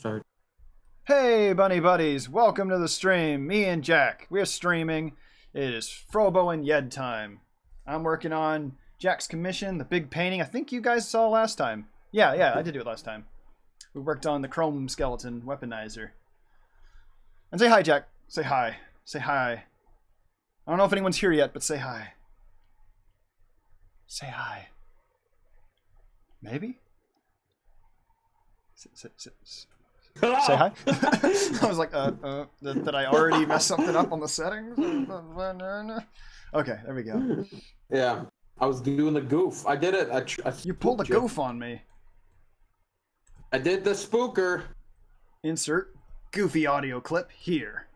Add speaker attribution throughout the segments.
Speaker 1: start.
Speaker 2: Hey, bunny buddies! Welcome to the stream. Me and Jak, we're streaming. It is Frobo and Yed time. I'm working on Jak's commission, the big painting. I think you guys saw last time. Yeah, I did do it last time. We worked on the chrome skeleton weaponizer. And say hi, Jak. Say hi. Say hi. I don't know if anyone's here yet, but say hi. Say hi. Maybe? Say hi. I was like, did I already mess something up on the settings? Okay, there we go.
Speaker 1: Yeah, I was doing the goof. I did it.
Speaker 2: You pulled a goof on me.
Speaker 1: I did the spooker.
Speaker 2: Insert goofy audio clip here.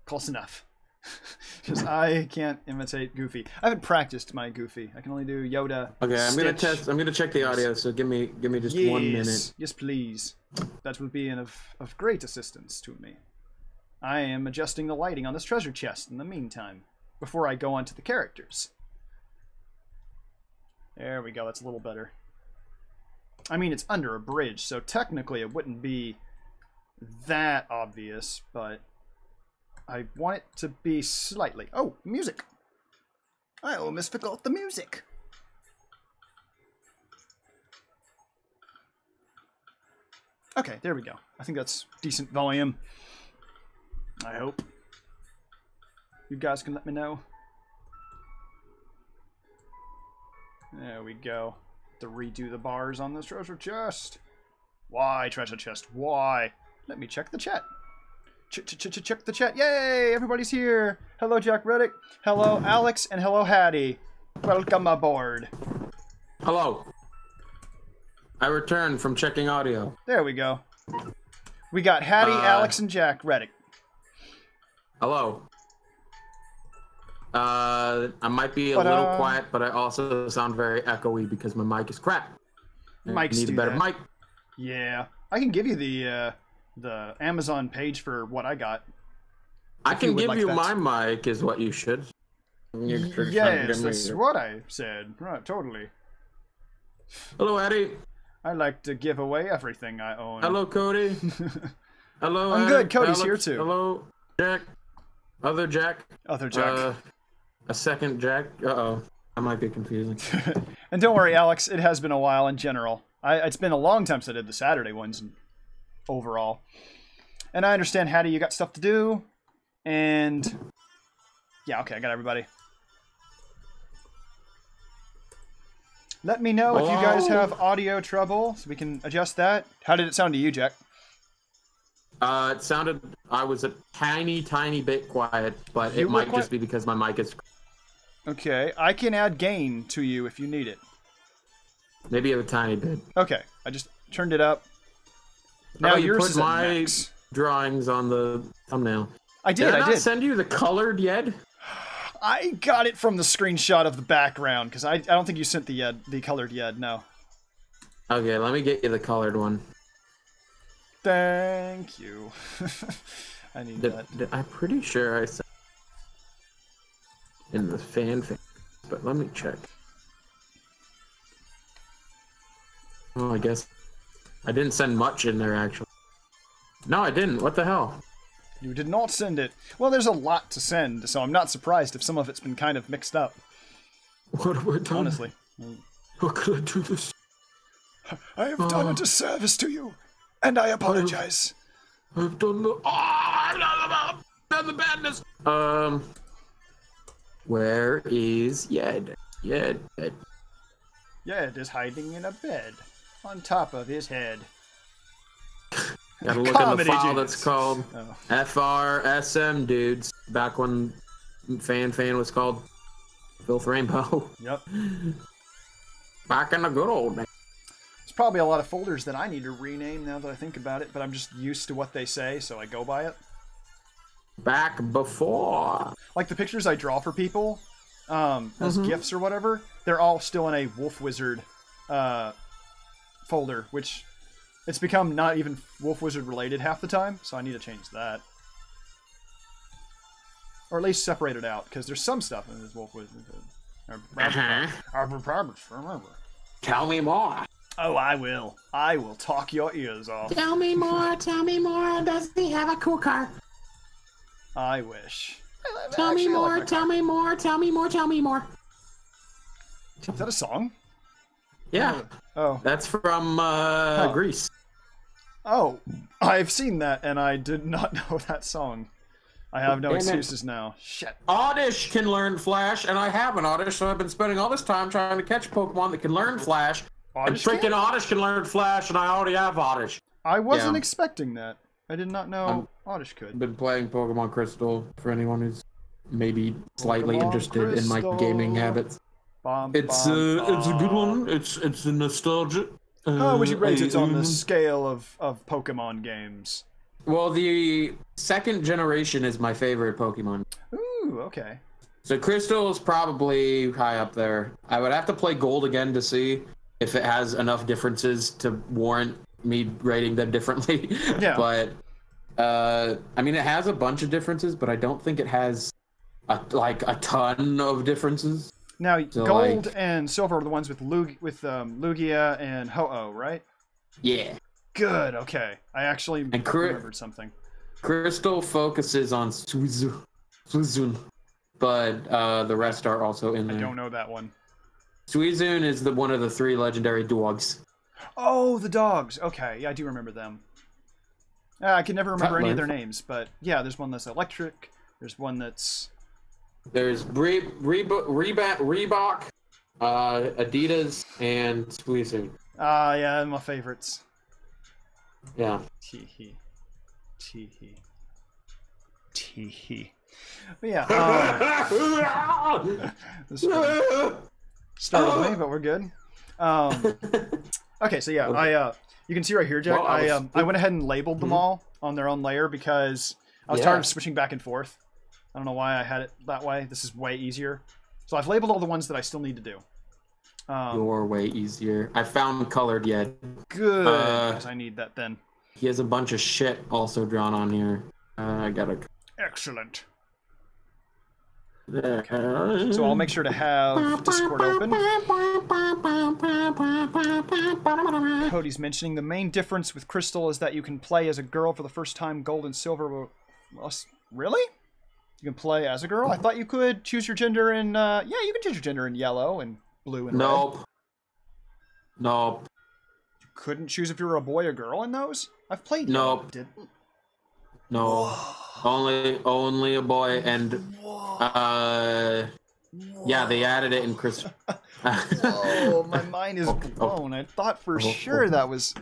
Speaker 2: Close enough. Because I can't imitate Goofy. I haven't practiced my Goofy. I can only do Yoda.
Speaker 1: Okay, I'm gonna test. I'm gonna check the audio. So give me just 1 minute.
Speaker 2: Yes, please. That will be of great assistance to me. I am adjusting the lighting on this treasure chest in the meantime, before I go on to the characters. There we go. That's a little better. I mean, it's under a bridge, so technically it wouldn't be that obvious, but I want it to be slightly... Oh, music! I almost forgot the music! Okay, there we go. I think that's decent volume. I hope. You guys can let me know. There we go. To redo the bars on this treasure chest. Why, treasure chest? Why? Let me check the chat. Check the chat. Yay! Everybody's here. Hello, Jak Birb. Hello, Alex. And hello, Hattie. Welcome aboard.
Speaker 1: Hello. I returned from checking audio.
Speaker 2: There we go. We got Hattie, Alex, and Jak Birb.
Speaker 1: Hello. I might be a little quiet, but I also sound very echoey because my mic is crap.
Speaker 2: Mics
Speaker 1: need a better mic.
Speaker 2: Yeah. I can give you the Amazon page for what I got.
Speaker 1: I can give you my mic, is what you should.
Speaker 2: Yes, that's what I said. Right, totally.
Speaker 1: Hello, Eddie.
Speaker 2: I like to give away everything I own.
Speaker 1: Hello, Cody. Hello,
Speaker 2: I'm
Speaker 1: Eddie.
Speaker 2: good. Cody's
Speaker 1: Alex.
Speaker 2: here too.
Speaker 1: Hello, Jak. Other Jak.
Speaker 2: Other Jak.
Speaker 1: A second Jak. Uh-oh. That might be confusing.
Speaker 2: And don't worry, Alex. It has been a while in general. It's been a long time since I did the Saturday ones overall. And I understand, Hattie, you got stuff to do. And yeah, okay, I got everybody. Let me know if you guys have audio trouble so we can adjust that. How did it sound to you, Jak?
Speaker 1: It sounded, I was a tiny bit quiet, but it might just be because my mic is...
Speaker 2: Okay, I can add gain to you if you need it.
Speaker 1: Maybe a tiny bit.
Speaker 2: Okay, I just turned it up. Now
Speaker 1: you
Speaker 2: yours
Speaker 1: put
Speaker 2: is at
Speaker 1: my
Speaker 2: max.
Speaker 1: Drawings on the thumbnail.
Speaker 2: I did.
Speaker 1: I not send you the colored Yed?
Speaker 2: I got it from the screenshot of the background because I don't think you sent the colored Yed. No.
Speaker 1: Okay, let me get you the colored one.
Speaker 2: Thank you. I need that.
Speaker 1: I'm pretty sure I sent in the fanfic, but let me check. Oh, I guess I didn't send much in there actually. No, I didn't. What the hell?
Speaker 2: You did not send it. Well, there's a lot to send, so I'm not surprised if some of it's been kind of mixed up.
Speaker 1: What have I done?
Speaker 2: Honestly.
Speaker 1: How could I do this?
Speaker 2: I have done a disservice to you, and I apologize.
Speaker 1: I've done the... I've done the badness! Where is Yed? Yed.
Speaker 2: Yed is hiding in a bed, on top of his head.
Speaker 1: Gotta look in the file that's called FRSM dudes. Back when Fan was called Filth Rainbow.
Speaker 2: Yep.
Speaker 1: Back in the good old days.
Speaker 2: There's probably a lot of folders that I need to rename now that I think about it, but I'm just used to what they say, so I go by it.
Speaker 1: Back before.
Speaker 2: Like the pictures I draw for people, as GIFs or whatever, they're all still in a Wolf Wizard folder, which... It's become not even Wolf Wizard related half the time, so I need to change that. Or at least separate it out, because there's some stuff in this Wolf Wizard.
Speaker 1: Tell me more.
Speaker 2: Oh, I will. I will talk your ears off.
Speaker 1: Tell me more, tell me more. Does he have a cool car?
Speaker 2: I wish.
Speaker 1: Tell me more, tell me more, tell me more, tell me more.
Speaker 2: Is that a song?
Speaker 1: Yeah.
Speaker 2: Oh.
Speaker 1: That's from Greece.
Speaker 2: Oh, I've seen that, and I did not know that song. I have no excuses now. Shit.
Speaker 1: Oddish can learn Flash, and I have an Oddish, so I've been spending all this time trying to catch Pokemon that can learn Flash. Oddish and freaking Oddish can learn Flash, and I already have Oddish.
Speaker 2: I wasn't expecting that. I did not know Oddish could.
Speaker 1: I've been playing Pokemon Crystal for anyone who's maybe slightly interested in my gaming habits. It's a good one. It's a nostalgia.
Speaker 2: How would you rate it on the scale of Pokemon games?
Speaker 1: Well, the second generation is my favorite Pokemon.
Speaker 2: Ooh, okay.
Speaker 1: So Crystal is probably high up there. I would have to play Gold again to see if it has enough differences to warrant me rating them differently. Yeah. But I mean, it has a bunch of differences, but I don't think it has a ton of differences.
Speaker 2: Now, so Gold and Silver are the ones with Lugia and Ho-Oh, right?
Speaker 1: Yeah.
Speaker 2: Good. Okay. I actually remembered something.
Speaker 1: Crystal focuses on Suizun, but the rest are also in there.
Speaker 2: I don't know that one.
Speaker 1: Suizun is one of the 3 legendary dogs.
Speaker 2: Oh, the dogs. Okay. Yeah, I do remember them. I can never remember any of their names, but yeah, there's one that's electric. There's one that's...
Speaker 1: There's Reebok, Adidas, and Suizun.
Speaker 2: Yeah, my favorites.
Speaker 1: Yeah.
Speaker 2: Tee-hee. But yeah. Startled me, but we're good. Okay, so yeah, you can see right here, Jack. Well, I went ahead and labeled them all on their own layer because I was tired of switching back and forth. I don't know why I had it that way. This is way easier. So I've labeled all the ones that I still need to do.
Speaker 1: You're way easier. I found colored yet.
Speaker 2: Good. Because I need that then.
Speaker 1: He has a bunch of shit also drawn on here. I gotta.
Speaker 2: Excellent. Okay. So I'll make sure to have Discord open. Cody's mentioning the main difference with Crystal is that you can play as a girl for the first time. Gold and Silver. Really? You can play as a girl? I thought you could choose your gender in. Yeah, you can choose your gender in yellow and blue and red.
Speaker 1: Nope.
Speaker 2: You couldn't choose if you were a boy or girl in those? I've played.
Speaker 1: Nope. No. Only a boy and. Yeah, they added it in Crystal.
Speaker 2: Whoa, my mind is blown. I thought for sure that was.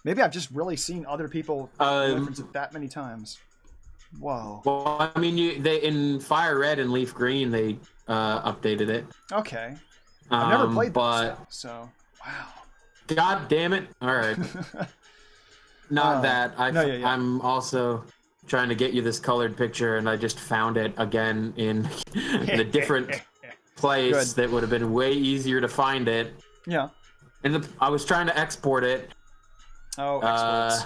Speaker 2: Maybe I've just really seen other people reference it that many times. Whoa.
Speaker 1: Well, I mean, they in Fire Red and Leaf Green they updated it.
Speaker 2: Okay. I've never played that, so wow.
Speaker 1: God damn it! All right. Not that I'm also trying to get you this colored picture, and I just found it again in a different place that would have been way easier to find it.
Speaker 2: Yeah.
Speaker 1: And I was trying to export it.
Speaker 2: Oh, exports.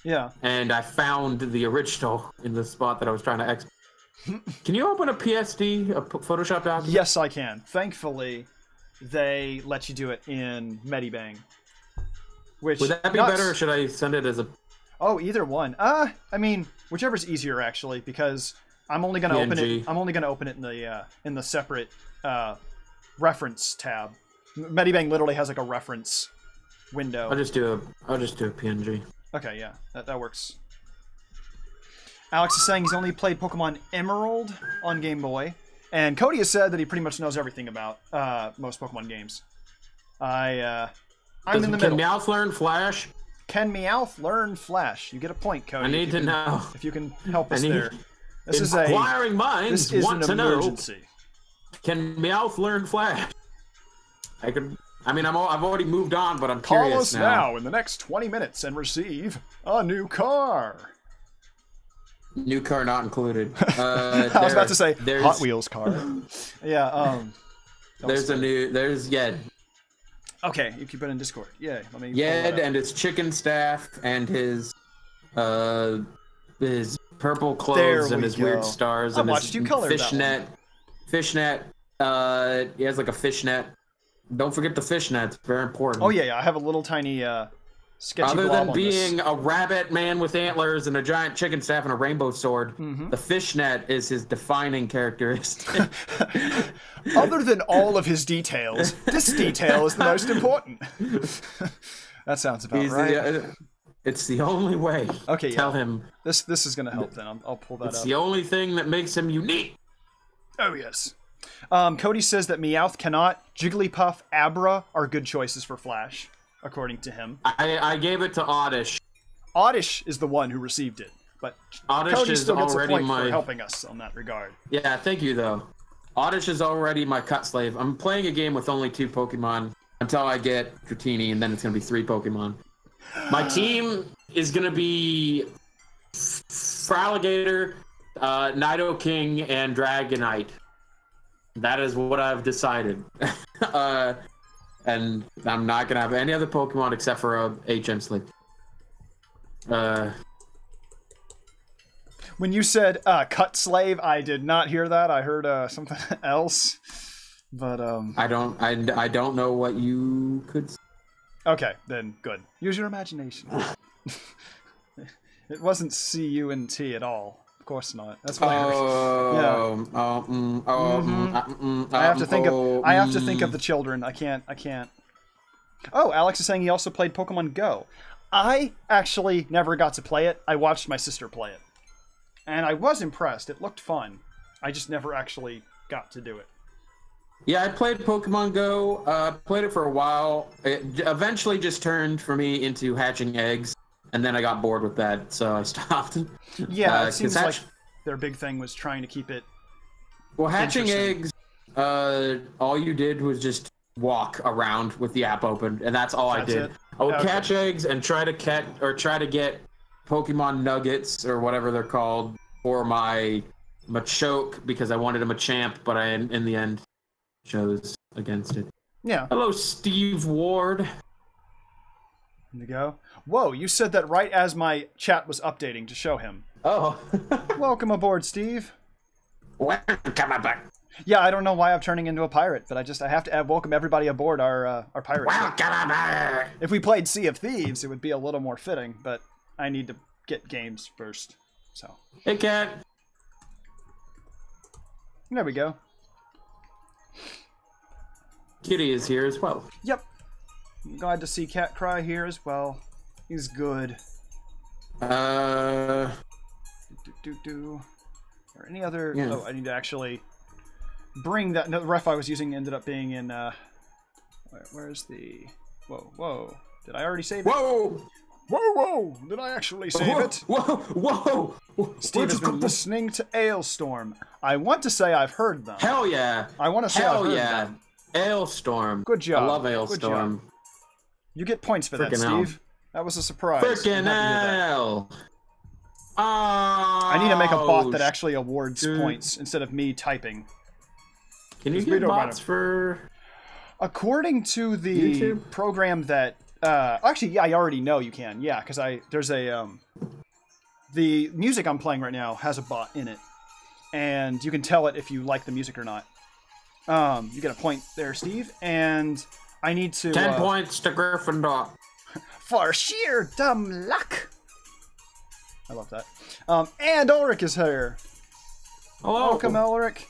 Speaker 2: Yeah.
Speaker 1: And I found the original in the spot that I was trying to export. Can you open a PSD, a Photoshop document?
Speaker 2: Yes, I can. Thankfully, they let you do it in Medibang. Which
Speaker 1: would that be better, or should I send it as a...
Speaker 2: Oh, either one. I mean, whichever's easier actually, because I'm only gonna open it. I'm only gonna open it in the separate reference tab. Medibang literally has like a reference window.
Speaker 1: I'll just do a PNG.
Speaker 2: Okay, yeah, that works. Alex is saying he's only played Pokemon Emerald on Game Boy, and Cody has said that he pretty much knows everything about most Pokemon games. I'm in the middle.
Speaker 1: Can Meowth learn Flash?
Speaker 2: Can Meowth learn Flash? You get a point, Cody.
Speaker 1: I need to know.
Speaker 2: If you can help us there. This is
Speaker 1: inquiring minds want to know. Can Meowth learn Flash? I mean, I've already moved on, but I'm curious now.
Speaker 2: Call us now in the next 20 minutes and receive a new car.
Speaker 1: New car not included.
Speaker 2: I was about to say Hot Wheels car. Yeah.
Speaker 1: There's Yed.
Speaker 2: Okay, you keep it in Discord. Yeah.
Speaker 1: Yed and his chicken staff and his purple clothes and his weird stars and his fishnet. He has like a fishnet Don't forget the fishnet. It's very important.
Speaker 2: Oh yeah, I have a little tiny sketchy
Speaker 1: Other
Speaker 2: blob
Speaker 1: than
Speaker 2: on
Speaker 1: being
Speaker 2: this.
Speaker 1: a rabbit man with antlers and a giant chicken staff and a rainbow sword, the fishnet is his defining characteristic.
Speaker 2: Other than all of his details, this detail is the most important. That sounds about right.
Speaker 1: It's the only way.
Speaker 2: Okay,
Speaker 1: Tell him.
Speaker 2: This is gonna help. Then I'll pull that up.
Speaker 1: It's the only thing that makes him unique.
Speaker 2: Oh yes. Cody says that Meowth cannot, Jigglypuff, Abra are good choices for Flash, according to him.
Speaker 1: I gave it to Oddish.
Speaker 2: Oddish is the one who received it, but
Speaker 1: Oddish
Speaker 2: Cody
Speaker 1: is
Speaker 2: still gets a
Speaker 1: already
Speaker 2: point for helping us on that regard.
Speaker 1: Yeah, thank you though. Oddish is already my cut slave. I'm playing a game with only 2 Pokemon until I get Dratini, and then it's gonna be 3 Pokemon. My team is gonna be Fraligator, Nidoking, and Dragonite. That is what I've decided. And I'm not gonna have any other Pokemon except for a HM Slave.
Speaker 2: When you said cut slave, I did not hear that. I heard something else. But
Speaker 1: I don't know what you could say.
Speaker 2: Okay, then good. Use your imagination. It wasn't C-U-N-T at all. Of course not. That's why. I have to think of. I have to think of the children. I can't. Oh, Alex is saying he also played Pokemon Go. I actually never got to play it. I watched my sister play it, and I was impressed. It looked fun. I just never actually got to do it.
Speaker 1: Yeah, I played Pokemon Go. Played it for a while. It eventually just turned for me into hatching eggs, and then I got bored with that, so I stopped.
Speaker 2: Yeah, it seems like their big thing was trying to keep it.
Speaker 1: Well, hatching eggs, all you did was just walk around with the app open, and that's all I did. I would catch eggs and try to get Pokemon nuggets or whatever they're called for my Machoke because I wanted a Machamp, but I in the end chose against it.
Speaker 2: Yeah.
Speaker 1: Hello, Steve Ward.
Speaker 2: There you go. Whoa, you said that right as my chat was updating to show him.
Speaker 1: Oh.
Speaker 2: Welcome aboard, Steve.
Speaker 1: Welcome aboard.
Speaker 2: Yeah, I don't know why I'm turning into a pirate, but I have to welcome everybody aboard our pirate ship.
Speaker 1: Welcome aboard.
Speaker 2: If we played Sea of Thieves, it would be a little more fitting, but I need to get games first. So.
Speaker 1: Hey, Cat.
Speaker 2: There we go.
Speaker 1: Kitty is here as well.
Speaker 2: Yep. Glad to see Cat Cry here as well. He's good. Or any other... Yeah. Oh, I need to actually bring that... No, the ref I was using ended up being in... Where's the... Whoa. Did I already save it? Whoa! Did I actually save it?
Speaker 1: Whoa!
Speaker 2: Steve has been listening to Ailstorm. I want to say I've heard them.
Speaker 1: Hell yeah!
Speaker 2: I want to say I've heard them.
Speaker 1: Ailstorm.
Speaker 2: Good job.
Speaker 1: I love Ailstorm.
Speaker 2: You get points for that, Steve. That was a surprise.
Speaker 1: Frickin' hell!
Speaker 2: I need to make a bot that actually awards points instead of me typing.
Speaker 1: Can you get bots for...
Speaker 2: According to the YouTube program that... actually, yeah, I already know you can. Yeah, because there's a... the music I'm playing right now has a bot in it. And you can tell it if you like the music or not. You get a point there, Steve. And I need to...
Speaker 1: 10 points to Gryffindor.
Speaker 2: For sheer dumb luck. I love that. And Ulrich is here.
Speaker 1: Hello.
Speaker 2: Welcome, Ulrich.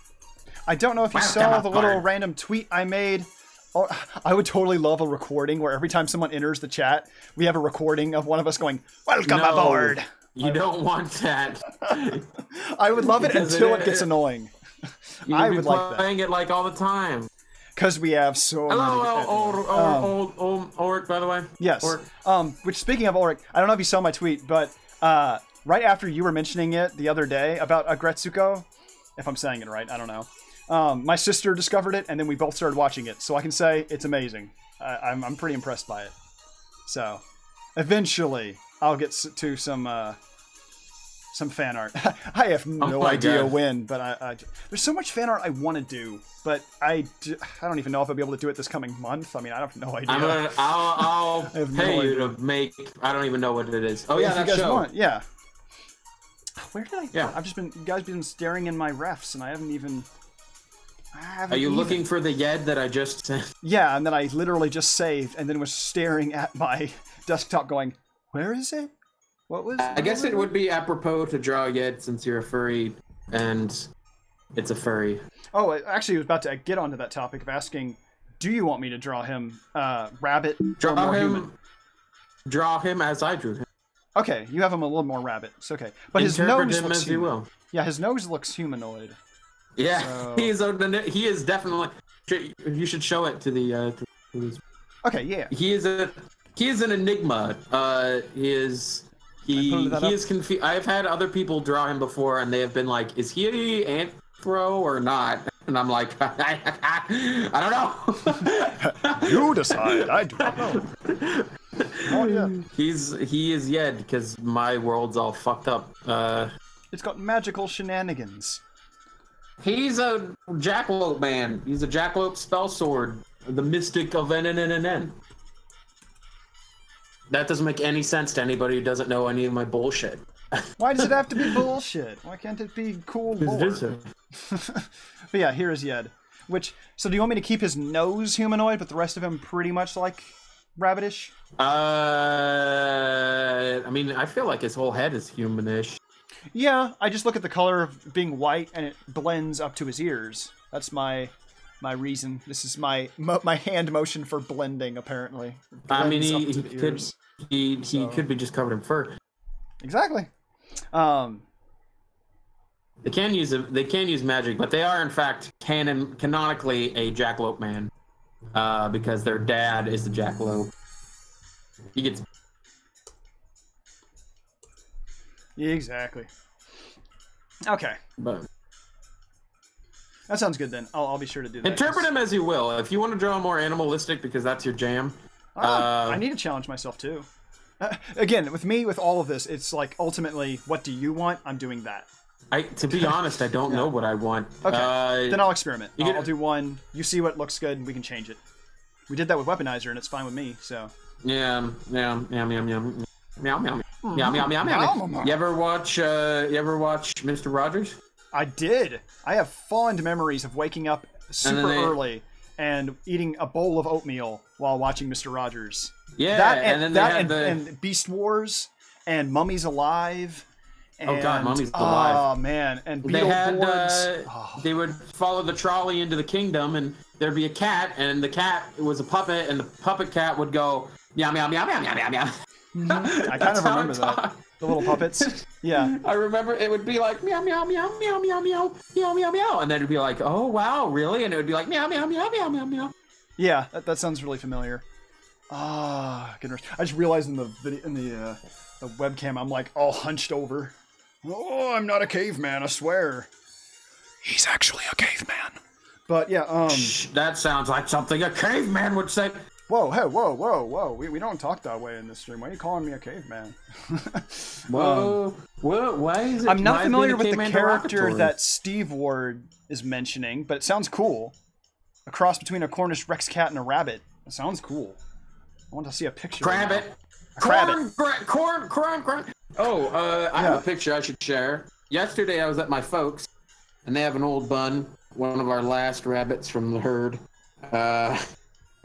Speaker 2: I don't know if you saw the little random tweet I made. Or, I would totally love a recording where every time someone enters the chat, we have a recording of one of us going, "Welcome aboard."
Speaker 1: You don't want that.
Speaker 2: I would love it until it gets annoying. I would like that.
Speaker 1: Playing it like all the time.
Speaker 2: Because we have so many.
Speaker 1: Hello, Ulrich, by the way.
Speaker 2: Yes. Which, speaking of Ulrich, I don't know if you saw my tweet, but right after you were mentioning it the other day about Agretsuko, if I'm saying it right, I don't know. My sister discovered it, and then we both started watching it, so I can say it's amazing. I'm pretty impressed by it. So, eventually, I'll get to some fan art. I have no idea when, but there's so much fan art I want to do, but I don't even know if I'll be able to do it this coming month. I mean, I have no idea.
Speaker 1: I'll pay you to make. I don't even know what it is. Oh yeah, that show. Want,
Speaker 2: yeah. Where did I? Yeah. I've just been. You guys been staring in my refs, and I haven't even.
Speaker 1: Are you looking for the Yed that I just sent?
Speaker 2: Yeah, and then I literally just saved and then was staring at my desktop going, where is it? What was
Speaker 1: I guess it would be apropos to draw a Yed since you're a furry and it's a furry.
Speaker 2: Oh, I actually was about to get onto that topic of asking, do you want me to draw him rabbit or more human?
Speaker 1: Draw him as I drew him.
Speaker 2: Okay, you have him a little more rabbit. It's okay. But his nose looks human. You will. Yeah, his nose looks humanoid.
Speaker 1: Yeah, so... he is definitely. You should show it to the.
Speaker 2: Okay, yeah.
Speaker 1: He is an enigma. He is confused. I've had other people draw him before, and they have been like, "Is he anthro or not?" And I'm like, I don't
Speaker 2: know. You decide. I do not know. Oh yeah.
Speaker 1: He is Yed because my world's all fucked up.
Speaker 2: It's got magical shenanigans.
Speaker 1: He's a jackalope man. He's a jackalope spell sword. The mystic of NNNNN. That doesn't make any sense to anybody who doesn't know any of my bullshit.
Speaker 2: Why does it have to be bullshit? Why can't it be cool lore? But yeah, here is Yed. So do you want me to keep his nose humanoid, but the rest of him pretty much like rabbitish?
Speaker 1: I mean, I feel like his whole head is humanish.
Speaker 2: Yeah, I just look at the color of being white and it blends up to his ears. That's my reason. This is my hand motion for blending, apparently.
Speaker 1: I mean, he could be just covered in fur.
Speaker 2: Exactly.
Speaker 1: They can use magic, but they are in fact canonically a jackalope man, because their dad is the jackalope. He gets.
Speaker 2: Yeah, exactly. Okay.
Speaker 1: But
Speaker 2: that sounds good then. I'll be sure to do that.
Speaker 1: Interpret him as you will. If you want to draw more animalistic because that's your jam.
Speaker 2: I need to challenge myself too. Again, with all of this, it's like ultimately, what do you want? I'm doing that.
Speaker 1: To be honest, I don't know what I want.
Speaker 2: Okay, then I'll experiment. I'll do one. You see what looks good, and we can change it. We did that with Weaponizer, and it's fine with me. So. Yeah.
Speaker 1: Meow meow meow. You ever watch Mr. Rogers?
Speaker 2: I did. I have fond memories of waking up super early and eating a bowl of oatmeal while watching Mr. Rogers.
Speaker 1: Yeah,
Speaker 2: and Beast Wars and Mummies Alive. And,
Speaker 1: oh God, Mummies Alive!
Speaker 2: Oh man, and Beetleborgs.
Speaker 1: They would follow the trolley into the kingdom, and there'd be a cat, and the cat was a puppet, and the puppet cat would go meow meow meow meow meow meow meow.
Speaker 2: I kind of remember that. The little puppets. Yeah.
Speaker 1: I remember it would be like meow meow meow meow meow meow meow meow meow, and then it'd be like, oh wow, really? And it would be like meow meow meow meow meow meow.
Speaker 2: Yeah, that sounds really familiar. Ah, goodness! I just realized in the video, in the webcam, I'm like all hunched over. Oh, I'm not a caveman, I swear. He's actually a caveman. But yeah,
Speaker 1: that sounds like something a caveman would say.
Speaker 2: Whoa, hey, whoa. We don't talk that way in this stream. Why are you calling me a caveman?
Speaker 1: Whoa, why is it?
Speaker 2: I'm not familiar with the character that Steve Ward is mentioning, but it sounds cool. A cross between a Cornish Rex cat and a rabbit. It sounds cool. I want to see a picture.
Speaker 1: Crabbit. Corn. Oh, I have a picture I should share. Yesterday I was at my folks, and they have an old bun, one of our last rabbits from the herd.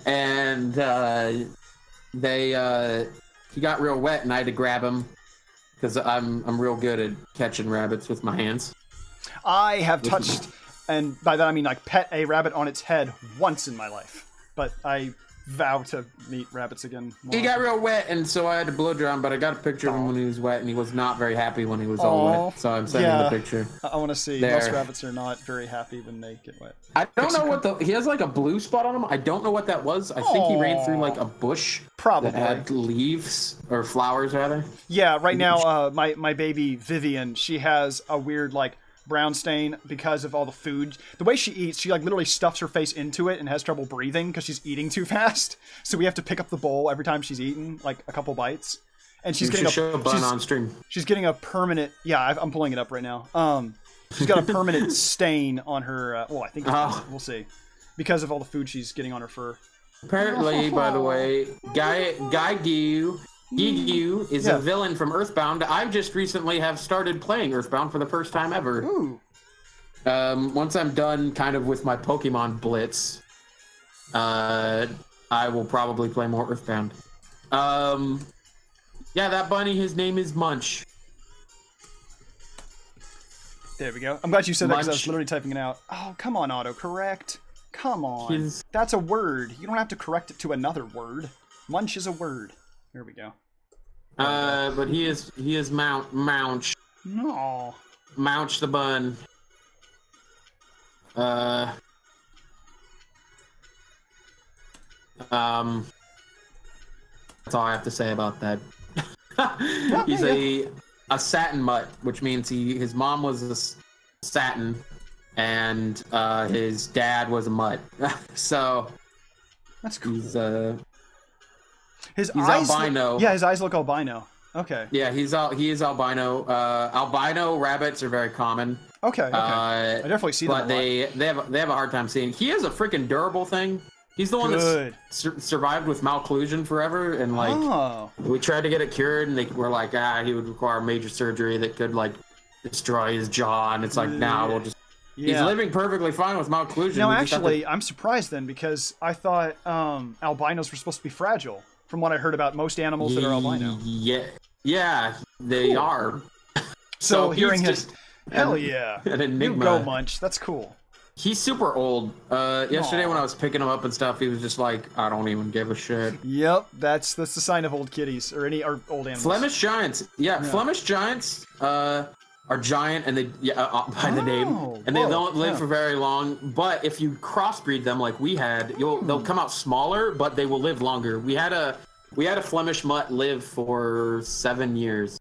Speaker 1: And he got real wet, and I had to grab him because I'm real good at catching rabbits with my hands.
Speaker 2: I have touched, and by that I mean like pet a rabbit on its head once in my life, but I vow to meet rabbits again.
Speaker 1: He got real wet, and so I had to blow dry him, but I got a picture of him when he was wet, and he was not very happy when he was all wet, so I'm sending the picture.
Speaker 2: I want to see. There. Most rabbits are not very happy when they get wet.
Speaker 1: I don't know what he has like a blue spot on him. I don't know what that was. I think he ran through like a bush that had leaves, or flowers rather.
Speaker 2: Yeah, right now, my baby Vivian, she has a weird like brown stain because of all the food. The way she eats, she like literally stuffs her face into it and has trouble breathing because she's eating too fast. So we have to pick up the bowl every time she's eaten, like a couple bites. And she's getting
Speaker 1: on stream.
Speaker 2: She's getting a permanent. Yeah, I'm pulling it up right now. She's got a permanent stain on her. Well, I think we'll see, because of all the food she's getting on her fur.
Speaker 1: Apparently, by the way, Gigu is a villain from Earthbound. I just recently have started playing Earthbound for the first time ever.
Speaker 2: Ooh.
Speaker 1: Once I'm done kind of with my Pokemon Blitz, I will probably play more Earthbound. Yeah, that bunny, his name is Munch.
Speaker 2: There we go. I'm glad you said that because I was literally typing it out. Oh, come on, autocorrect. Come on. That's a word. You don't have to correct it to another word. Munch is a word. There we go.
Speaker 1: But he is Mounch.
Speaker 2: No.
Speaker 1: Mounch the bun. That's all I have to say about that. He's a satin mutt, which means his mom was a satin, and his dad was a mutt. So
Speaker 2: that's cool.
Speaker 1: He's
Speaker 2: eyes
Speaker 1: albino.
Speaker 2: Yeah, his eyes look albino. Okay.
Speaker 1: Yeah, he is albino. Albino rabbits are very common.
Speaker 2: Okay. I definitely see
Speaker 1: that. But
Speaker 2: they
Speaker 1: have a hard time seeing. He has a freaking durable thing. He's the one that survived with malocclusion forever, and we tried to get it cured, and they were like, he would require major surgery that could destroy his jaw, and it's like, we'll just. Yeah. He's living perfectly fine with malocclusion.
Speaker 2: No, actually, I'm surprised then because I thought albinos were supposed to be fragile. From what I heard about most animals that are albino.
Speaker 1: Yeah, they are.
Speaker 2: So hearing his hell yeah,
Speaker 1: an enigma.
Speaker 2: You go, Munch. That's cool.
Speaker 1: He's super old. Yesterday when I was picking him up and stuff, he was just like, I don't even give a shit.
Speaker 2: Yep, that's the sign of old kitties or old animals.
Speaker 1: Flemish giants. Yeah. Flemish giants are giant, and they by the name, and they don't live for very long. But if you crossbreed them like we had, they'll come out smaller, but they will live longer. We had a Flemish mutt live for 7 years.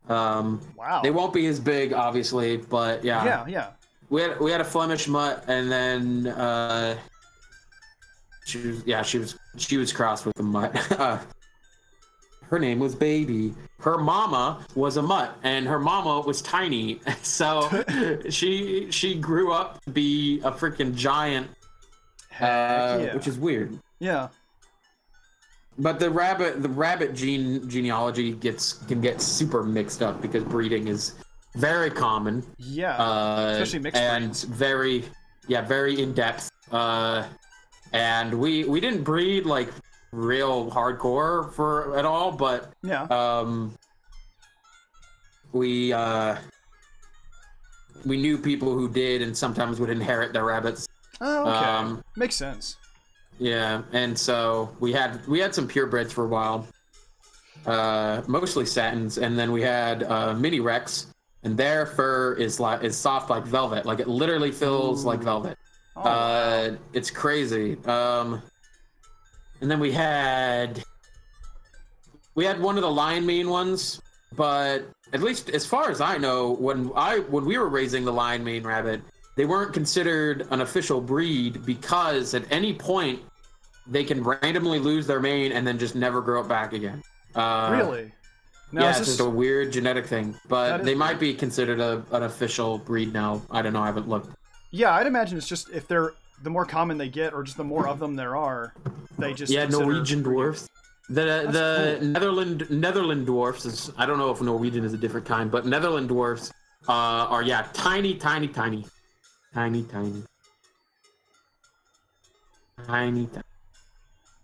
Speaker 2: Wow.
Speaker 1: They won't be as big, obviously, but yeah.
Speaker 2: Yeah.
Speaker 1: We had a Flemish mutt, and then she was crossed with a mutt. Her name was Baby. Her mama was a mutt, and her mama was tiny, so she grew up to be a freaking giant, which is weird.
Speaker 2: Yeah.
Speaker 1: But the rabbit genealogy can get super mixed up because breeding is very common.
Speaker 2: Yeah. Especially mixed breeds.
Speaker 1: And very in depth. And we didn't breed real hardcore at all, but we knew people who did, and sometimes would inherit their rabbits.
Speaker 2: Oh, okay. Makes sense.
Speaker 1: Yeah, and so we had some purebreds for a while, mostly satins, and then we had mini Rex, and their fur is soft like velvet, it literally feels like velvet.
Speaker 2: Oh, wow.
Speaker 1: It's crazy. And then we had one of the lion mane ones, but at least as far as I know, when we were raising the lion mane rabbit, they weren't considered an official breed because at any point they can randomly lose their mane and then just never grow it back again.
Speaker 2: Really?
Speaker 1: Now, it's just a weird genetic thing, but they might be considered an official breed now. I don't know. I haven't looked.
Speaker 2: Yeah, I'd imagine it's just if they're the more common they get, or just the more of them there are, they just
Speaker 1: Norwegian dwarfs. The
Speaker 2: cool.
Speaker 1: Netherland dwarfs is, I don't know if Norwegian is a different kind, but Netherland dwarfs are tiny.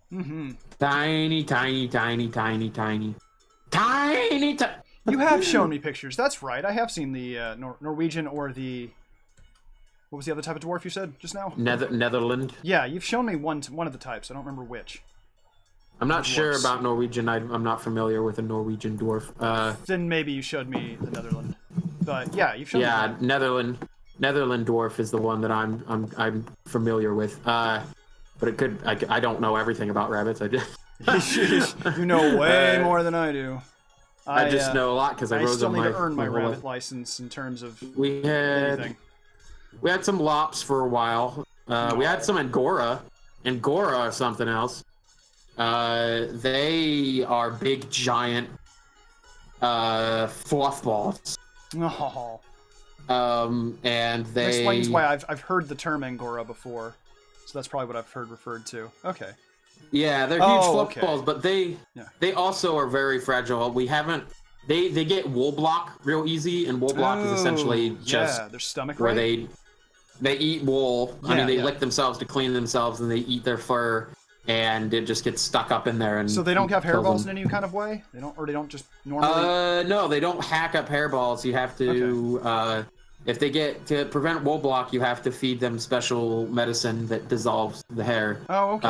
Speaker 2: Mm-hmm.
Speaker 1: Tiny.
Speaker 2: You have shown me pictures. That's right. I have seen the Norwegian or the. What was the other type of dwarf you said just now?
Speaker 1: Netherland.
Speaker 2: Yeah, you've shown me one of the types. I don't remember which.
Speaker 1: I'm not sure about Norwegian. I'm not familiar with a Norwegian dwarf.
Speaker 2: Then maybe you showed me the Netherland. But yeah, you've shown me.
Speaker 1: Yeah, Netherland dwarf is the one that I'm familiar with. But it could. I don't know everything about rabbits. I just.
Speaker 2: You know way more than I do.
Speaker 1: I just know a lot because I
Speaker 2: still need to earn my rabbit license in terms of anything.
Speaker 1: We had some lops for a while. We had some Angora. Angora or something else. They are big, giant fluff balls.
Speaker 2: Oh.
Speaker 1: And they...
Speaker 2: That explains why I've heard the term Angora before. So that's probably what I've heard referred to. Okay.
Speaker 1: Yeah, they're huge fluff balls, but they also are very fragile. We haven't they get wool block real easy, and wool block is essentially just
Speaker 2: their stomach,
Speaker 1: where they eat wool. I mean, they lick themselves to clean themselves, and they eat their fur, and it just gets stuck up in there. And
Speaker 2: so they don't have hairballs in any kind of way. They don't just normally.
Speaker 1: No, they don't hack up hairballs. You have to. If they get to prevent wool block, you have to feed them special medicine that dissolves the hair.
Speaker 2: Oh, okay.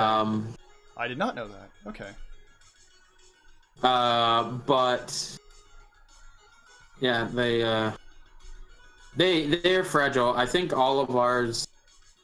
Speaker 2: I did not know that. Okay.
Speaker 1: But yeah, they're fragile. I think all of ours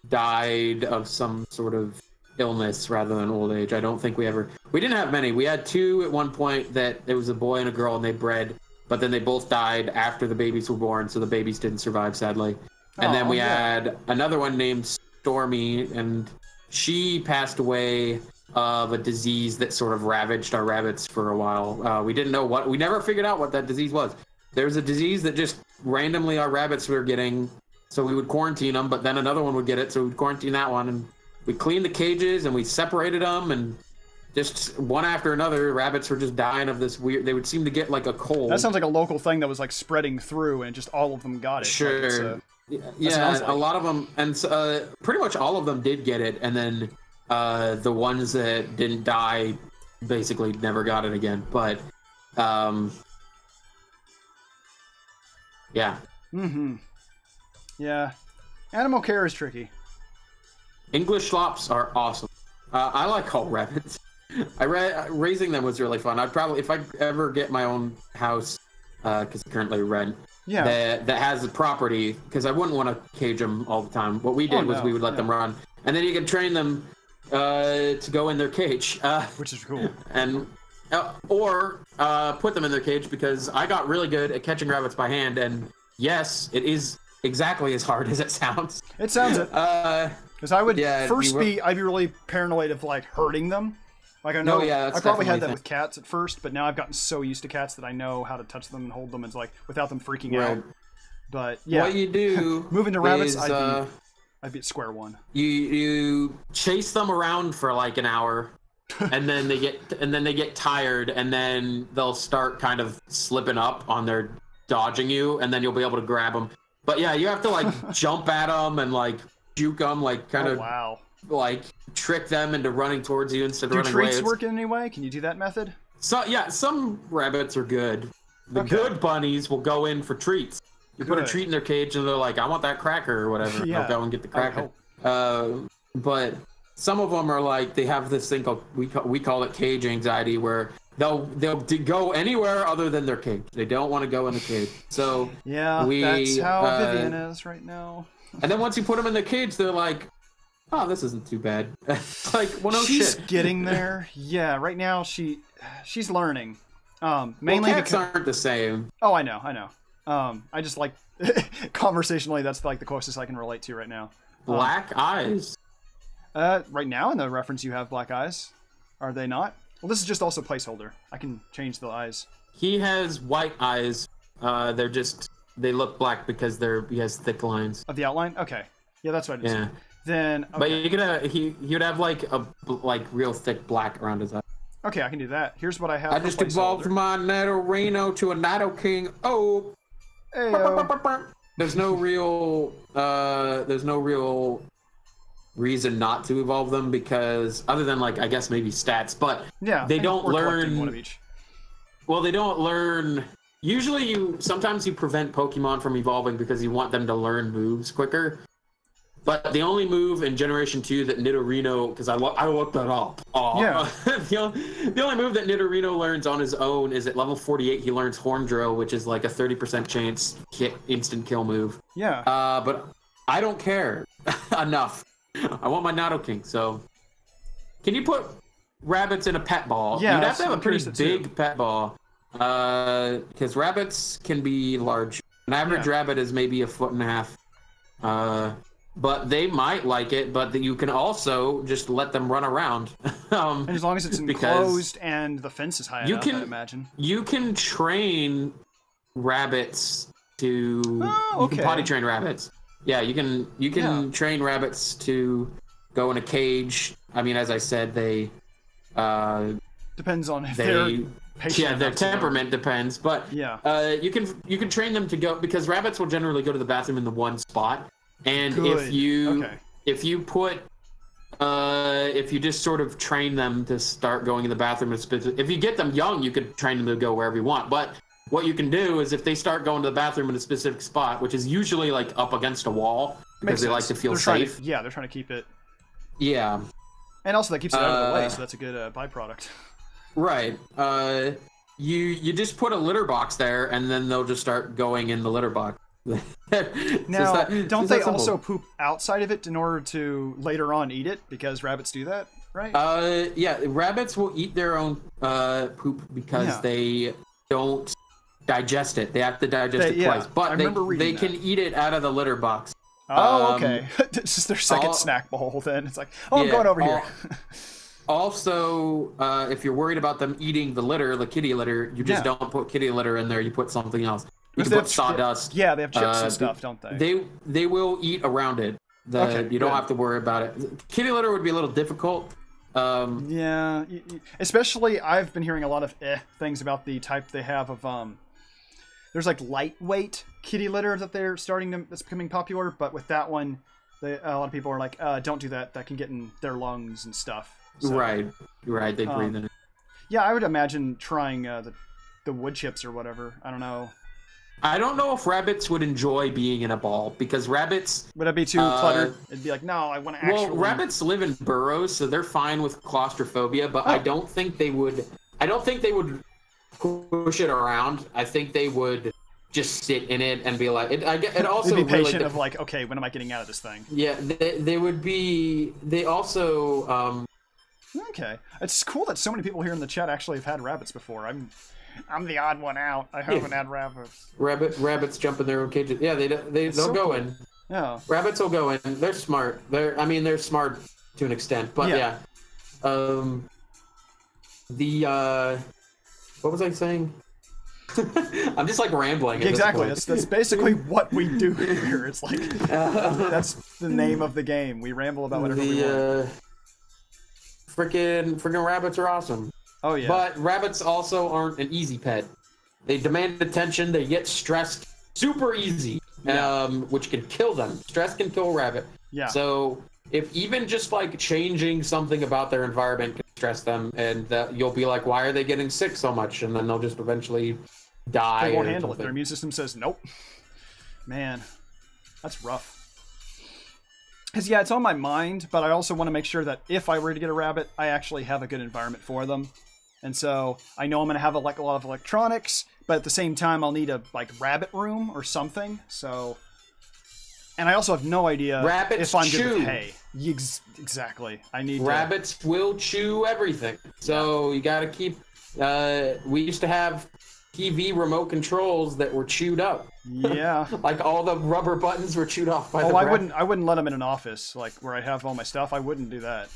Speaker 1: died of some sort of illness rather than old age. I don't think we didn't have many. We had 2 at one point that it was a boy and a girl, and they bred, but then they both died after the babies were born, so the babies didn't survive, sadly. And then we had another one named Stormy, and she passed away of a disease that sort of ravaged our rabbits for a while. We didn't know we never figured out what that disease was. There was a disease that just randomly our rabbits were getting, so we would quarantine them, but then another one would get it, so we'd quarantine that one, and we cleaned the cages, and we separated them, and just one after another, rabbits were just dying of this weird. They would seem to get like a cold.
Speaker 2: That sounds like a local thing that was like spreading through, and just all of them got it.
Speaker 1: Sure.
Speaker 2: Like
Speaker 1: a lot of them, and pretty much all of them did get it, and then the ones that didn't die basically never got it again. But yeah.
Speaker 2: Yeah. Animal care is tricky.
Speaker 1: English slops are awesome. I like all rabbits. Raising them was really fun. I'd probably, if I ever get my own house, because I currently rent, that has a property, because I wouldn't want to cage them all the time. What we did was we would let them run, and then you could train them to go in their cage,
Speaker 2: which is cool.
Speaker 1: And or put them in their cage, because I got really good at catching rabbits by hand, and yes, it is exactly as hard as it sounds.
Speaker 2: It sounds it. Because I would I'd be really paranoid of like hurting them. Like I know, I probably had that with cats at first, but now I've gotten so used to cats that I know how to touch them and hold them, and like without them freaking out. But yeah,
Speaker 1: what you do
Speaker 2: moving to rabbits, I'd be at square one.
Speaker 1: You chase them around for like an hour, and then they get tired, and then they'll start kind of slipping up on their dodging you, and then you'll be able to grab them. But yeah, you have to like jump at them and like juke them, like kind of like trick them into running towards you instead of running away. Do treats
Speaker 2: work in any way? Can you do that method?
Speaker 1: So yeah, some rabbits are good. The good bunnies will go in for treats. You put a treat in their cage and they're like, I want that cracker or whatever. They'll go and get the cracker. But some of them are like, they have this thing called, we call it cage anxiety, where they'll go anywhere other than their cage. They don't want to go in the cage. So
Speaker 2: that's how Vivian is right now.
Speaker 1: And then once you put them in the cage, they're like, oh, this isn't too bad. Like, well, no
Speaker 2: she's getting there. Yeah, right now she's learning. Mainly
Speaker 1: cats aren't the same.
Speaker 2: Oh, I know. I just like conversationally, that's like the closest I can relate to right now.
Speaker 1: Black eyes.
Speaker 2: Right now in the reference you have black eyes. Are they not? Well, this is just also placeholder. I can change the eyes.
Speaker 1: He has white eyes. They look black because he has thick lines.
Speaker 2: Of the outline? Okay. Yeah, that's what I just said. Then, okay.
Speaker 1: But you could he would have like a real thick black around his eye.
Speaker 2: Okay, I can do that. Here's what I have.
Speaker 1: I just evolved my Nidorino to a Nidoking. Oh,
Speaker 2: hey-o.
Speaker 1: There's no real reason not to evolve them, because other than like I guess maybe stats, but they don't learn
Speaker 2: one of each.
Speaker 1: Well, they don't learn. Usually, sometimes you prevent Pokemon from evolving because you want them to learn moves quicker. But the only move in Generation 2 that Nidorino, because I looked that up. The only move that Nidorino learns on his own is at level 48. He learns Horn Drill, which is like a 30% chance instant kill move.
Speaker 2: Yeah.
Speaker 1: But I don't care enough. I want my Nidoking. So, can you put rabbits in a pet ball?
Speaker 2: Yeah.
Speaker 1: You'd have to have a pretty big pet ball. Because rabbits can be large. An average rabbit is maybe 1.5 feet. But they might like it, but you can also just let them run around.
Speaker 2: And as long as it's enclosed and the fence is high enough, I imagine. You
Speaker 1: can train rabbits to... You can potty train rabbits. Yeah, you can train rabbits to go in a cage. I mean, as I said, they
Speaker 2: Depends on if they're patient.
Speaker 1: Yeah, their temperament depends, but
Speaker 2: yeah,
Speaker 1: you can train them to go, because rabbits will generally go to the bathroom in the one spot, and if you just sort of train them to start going in the bathroom, if you get them young, you could train them to go wherever you want. But what you can do is if they start going to the bathroom in a specific spot, which is usually like up against a wall, because they like to feel safe.
Speaker 2: They're trying to keep it.
Speaker 1: Yeah.
Speaker 2: And also that keeps it out of the way, so that's a good byproduct.
Speaker 1: Right. You just put a litter box there, and then they'll just start going in the litter box.
Speaker 2: Now, don't they also poop outside of it in order to later on eat it? Because rabbits do that, right?
Speaker 1: Yeah, rabbits will eat their own poop because they don't digest it. They have to digest it twice. But they can eat it out of the litter box.
Speaker 2: Oh, okay. It's just their second snack bowl then. It's like, I'm going over here.
Speaker 1: Also, if you're worried about them eating the litter, the kitty litter, you just don't put kitty litter in there. You put something else. You can put sawdust.
Speaker 2: Yeah, they have chips and stuff, don't they?
Speaker 1: They will eat around it. You don't have to worry about it. Kitty litter would be a little difficult.
Speaker 2: Yeah, especially I've been hearing a lot of things about the type they have of there's like lightweight kitty litter that that's becoming popular, but with that one, a lot of people are like, don't do that. That can get in their lungs and stuff. So,
Speaker 1: right. They breathe in it.
Speaker 2: Yeah, I would imagine trying the wood chips or whatever. I don't know.
Speaker 1: I don't know if rabbits would enjoy being in a ball, because rabbits...
Speaker 2: Would it be too cluttered? It'd be like, no, I want to actually...
Speaker 1: Well, rabbits live in burrows, so they're fine with claustrophobia, but I don't think they would... I don't think they would push it around. I think they would just sit in it and be like... It also
Speaker 2: they'd be patient of like, okay, when am I getting out of this thing?
Speaker 1: Yeah, they would be... They also...
Speaker 2: Okay. It's cool that so many people here in the chat actually have had rabbits before. I'm the odd one out. I haven't had rabbits.
Speaker 1: Rabbits jump in their own cages. Yeah, they'll go in.
Speaker 2: Yeah.
Speaker 1: Rabbits will go in. They're smart. They're smart to an extent. But yeah. What was I saying? I'm just like rambling.
Speaker 2: Exactly. That's basically what we do here. It's like that's the name of the game. We ramble about whatever we want.
Speaker 1: Freaking rabbits are awesome.
Speaker 2: Oh yeah.
Speaker 1: But rabbits also aren't an easy pet. They demand attention. They get stressed super easy, which can kill them. Stress can kill a rabbit.
Speaker 2: Yeah.
Speaker 1: So if even just like changing something about their environment can stress them, and you'll be like, why are they getting sick so much? And then they'll just eventually die.
Speaker 2: They won't handle it. Their immune system says nope. Man, that's rough. Because, it's on my mind, but I also want to make sure that if I were to get a rabbit, I actually have a good environment for them. And so I know I'm going to have a lot of electronics, but at the same time, I'll need a rabbit room or something. So, and I also have no idea if I'm good with hay. Exactly.
Speaker 1: Rabbits will chew everything. So you got to keep... we used to have TV remote controls that were chewed up.
Speaker 2: Yeah.
Speaker 1: Like all the rubber buttons were chewed off by the rabbit.
Speaker 2: I wouldn't let them in an office like where I have all my stuff. I wouldn't do that.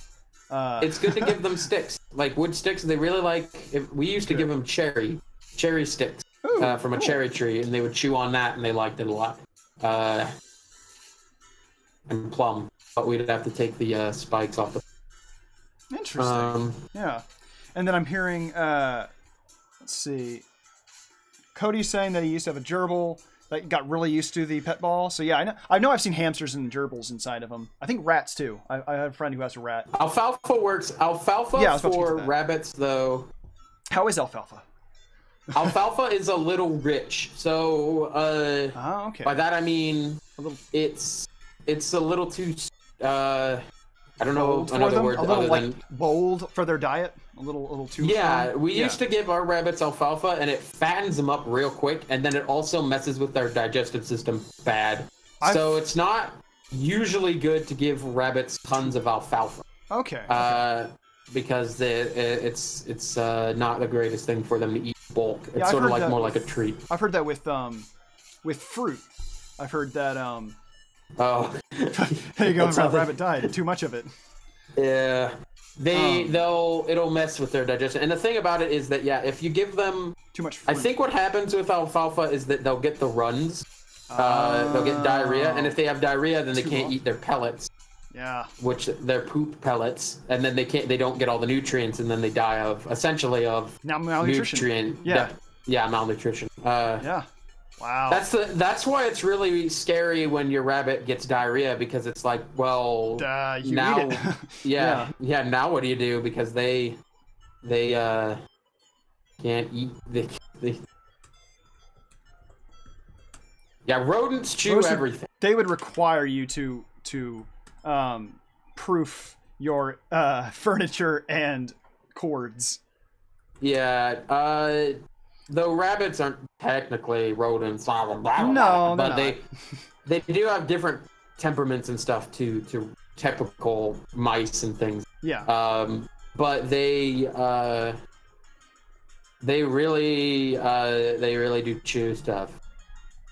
Speaker 1: It's good to give them sticks, like wood sticks. They really like. We used to give them cherry sticks from a cherry tree, and they would chew on that, and they liked it a lot. And plum, but we'd have to take the spikes off the.
Speaker 2: Interesting. Yeah, and then I'm hearing. Let's see. Cody's saying that he used to have a gerbil that got really used to the pet ball. So yeah, I know I've seen hamsters and gerbils inside of them. I think rats too. I have a friend who has a rat.
Speaker 1: Alfalfa works. Alfalfa for rabbits though.
Speaker 2: How is alfalfa?
Speaker 1: Alfalfa is a little rich. So
Speaker 2: okay.
Speaker 1: By that I mean it's a little too I don't know another word other than
Speaker 2: bold for their diet. A little too.
Speaker 1: Yeah,
Speaker 2: strong.
Speaker 1: We used to give our rabbits alfalfa, and it fattens them up real quick, and then it also messes with their digestive system bad. So it's not usually good to give rabbits tons of alfalfa.
Speaker 2: Okay.
Speaker 1: Because it's not the greatest thing for them to eat bulk. It's sort of like more like a treat.
Speaker 2: I've heard that with fruit. I've heard that
Speaker 1: Oh.
Speaker 2: There you go. Rabbit died. Too much of it.
Speaker 1: Yeah. It'll mess with their digestion. And the thing about it is that if you give them
Speaker 2: too much fruit.
Speaker 1: I think what happens with alfalfa is that they'll get the runs. They'll get diarrhea, and if they have diarrhea, then they can't eat their pellets.
Speaker 2: Yeah.
Speaker 1: Which they're poop pellets, and then they don't get all the nutrients, and then they die of
Speaker 2: malnutrition.
Speaker 1: Malnutrition.
Speaker 2: Yeah. Wow.
Speaker 1: That's why it's really scary when your rabbit gets diarrhea, because it's like, well,
Speaker 2: you
Speaker 1: now,
Speaker 2: eat it.
Speaker 1: Now what do you do? Because they can't eat. Rodents chew everything.
Speaker 2: They would require you to proof your furniture and cords.
Speaker 1: Yeah. Though rabbits aren't technically rodents,
Speaker 2: no,
Speaker 1: but they do have different temperaments and stuff to typical mice and things.
Speaker 2: Yeah.
Speaker 1: But they really do chew stuff.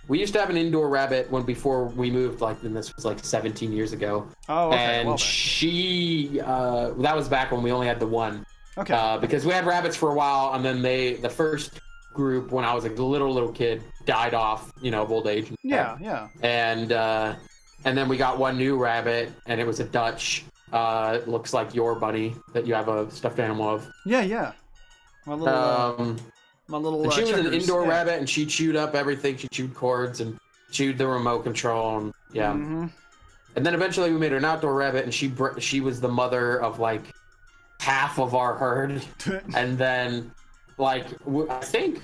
Speaker 1: We used to have an indoor rabbit before we moved, and this was like 17 years ago.
Speaker 2: Oh, okay.
Speaker 1: And she that was back when we only had the one.
Speaker 2: Okay.
Speaker 1: Because we had rabbits for a while, and then the first group, when I was a little kid, died off, of old age.
Speaker 2: Yeah.
Speaker 1: And then we got one new rabbit, and it was a Dutch. It looks like your bunny that you have a stuffed animal of.
Speaker 2: Yeah. My little.
Speaker 1: And she was
Speaker 2: checkers.
Speaker 1: an indoor rabbit, and she chewed up everything. She chewed cords and chewed the remote control, and
Speaker 2: Mm-hmm.
Speaker 1: And then eventually we made her an outdoor rabbit, and she was the mother of like half of our herd, and then. I think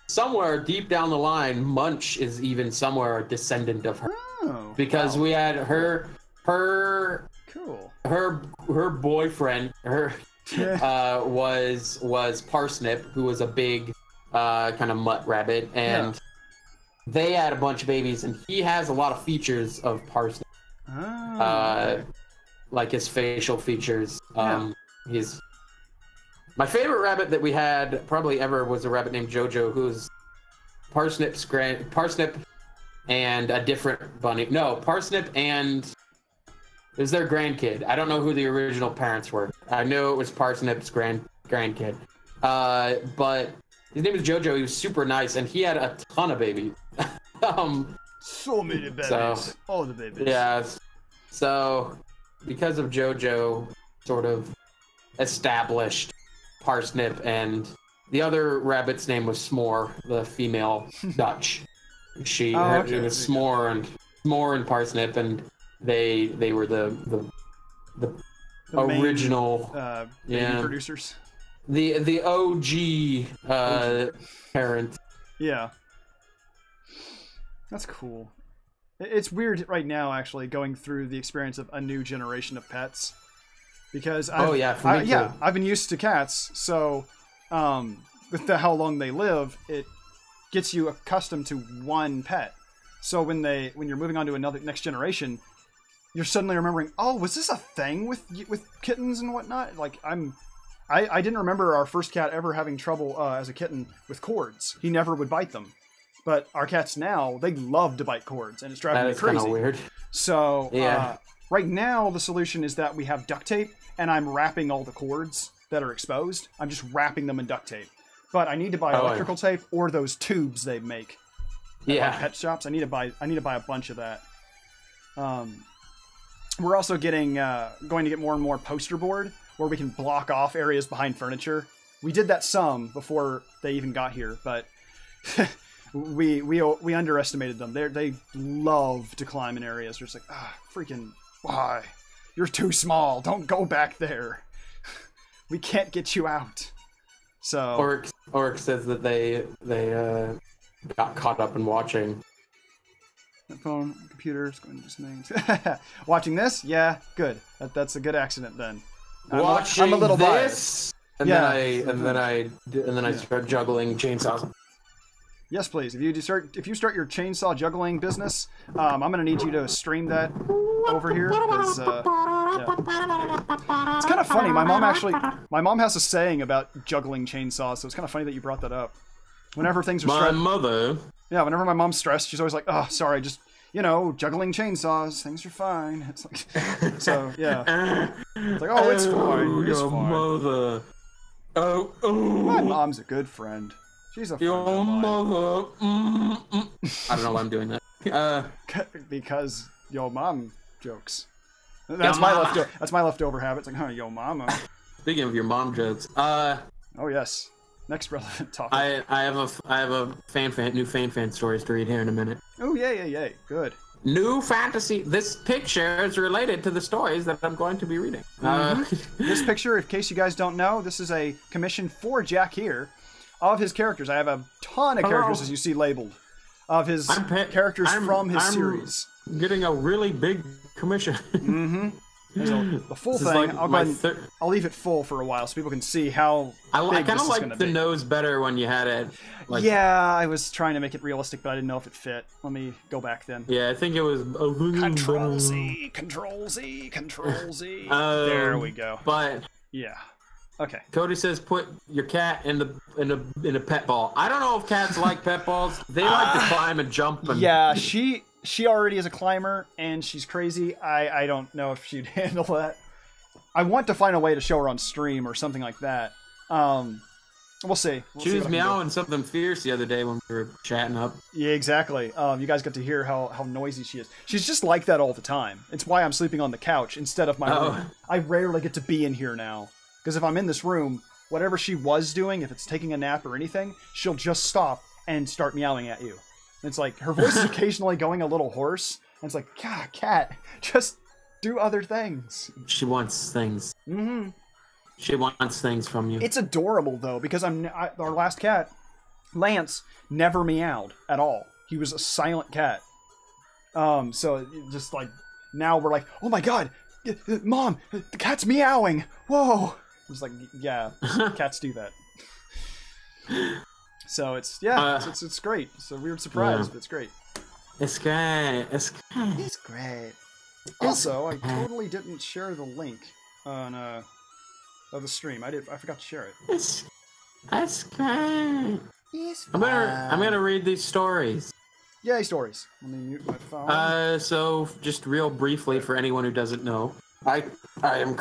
Speaker 1: somewhere deep down the line, Munch is even somewhere a descendant of her.
Speaker 2: Oh,
Speaker 1: because we had her
Speaker 2: cool.
Speaker 1: Her boyfriend, was Parsnip, who was a big kind of mutt rabbit, and they had a bunch of babies, and he has a lot of features of Parsnip. Like his facial features. He's my favorite rabbit that we had probably ever was a rabbit named Jojo, who's Parsnip and a different bunny. No, Parsnip and it was their grandkid. I don't know who the original parents were. I know it was Parsnip's grandkid. But his name is Jojo. He was super nice, and he had a ton of babies.
Speaker 2: So many babies. All the babies.
Speaker 1: Yeah. So because of Jojo, sort of established Parsnip, and the other rabbit's name was S'more, the female Dutch. It was S'more and Parsnip, and they were the original
Speaker 2: main, producers.
Speaker 1: The OG parent.
Speaker 2: Yeah. That's cool. It's weird right now, actually, going through the experience of a new generation of pets. Because I've been used to cats, so with how long they live, it gets you accustomed to one pet. So when you're moving on to next generation, you're suddenly remembering, oh, was this a thing with kittens and whatnot? Like I didn't remember our first cat ever having trouble as a kitten with cords. He never would bite them. But our cats now, they love to bite cords, and it's driving me crazy.
Speaker 1: That is kind of weird.
Speaker 2: So right now, the solution is that we have duct tape, and I'm wrapping all the cords that are exposed. I'm just wrapping them in duct tape. But I need to buy electrical tape or those tubes they make at pet shops. I need to buy a bunch of that. We're also going to get more and more poster board where we can block off areas behind furniture. We did that some before they even got here, but we underestimated them. They love to climb in areas. We're just like, freaking why? You're too small. Don't go back there. We can't get you out. So
Speaker 1: Orc says that they got caught up in watching.
Speaker 2: Phone, computers, going to just names. Watching this? Yeah, good. That's a good accident then. I'm a little biased.
Speaker 1: And then I start juggling chainsaws.
Speaker 2: Yes, please. If you start your chainsaw juggling business, I'm gonna need you to stream that over here. Because, it's kind of funny. My mom has a saying about juggling chainsaws, so it's kind of funny that you brought that up. Whenever things are stressed, whenever my mom's stressed, she's always like, "Oh, sorry, just juggling chainsaws. Things are fine." It's like, so yeah. It's like, "Oh, it's fine. It's fine."
Speaker 1: Mother.
Speaker 2: My mom's a good friend. She's a friend of mine.
Speaker 1: Mother. I don't know why I'm doing that.
Speaker 2: Because your mom jokes. That's my leftover. That's my leftover habit. It's like, oh, yo, mama.
Speaker 1: Speaking of your mom jokes,
Speaker 2: oh yes. Next relevant topic.
Speaker 1: I have a new fan stories to read here in a minute.
Speaker 2: Oh yay! Good.
Speaker 1: New fantasy. This picture is related to the stories that I'm going to be reading.
Speaker 2: This picture, in case you guys don't know, this is a commission for Jak here of his characters. I have a ton of characters, as you see labeled, of his characters from his series.
Speaker 1: Getting a really big commission.
Speaker 2: So the full thing, like I'll leave it full for a while so people can see how
Speaker 1: I kind of like the nose better when you had it. Like,
Speaker 2: yeah, I was trying to make it realistic, but I didn't know if it fit. Let me go back then.
Speaker 1: Yeah, I think it was a little
Speaker 2: Control Z, Control Z, Control Z. There we go.
Speaker 1: But
Speaker 2: yeah, okay.
Speaker 1: Cody says put your cat in a pet ball. I don't know if cats like pet balls. They like to climb and jump. And...
Speaker 2: Yeah, she already is a climber, and she's crazy. I don't know if she'd handle that. I want to find a way to show her on stream or something like that. We'll see.
Speaker 1: She was meowing something fierce the other day when we were chatting up.
Speaker 2: Yeah, exactly. You guys got to hear how noisy she is. She's just like that all the time. It's why I'm sleeping on the couch instead of my room. I rarely get to be in here now. Because if I'm in this room, whatever she was doing, if it's taking a nap or anything, she'll just stop and start meowing at you. It's like, her voice is occasionally going a little hoarse. And it's like, God, cat, just do other things.
Speaker 1: She wants things. She wants things from you.
Speaker 2: It's adorable, though, because our last cat, Lance, never meowed at all. He was a silent cat. So just like, now we're like, oh my God, Mom, the cat's meowing. Whoa. It's like, yeah, cats do that. So it's great. It's a weird surprise, but it's great.
Speaker 1: It's great. It's great.
Speaker 2: It's great. Also, I totally didn't share the link on of the stream. I forgot to share it.
Speaker 1: That's great. I'm gonna read these stories.
Speaker 2: Yay, stories. Let me mute my phone.
Speaker 1: So just real briefly for anyone who doesn't know, I am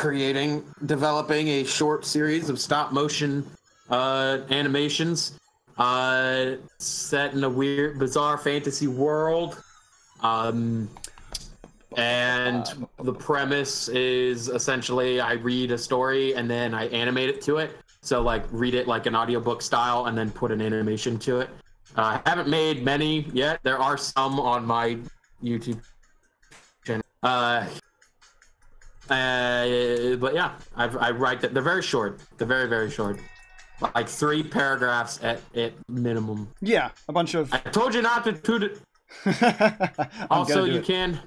Speaker 1: developing a short series of stop motion animations. Set in a weird, bizarre fantasy world. And the premise is essentially I read a story and then I animate it to it. So like read it like an audiobook style and then put an animation to it. I haven't made many yet. There are some on my YouTube channel. But yeah, I write that. They're very short. They're very, very short. Like 3 paragraphs at minimum.
Speaker 2: Yeah, a bunch of...
Speaker 1: I told you not to toot it. Also, you can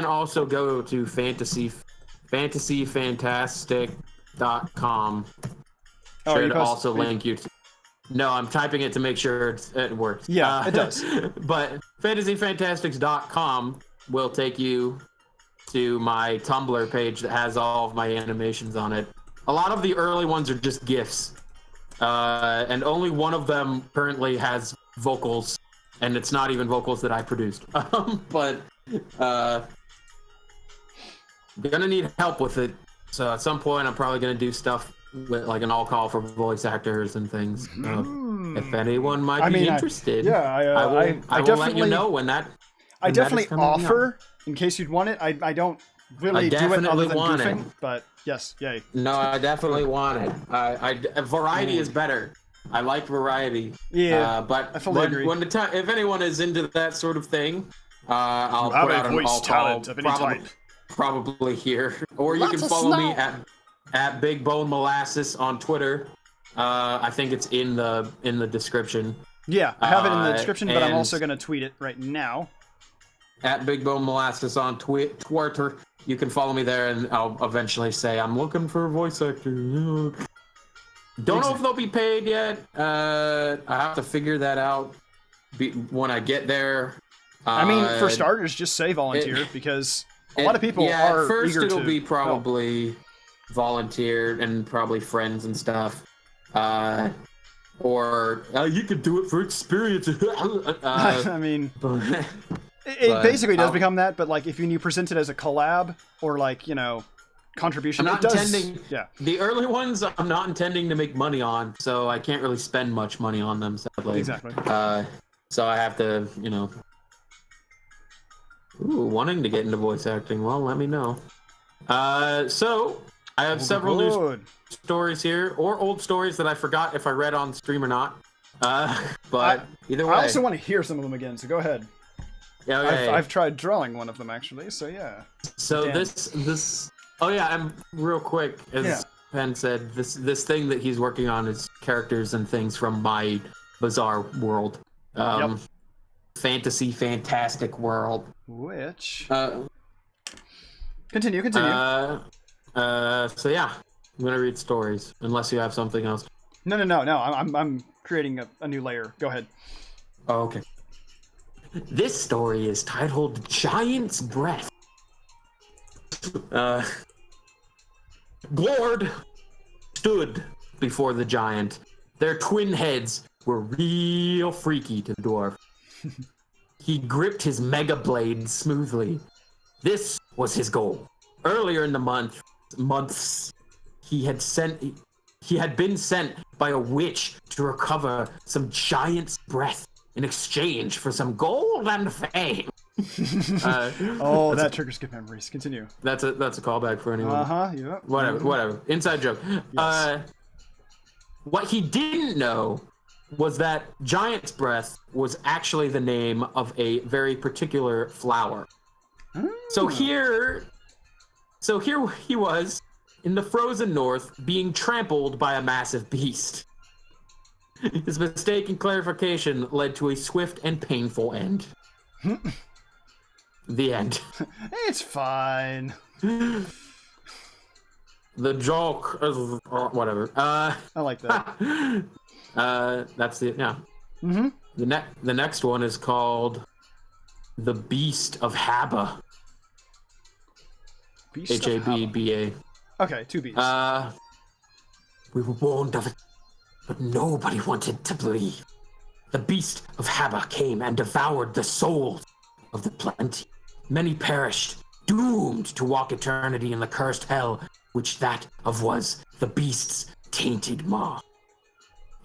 Speaker 1: also go to fantasyfantastic.com. Should also link you to... No, I'm typing it to make sure it works.
Speaker 2: Yeah, it does.
Speaker 1: But fantasyfantastics.com will take you to my Tumblr page that has all of my animations on it. A lot of the early ones are just GIFs. And only one of them currently has vocals, and it's not even vocals that I produced. But I'm gonna need help with it. So at some point, I'm probably gonna do stuff with like an all call for voice actors and things. If anyone might be interested, I will let you know when that.
Speaker 2: I definitely offer in case you'd want it. I don't really do it other than goofing, but yes, yay.
Speaker 1: No, I definitely want it. Variety is better. I like variety.
Speaker 2: Yeah,
Speaker 1: but
Speaker 2: I fully agree.
Speaker 1: If anyone is into that sort of thing, I'll put out an all call probably here, or you can follow me at Big Bone Molasses on Twitter. I think it's in the description.
Speaker 2: Yeah, I have it in the description, but I'm also going to tweet it right now.
Speaker 1: At Big Bone Molasses on Twitter. You can follow me there, and I'll eventually say I'm looking for a voice actor. Don't know if they'll be paid yet. I have to figure that out when I get there.
Speaker 2: I mean, for starters, just say volunteer because a lot of people are
Speaker 1: at first
Speaker 2: eager
Speaker 1: it'll be probably volunteer and probably friends and stuff. Or you could do it for experience.
Speaker 2: I mean, it basically does become that, but like if you present it as a collab or like, you know, contribution,
Speaker 1: the early ones I'm not intending to make money on, so I can't really spend much money on them, sadly.
Speaker 2: Exactly.
Speaker 1: So I have to, you know, wanting to get into voice acting. Well, let me know. So I have several new stories here, or old stories that I forgot if I read on stream or not. But either way.
Speaker 2: I also want to hear some of them again, so go ahead.
Speaker 1: Yeah, okay.
Speaker 2: I've tried drawing one of them actually, so yeah.
Speaker 1: So this. Oh yeah, and real quick, as Pen said, this thing that he's working on is characters and things from my bizarre world. Fantasy, fantastic world.
Speaker 2: Which.
Speaker 1: So
Speaker 2: Continue.
Speaker 1: yeah, I'm gonna read stories unless you have something else.
Speaker 2: No. I'm creating a new layer. Go ahead.
Speaker 1: Oh, okay. This story is titled Giant's Breath. Glord stood before the giant. Their twin heads were real freaky to the dwarf. He gripped his mega blade smoothly. This was his goal. Earlier in the months, he had been sent by a witch to recover some giant's breath in exchange for some gold and fame.
Speaker 2: That triggers good memories. Continue.
Speaker 1: That's a callback for anyone.
Speaker 2: Yeah.
Speaker 1: Whatever. Inside joke. Yes. What he didn't know was that giant's breath was actually the name of a very particular flower. So here he was in the frozen north being trampled by a massive beast. His mistaken clarification led to a swift and painful end. The end.
Speaker 2: It's fine.
Speaker 1: The joke is whatever.
Speaker 2: I like that.
Speaker 1: That's it. Yeah. The next one is called The Beast of Haba. H-A-B-B-A.
Speaker 2: Okay, two beasts.
Speaker 1: We were warned of it, but nobody wanted to believe. The Beast of Haba came and devoured the souls of the plenty. Many perished, doomed to walk eternity in the cursed hell, which that of was the beast's tainted maw.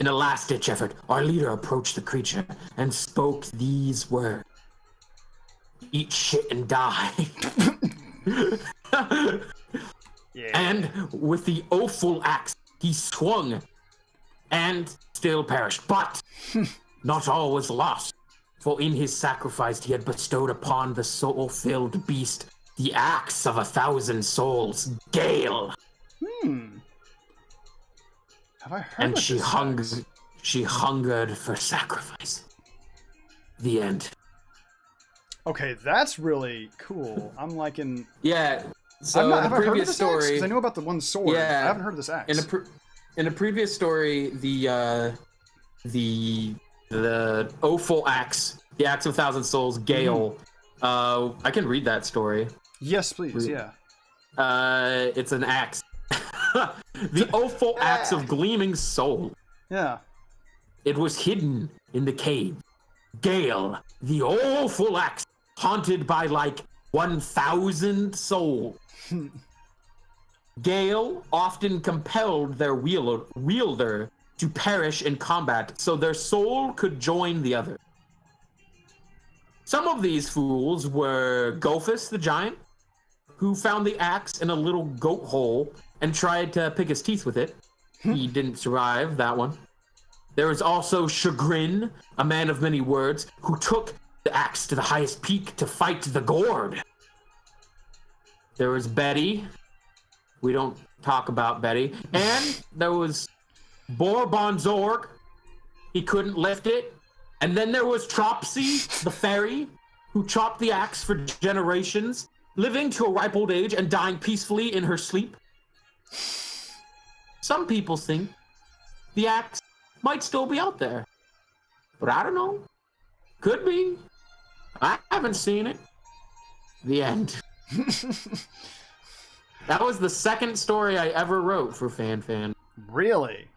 Speaker 1: In a last-ditch effort, our leader approached the creature and spoke these words. Eat shit and die. And with the awful axe, he swung and still perished. But not all was lost, for in his sacrifice he had bestowed upon the soul-filled beast the axe of 1,000 souls, Gale.
Speaker 2: Have I heard
Speaker 1: and
Speaker 2: of
Speaker 1: she hungered for sacrifice. The end.
Speaker 2: Okay, that's really cool. I'm liking.
Speaker 1: Yeah. So
Speaker 2: have I heard of this story, because I know about the one sword.
Speaker 1: Yeah,
Speaker 2: I haven't heard of this axe.
Speaker 1: In a previous story, the awful axe, the axe of 1,000 souls, Gale. I can read that story.
Speaker 2: Yes, please. Yeah.
Speaker 1: It's an axe. The awful axe of gleaming soul.
Speaker 2: Yeah.
Speaker 1: It was hidden in the cave. Gale, the awful axe, haunted by like 1,000 souls. Gale often compelled their wielder to perish in combat so their soul could join the other. Some of these fools were Gophus the giant, who found the axe in a little goat hole and tried to pick his teeth with it. He didn't survive that one. There was also Chagrin, a man of many words, who took the axe to the highest peak to fight the Gord. There was Betty. We don't talk about Betty. And there was Borbonzorg. He couldn't lift it. And then there was Tropsy, the fairy, who chopped the axe for generations, living to a ripe old age and dying peacefully in her sleep. Some people think the axe might still be out there. But I don't know. Could be. I haven't seen it. The end. That was the second story I ever wrote for FanFan.
Speaker 2: Really?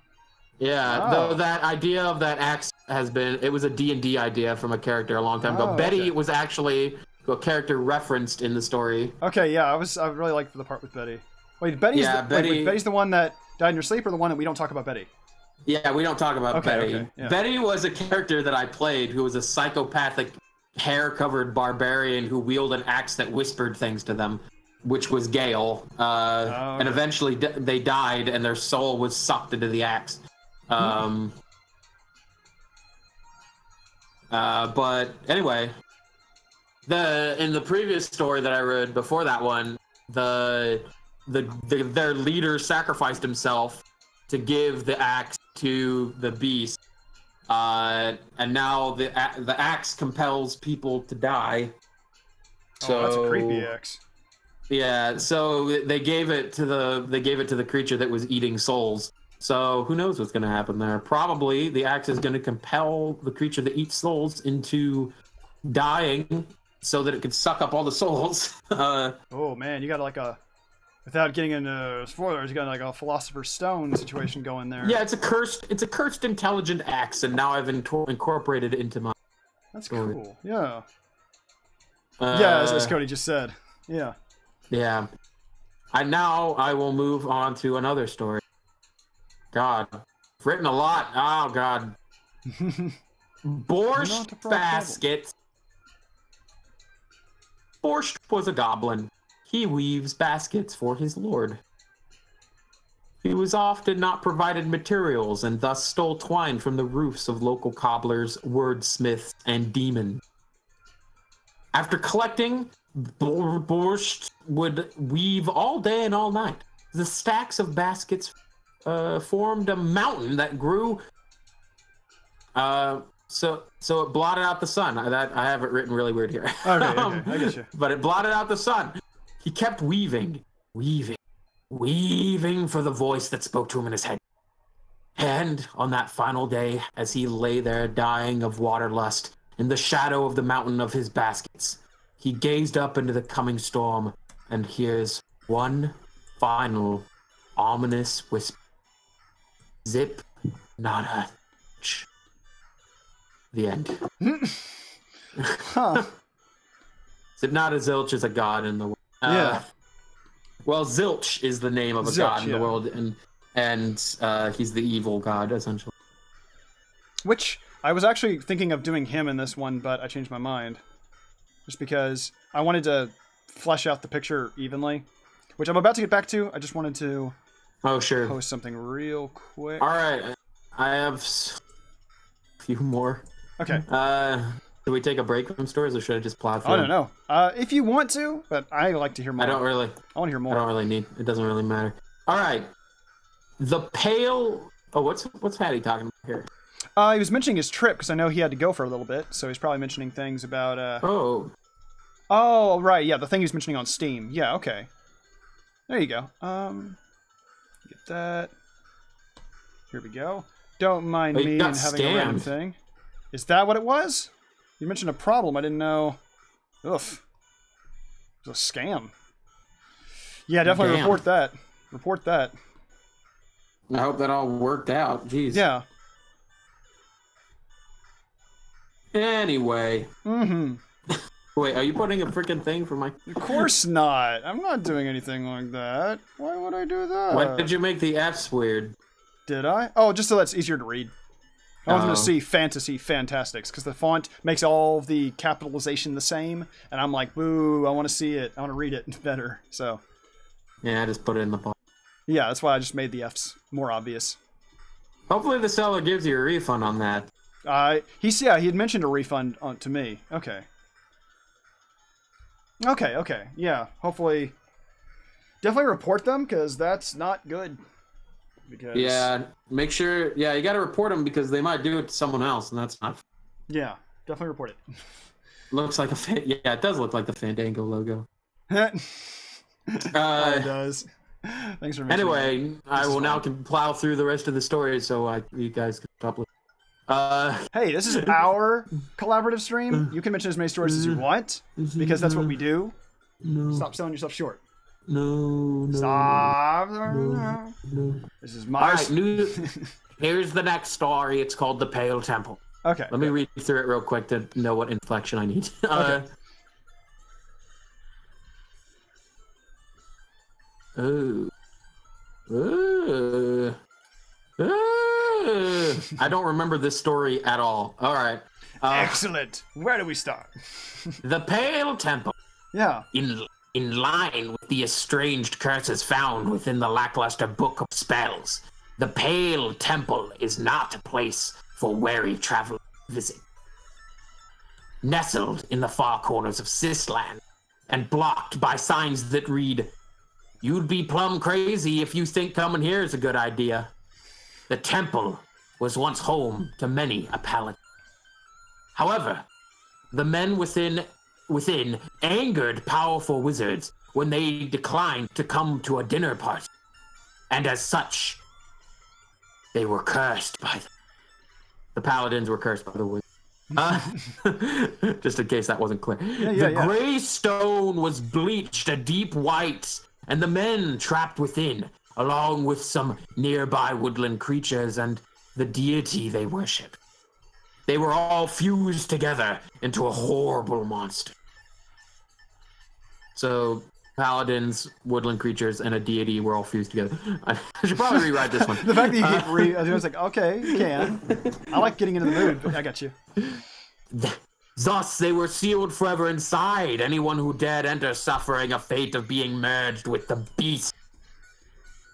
Speaker 1: Yeah, though that idea of that axe it was a D&D idea from a character a long time ago. Betty was actually a character referenced in the story.
Speaker 2: Okay, yeah, I really liked the part with Betty. Wait, Betty's the one that died in her sleep, or the one that we don't talk about Betty?
Speaker 1: Yeah, we don't talk about Betty.
Speaker 2: Okay, yeah.
Speaker 1: Betty was a character that I played who was a psychopathic, hair-covered barbarian who wielded an axe that whispered things to them. which was Gale, and eventually they died, and their soul was sucked into the axe. But anyway, in the previous story that I read before that one, their leader sacrificed himself to give the axe to the beast, and now the axe compels people to die. So
Speaker 2: that's a creepy axe.
Speaker 1: Yeah, so they gave it to the creature that was eating souls. So who knows what's going to happen there? Probably the axe is going to compel the creature that eats souls into dying, so that it could suck up all the souls.
Speaker 2: Oh man, you got like without getting into spoilers, you got like a Philosopher's Stone situation going there.
Speaker 1: Yeah, it's a cursed intelligent axe, and now I've incorporated it into my.
Speaker 2: That's
Speaker 1: story.
Speaker 2: cool. Yeah. Yeah, as Cody just said. Yeah.
Speaker 1: Yeah. I will move on to another story. God, I've written a lot. Oh God. Borscht baskets. Borscht was a goblin. He weaves baskets for his lord. He was often not provided materials and thus stole twine from the roofs of local cobblers, wordsmiths, and demons. After collecting, Borscht would weave all day and all night. The stacks of baskets formed a mountain that grew. So it blotted out the sun. I have it written really weird here.
Speaker 2: Okay, I get you.
Speaker 1: But it blotted out the sun. He kept weaving for the voice that spoke to him in his head. And on that final day, as he lay there dying of waterlust in the shadow of the mountain of his baskets, he gazed up into the coming storm and hears one final ominous whisper. Zip, nada, ch. The end.
Speaker 2: Huh.
Speaker 1: Zip, nada, zilch is a god in the world.
Speaker 2: Yeah.
Speaker 1: Well, Zilch is the name of a god in the world, and he's the evil god, essentially.
Speaker 2: Which, I was actually thinking of doing him in this one, but I changed my mind. Just because I wanted to flesh out the picture evenly, which I'm about to get back to. I just wanted to post something real quick.
Speaker 1: All right. I have a few more.
Speaker 2: Okay.
Speaker 1: Do we take a break from stories, or should I just plow through?
Speaker 2: I don't know. If you want to, but I like to hear more.
Speaker 1: I don't really.
Speaker 2: I want to hear more.
Speaker 1: I don't really need. It doesn't really matter. All right. The pale. Oh, what's Patty talking about here?
Speaker 2: He was mentioning his trip because I know he had to go for a little bit, so he's probably mentioning things about. Oh, right. Yeah, the thing he was mentioning on Steam. Yeah. Okay. There you go. Get that. Here we go. Don't mind me and having a random thing. Is that what it was? You mentioned a problem. I didn't know. Oof. It was a scam. Yeah, definitely report that. Report that.
Speaker 1: I hope that all worked out. Jeez.
Speaker 2: Yeah.
Speaker 1: Anyway.
Speaker 2: Mm-hmm.
Speaker 1: Wait, are you putting a freaking thing for my...
Speaker 2: Of course not. I'm not doing anything like that. Why would I do that?
Speaker 1: Why did you make the F's weird?
Speaker 2: Did I? Oh, just so that's easier to read. I want them to see Fantasy Fantastics, because the font makes all of the capitalization the same, and I'm like, boo, I want to see it. I want to read it better, so...
Speaker 1: Yeah, I just put it in the box.
Speaker 2: Yeah, that's why I just made the F's more obvious.
Speaker 1: Hopefully the seller gives you a refund on that.
Speaker 2: He had mentioned a refund to me. Okay. Okay, yeah, hopefully... Definitely report them, because that's not good. Because... Yeah,
Speaker 1: make sure... Yeah, you gotta report them, because they might do it to someone else, and that's not...
Speaker 2: Yeah, definitely report it.
Speaker 1: Looks like a... Yeah, it does look like the Fandango logo.
Speaker 2: It does. Thanks for mentioning
Speaker 1: Anyway, I will now plow through the rest of the story, so you guys can stop listening.
Speaker 2: Hey, this is our collaborative stream. You can mention as many stories as you want, because that's what we do.
Speaker 1: No.
Speaker 2: Stop selling yourself short.
Speaker 1: No.
Speaker 2: Stop.
Speaker 1: No.
Speaker 2: This is my...
Speaker 1: All right, here's the next story. It's called The Pale Temple.
Speaker 2: Okay.
Speaker 1: Let me read through it real quick to know what inflection I need.
Speaker 2: Okay.
Speaker 1: I don't remember this story at all. All right.
Speaker 2: Excellent. Where do we start?
Speaker 1: The Pale Temple.
Speaker 2: Yeah.
Speaker 1: In In line with the estranged curses found within the lackluster Book of Spells, the Pale Temple is not a place for wary travelers to visit. Nestled in the far corners of Sisland, and blocked by signs that read, "You'd be plumb crazy if you think coming here is a good idea." The temple was once home to many a paladin. However, the men within angered powerful wizards when they declined to come to a dinner party, and as such, they were cursed by them. The paladins were cursed by the wizards. Just in case that wasn't clear. The gray stone was bleached a deep white, and the men trapped within, along with some nearby woodland creatures and the deity they worshipped. They were all fused together into a horrible monster. So, paladins, woodland creatures, and a deity were all fused together. I should probably rewrite this one.
Speaker 2: The fact that you I was like, okay, you can. I like getting into the mood, but I got you.
Speaker 1: Thus, they were sealed forever inside. Anyone who dared enter suffering a fate of being merged with the beast.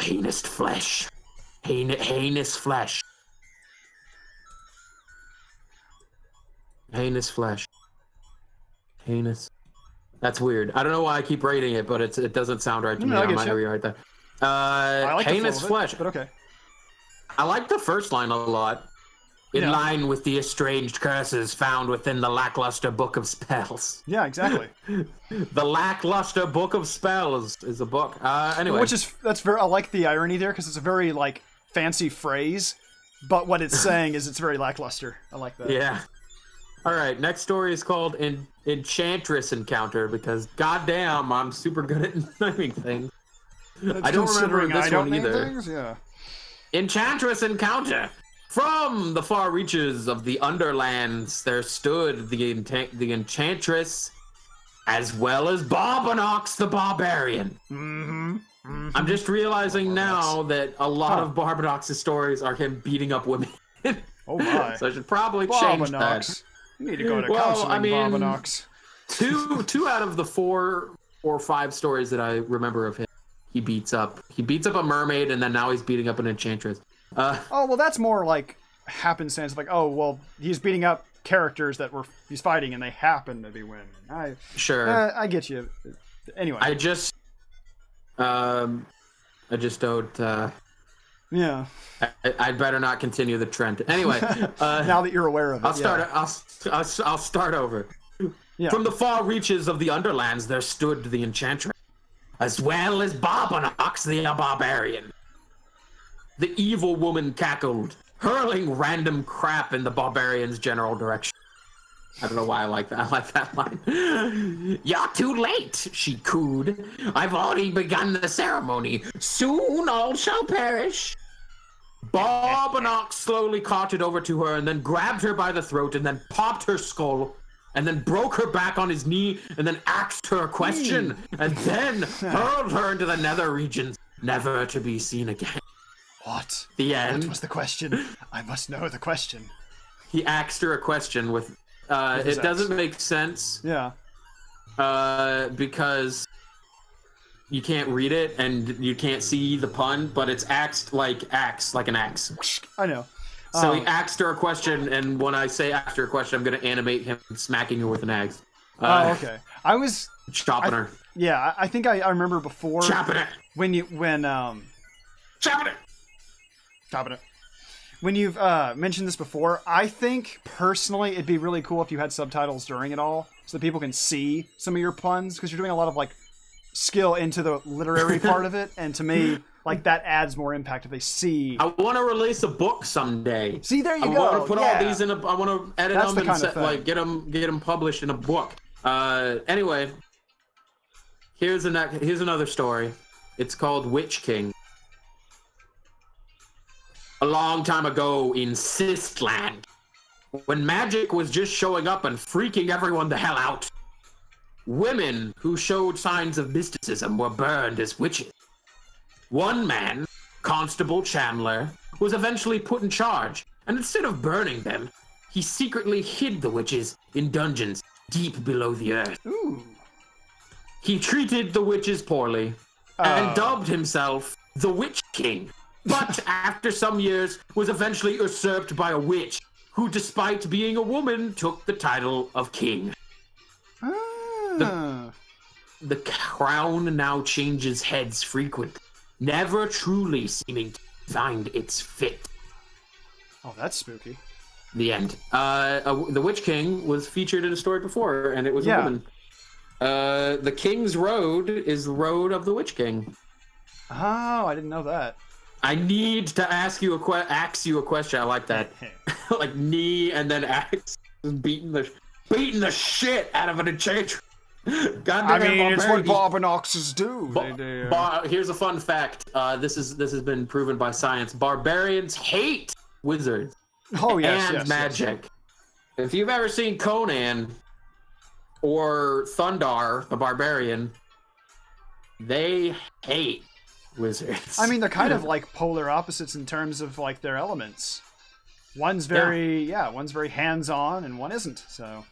Speaker 1: Heinous flesh. Heinous flesh. Heinous flesh. Heinous. That's weird. I don't know why I keep rating it, but it doesn't sound right to me. I might rewrite that.
Speaker 2: I like
Speaker 1: heinous flesh.
Speaker 2: But okay.
Speaker 1: I like the first line a lot. In line with the estranged curses found within the lackluster Book of Spells.
Speaker 2: Yeah, exactly.
Speaker 1: The lackluster Book of Spells is a book. Anyway.
Speaker 2: I like the irony there, because it's a very, like, fancy phrase, but what it's saying is it's very lackluster. I like that.
Speaker 1: Yeah. All right, next story is called Enchantress Encounter, because goddamn, I'm super good at naming things. I don't remember this one either.
Speaker 2: Things? Yeah.
Speaker 1: Enchantress Encounter. From the far reaches of the Underlands, there stood the Enchantress, as well as Barbanox the Barbarian. I'm just realizing now that a lot of Barbanox's stories are him beating up women.
Speaker 2: Oh my.
Speaker 1: So I should probably change that.
Speaker 2: You need to go to counseling, Barbanox.
Speaker 1: Two out of the 4 or 5 stories that I remember of him, he beats up a mermaid, and then now he's beating up an enchantress.
Speaker 2: Oh, well, that's more like happenstance. Like, oh, well, he's beating up characters that he's fighting, and they happen to be women. I get you. Anyway,
Speaker 1: I just don't.
Speaker 2: Yeah.
Speaker 1: I'd better not continue the trend. Anyway,
Speaker 2: now that you're aware of it,
Speaker 1: I'll start over. Yeah. From the far reaches of the Underlands, there stood the Enchantress, as well as Barbanox the Barbarian. The evil woman cackled, hurling random crap in the barbarian's general direction. I don't know why I like that. I like that line. "You're too late," she cooed. "I've already begun the ceremony. Soon all shall perish." Barbanox slowly carted over to her and then grabbed her by the throat and then popped her skull and then broke her back on his knee and then asked her a question and then hurled her into the nether regions, never to be seen again.
Speaker 2: What?
Speaker 1: The end.
Speaker 2: What was the question? I must know the question.
Speaker 1: He asked her a question with... it doesn't make sense.
Speaker 2: Yeah.
Speaker 1: Because you can't read it and you can't see the pun, but it's axed like an axe.
Speaker 2: I know.
Speaker 1: So he asked her a question, and when I say asked her a question, I'm going to animate him smacking her with an axe.
Speaker 2: Okay. I was...
Speaker 1: Chopping her.
Speaker 2: Yeah, I think I remember before...
Speaker 1: Chopping it!
Speaker 2: Chopping it! Chopping it. When you've mentioned this before, I think, personally, it'd be really cool if you had subtitles during it all, so that people can see some of your puns, because you're doing a lot of, like, skill into the literary part of it, and to me, like, that adds more impact if they see.
Speaker 1: I want to release a book someday.
Speaker 2: See, there you go.
Speaker 1: I want to put all these in I want to edit them and get them published in a book. Anyway, here's another story. It's called Witch King. A long time ago in Sistland, when magic was just showing up and freaking everyone the hell out, women who showed signs of mysticism were burned as witches. One man, Constable Chandler, was eventually put in charge, and instead of burning them, he secretly hid the witches in dungeons deep below the earth.
Speaker 2: Ooh.
Speaker 1: He treated the witches poorly and dubbed himself the Witch King. But after some years, was eventually usurped by a witch who, despite being a woman, took the title of king. The crown now changes heads frequently, never truly seeming to find its fit.
Speaker 2: Oh, that's spooky.
Speaker 1: The end. The Witch King was featured in a story before, and it was a woman. The King's Road is the road of the Witch King. Oh,
Speaker 2: I didn't know that.
Speaker 1: I need to ask you a question. I like that. Like knee and then axe, beating the shit out of an enchantress.
Speaker 2: It's what Barbanoxes do.
Speaker 1: Here's a fun fact. This has been proven by science. Barbarians hate wizards. And magic. Yes. If you've ever seen Conan or Thundar the Barbarian, they hate wizards.
Speaker 2: I mean, they're kind of like polar opposites in terms of like their elements. One's very hands-on and one isn't. So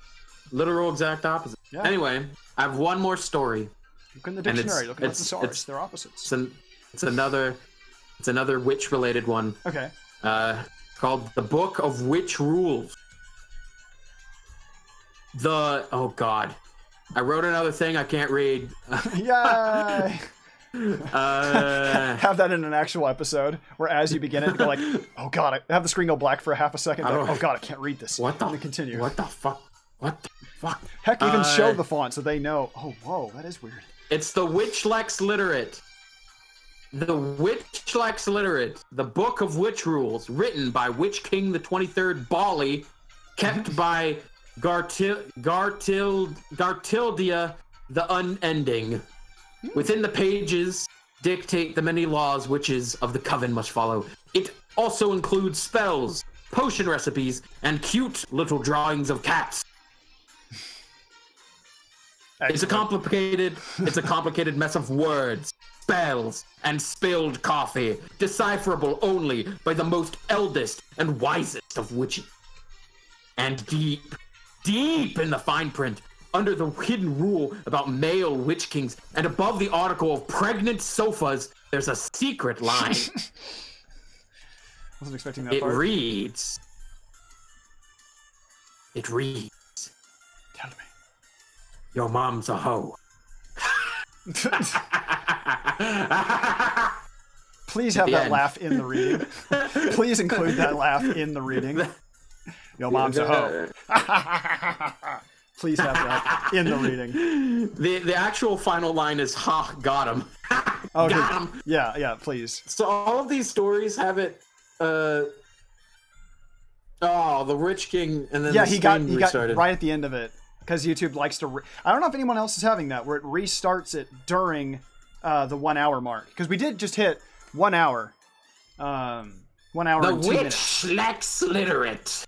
Speaker 1: literal exact opposite. Yeah. Anyway, I have one more story.
Speaker 2: Look in the dictionary. Look at the thesaurus. They're opposites.
Speaker 1: It's another witch-related one.
Speaker 2: Okay.
Speaker 1: Called The Book of Witch Rules. Oh God, I wrote another thing I can't read.
Speaker 2: Yay! Have that in an actual episode where as you begin it, go like, oh God, I have the screen go black for a half a second. Like, oh God, I can't read this.
Speaker 1: Let
Speaker 2: me continue.
Speaker 1: What the fuck?
Speaker 2: Heck, even show the font so they know. Oh, whoa, that is weird.
Speaker 1: It's the Witch Lex Literate. The Witch Lex Literate, the Book of Witch Rules, written by Witch King the 23rd Bali, kept by Gartildia the Unending. Within the pages dictate the many laws witches of the coven must follow. It also includes spells, potion recipes, and cute little drawings of cats. It's a complicated mess of words, spells, and spilled coffee, decipherable only by the most eldest and wisest of witches. And deep in the fine print, under the hidden rule about male witch kings, and above the article of pregnant sofas, there's a secret line.
Speaker 2: Wasn't expecting that part.
Speaker 1: It reads.
Speaker 2: Tell me.
Speaker 1: Your mom's a hoe.
Speaker 2: Please have that laugh in the reading. Please include that laugh in the reading. Your mom's a hoe. Please have that in the reading.
Speaker 1: The actual final line is, ha, got him.
Speaker 2: Okay. Got him. Yeah, please.
Speaker 1: So all of these stories have it, the Rich King, and then
Speaker 2: he got right at the end of it. Because YouTube likes to... I don't know if anyone else is having that, where it restarts it during the 1 hour mark. Because we did just hit 1 hour. 1 hour and 2 minutes.
Speaker 1: The Witch Lex Literate.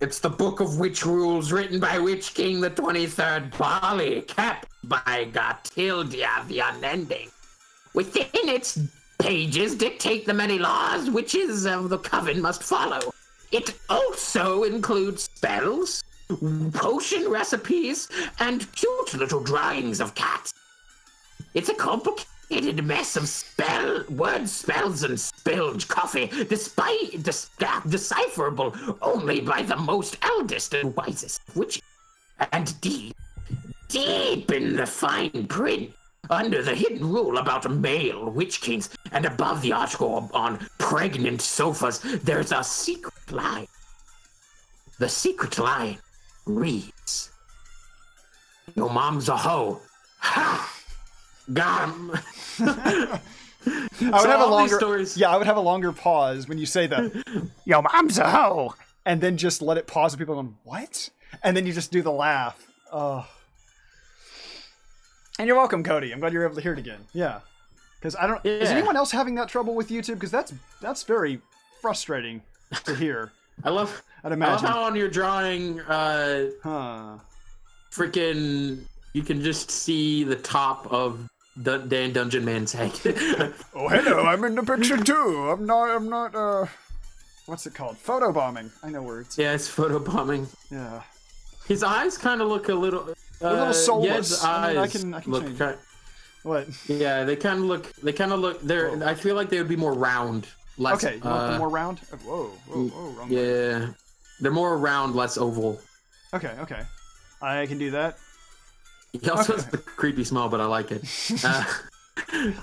Speaker 1: It's the Book of Witch Rules written by Witch King the 23rd Bali, kept by Gartildia the Unending. Within its pages dictate the many laws witches of the coven must follow. It also includes spells, potion recipes, and cute little drawings of cats. It's a complicated mess of word spells and spilled coffee, decipherable only by the most eldest and wisest witches. And deep in the fine print, under the hidden rule about male witch kings, and above the article on pregnant sofas, there's a secret line. The secret line reads, your mom's a hoe. Ha! Got him.
Speaker 2: I would have a longer stories. Yeah, I would have a longer pause when you say that. Yo, mom's a hoe, and then just let it pause, and people going, what? And then you just do the laugh. Oh. And you're welcome, Cody. I'm glad you're able to hear it again. Yeah, because I don't. Yeah. Is anyone else having that trouble with YouTube? Because that's very frustrating to hear.
Speaker 1: I love how on your drawing, freaking, you can just see the top of Dan Dungeon Man's head.
Speaker 2: Oh, hello, I'm in the picture too. I'm not, what's it called? Photobombing. I know words.
Speaker 1: Yeah, it's photobombing.
Speaker 2: Yeah.
Speaker 1: His eyes kind of look a little,
Speaker 2: They're a little soulless.
Speaker 1: Yed's eyes
Speaker 2: I can
Speaker 1: look
Speaker 2: change. What?
Speaker 1: Yeah, they kind of look. They're. I feel like they would be more round. Less,
Speaker 2: okay, you want them more round? Whoa, wrong way.
Speaker 1: Yeah, they're more round, less oval.
Speaker 2: Okay, I can do that.
Speaker 1: He also has the creepy smell, but I like it.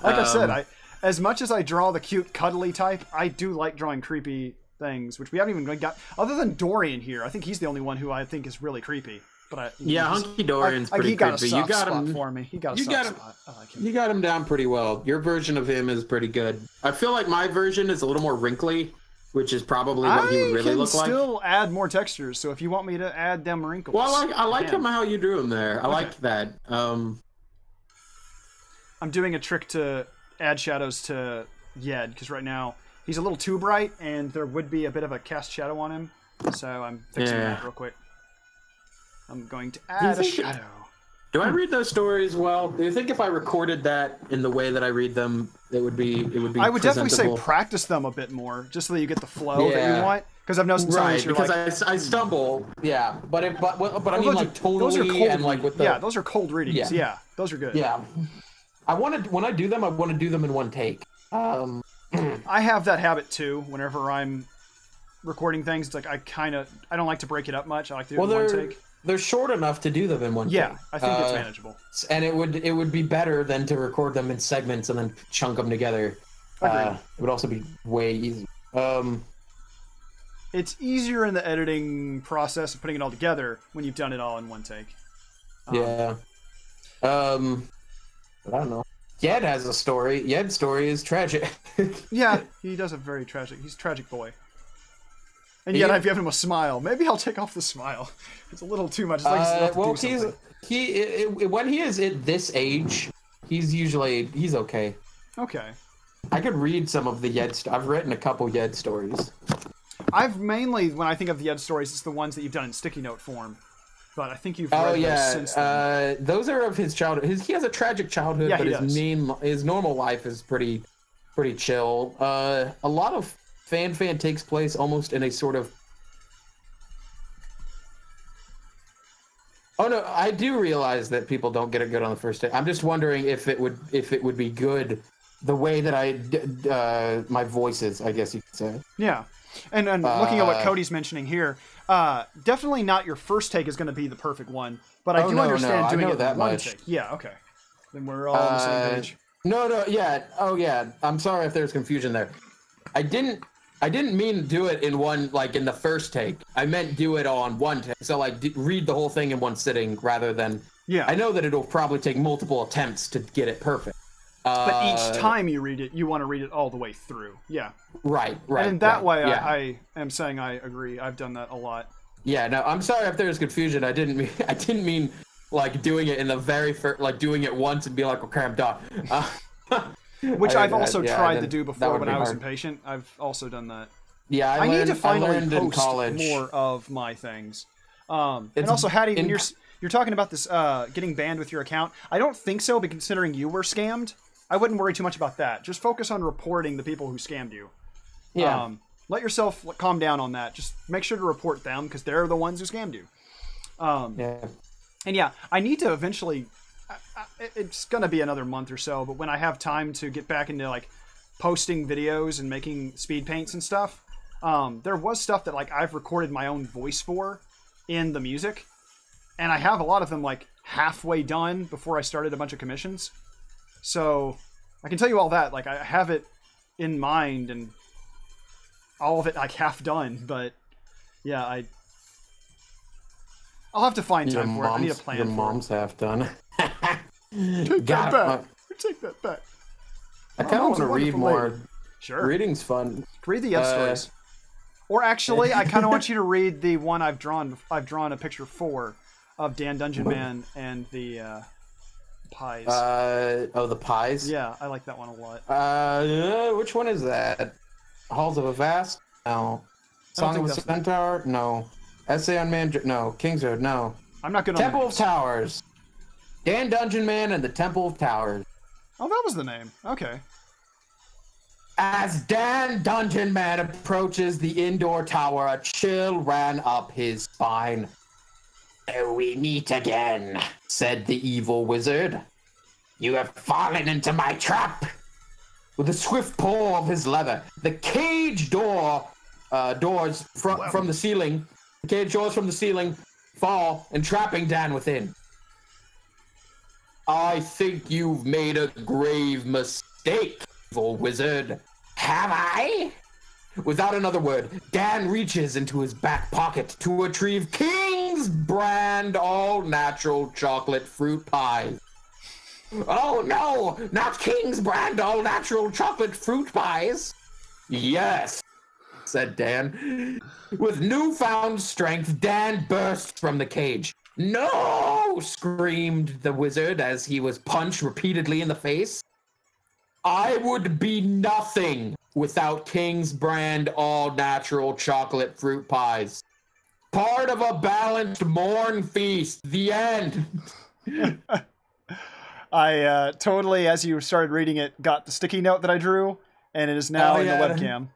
Speaker 2: Like I said, as much as I draw the cute, cuddly type, I do like drawing creepy things, which we haven't even got. Other than Dorian here, I think he's the only one who I think is really creepy. But
Speaker 1: Hunky Dorian's pretty creepy.
Speaker 2: You got him for me. He got a soft spot. I like him.
Speaker 1: You got him down pretty well. Your version of him is pretty good. I feel like my version is a little more wrinkly, which is probably what he would really look like.
Speaker 2: I can still add more textures, so if you want me to add them wrinkles.
Speaker 1: Well, I like him how you drew him there. I like that.
Speaker 2: I'm doing a trick to add shadows to Yed, because right now he's a little too bright, and there would be a bit of a cast shadow on him. So I'm fixing that real quick. I'm going to add a shadow.
Speaker 1: Do I read those stories well? Do you think if I recorded that in the way that I read them, it would be
Speaker 2: I would definitely say practice them a bit more, just so that you get the flow that you want. Because I've noticed sometimes you're
Speaker 1: because I stumble. Yeah, but I mean like tonally and like with the
Speaker 2: those are cold readings. Yeah, those are good.
Speaker 1: Yeah, when I do them, I want to do them in one take.
Speaker 2: I have that habit too. Whenever I'm recording things, it's like I don't like to break it up much. I like to do it in one take.
Speaker 1: They're short enough to do them in one take.
Speaker 2: Yeah, I think it's manageable.
Speaker 1: And it would be better than to record them in segments and then chunk them together. It would also be way easier.
Speaker 2: It's easier in the editing process of putting it all together when you've done it all in one take.
Speaker 1: But I don't know. Yed has a story. Yed's story is tragic.
Speaker 2: Yeah, he does a very tragic. He's a tragic boy. And yet I've given him a smile. Maybe I'll take off the smile. It's a little too much. It's like when
Speaker 1: he is at this age, he's okay.
Speaker 2: Okay.
Speaker 1: I could read some of the Yed. I've written a couple Yed stories.
Speaker 2: I've mainly, when I think of the Yed stories, it's the ones that you've done in sticky note form. But I think you've read those since then.
Speaker 1: Those are of his childhood. He has a tragic childhood, but his normal life is pretty chill. A lot of fan takes place almost in a sort of. Oh no, I do realize that people don't get it good on the first day. I'm just wondering if it would be good the way that my voice is, I guess you could say.
Speaker 2: Yeah. And looking at what Cody's mentioning here, definitely not your first take is going to be the perfect one, but I do understand doing it that one take. Yeah, okay. Then we're all on the same page.
Speaker 1: I'm sorry if there's confusion there. I didn't mean to do it in the first take. I meant do it on one take. So read the whole thing in one sitting rather than. Yeah. I know that it'll probably take multiple attempts to get it perfect.
Speaker 2: But each time you read it, you want to read it all the way through. Yeah.
Speaker 1: Right.
Speaker 2: And in that way, I am saying I agree. I've done that a lot.
Speaker 1: Yeah. No, I'm sorry if there's confusion. I didn't mean doing it in the very first, doing it once and be like, okay, I'm done.
Speaker 2: Which I've also tried to do before when I was impatient. I've also done that.
Speaker 1: Yeah,
Speaker 2: I need to finally post more of my things. And also, Hattie, when you're talking about this getting banned with your account, I don't think so, but considering you were scammed, I wouldn't worry too much about that. Just focus on reporting the people who scammed you. Yeah. Let yourself calm down on that. Just make sure to report them because they're the ones who scammed you. And yeah, I need to eventually. It's gonna be another month or so, but when I have time to get back into posting videos and making speed paints and stuff, there was stuff that I've recorded my own voice for in the music, and I have a lot of them halfway done before I started a bunch of commissions. So I can tell you all that I have it in mind and all of it half done, but yeah, I'll have to find time for it. I need a plan.
Speaker 1: Your mom's half done.
Speaker 2: Take that back. Take that back.
Speaker 1: I kind of want to read more.
Speaker 2: Lady. Sure.
Speaker 1: Reading's fun.
Speaker 2: Read the Yed stories. Or actually, I kind of want you to read the one I've drawn. I've drawn a picture for of Dan Dungeon Man and the pies.
Speaker 1: The pies?
Speaker 2: Yeah, I like that one a lot.
Speaker 1: Which one is that? Halls of a Vast? No. Song of a Centaur? No. Essay on No. King's Road? No.
Speaker 2: I'm not good on
Speaker 1: Temple of Towers. Dan Dungeon Man and the Temple of Towers.
Speaker 2: Oh, that was the name. Okay.
Speaker 1: As Dan Dungeon Man approaches the indoor tower, a chill ran up his spine. So we meet again, said the evil wizard. You have fallen into my trap. With a swift pull of his lever, the cage doors from the ceiling, fall, entrapping Dan within. I think you've made a grave mistake, evil wizard. Have I? Without another word, Dan reaches into his back pocket to retrieve King's brand all-natural chocolate fruit pie. Oh no, not King's brand all-natural chocolate fruit pies. Yes, said Dan. With newfound strength, Dan burst from the cage. No, screamed the wizard as he was punched repeatedly in the face. I would be nothing without King's brand all-natural chocolate fruit pies. Part of a balanced morn feast. The end.
Speaker 2: I totally, as you started reading it, got the sticky note that I drew, and it is now in the webcam.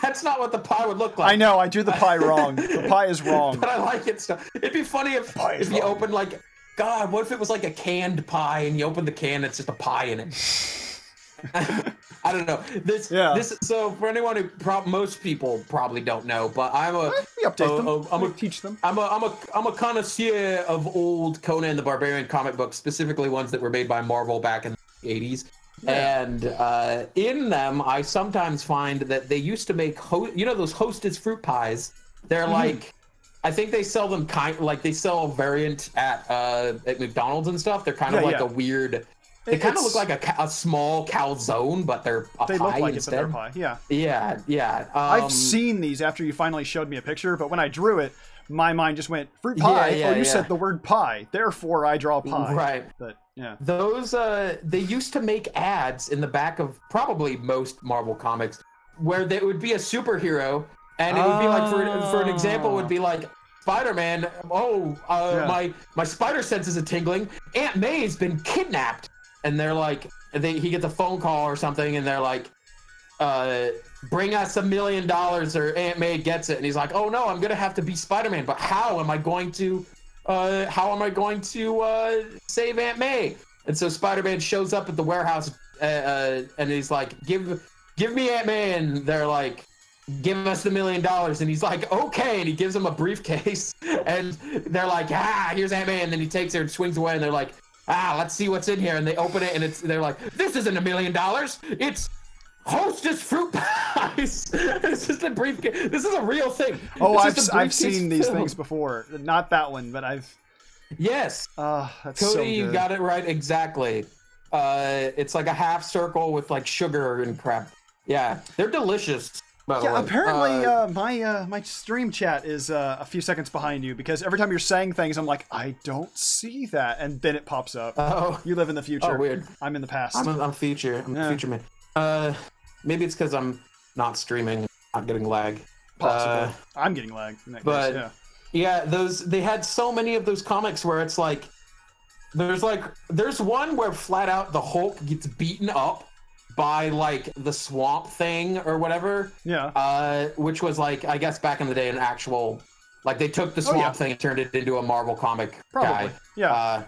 Speaker 1: That's not what the pie would look like.
Speaker 2: I know, I drew the pie wrong. The pie is wrong.
Speaker 1: But I like it still. It'd be funny if you opened like, God, what if it was like a canned pie and you open the can and it's just a pie in it? I don't know. So for anyone who most people probably don't know, but I'm a
Speaker 2: teach them.
Speaker 1: I'm a connoisseur of old Conan the Barbarian comic books, specifically ones that were made by Marvel back in the 80s. Yeah. And in them, I sometimes find that they used to make those Hostess fruit pies. They're like, I think they sell them they sell a variant at McDonald's and stuff. They're kind of like a weird. They kind of look like a small calzone, but they're a pie
Speaker 2: look like
Speaker 1: instead.
Speaker 2: It's a pie, yeah.
Speaker 1: Yeah.
Speaker 2: I've seen these after you finally showed me a picture, but when I drew it, my mind just went, fruit pie? You said the word pie, therefore I draw pie.
Speaker 1: Right.
Speaker 2: But, yeah.
Speaker 1: Those, they used to make ads in the back of probably most Marvel comics where there would be a superhero, and it would be like, for an example, it would be like, Spider-Man, my spider senses are tingling. Aunt May's been kidnapped. And they're like, he gets a phone call or something, and they're like, bring us $1 million or Aunt May gets it. And he's like, oh no, I'm gonna have to be Spider-Man, but how am I going to save Aunt May? And so Spider-Man shows up at the warehouse, and he's like, give me Aunt May, and they're like, give us the $1 million. And he's like, okay, and he gives him a briefcase, and they're like, here's Aunt May, and then he takes her and swings away, and they're like, let's see what's in here. And they open it, and they're like, this isn't $1 million. It's Hostess fruit pies. It's just a briefcase. This is a real thing.
Speaker 2: Oh, I've seen these things before. Not that one, but I've.
Speaker 1: Yes.
Speaker 2: That's
Speaker 1: Cody,
Speaker 2: so good.
Speaker 1: you got it right exactly. It's like a half circle with like sugar and crap. Yeah, they're delicious.
Speaker 2: Yeah, apparently my stream chat is a few seconds behind you, because every time you're saying things, I'm like, I don't see that, and then it pops up.
Speaker 1: Oh,
Speaker 2: you live in the future.
Speaker 1: Oh, weird.
Speaker 2: I'm in the past.
Speaker 1: I'm future. I'm a future man. Maybe it's because I'm not streaming, not getting lag.
Speaker 2: Possible. I'm getting lag. In that case,
Speaker 1: yeah, they had so many of those comics where it's like, there's one where flat out the Hulk gets beaten up by like the Swamp Thing or whatever.
Speaker 2: Yeah.
Speaker 1: Which was like, I guess back in the day, an actual, like they took the Swamp Thing and turned it into a Marvel comic guy.
Speaker 2: Yeah.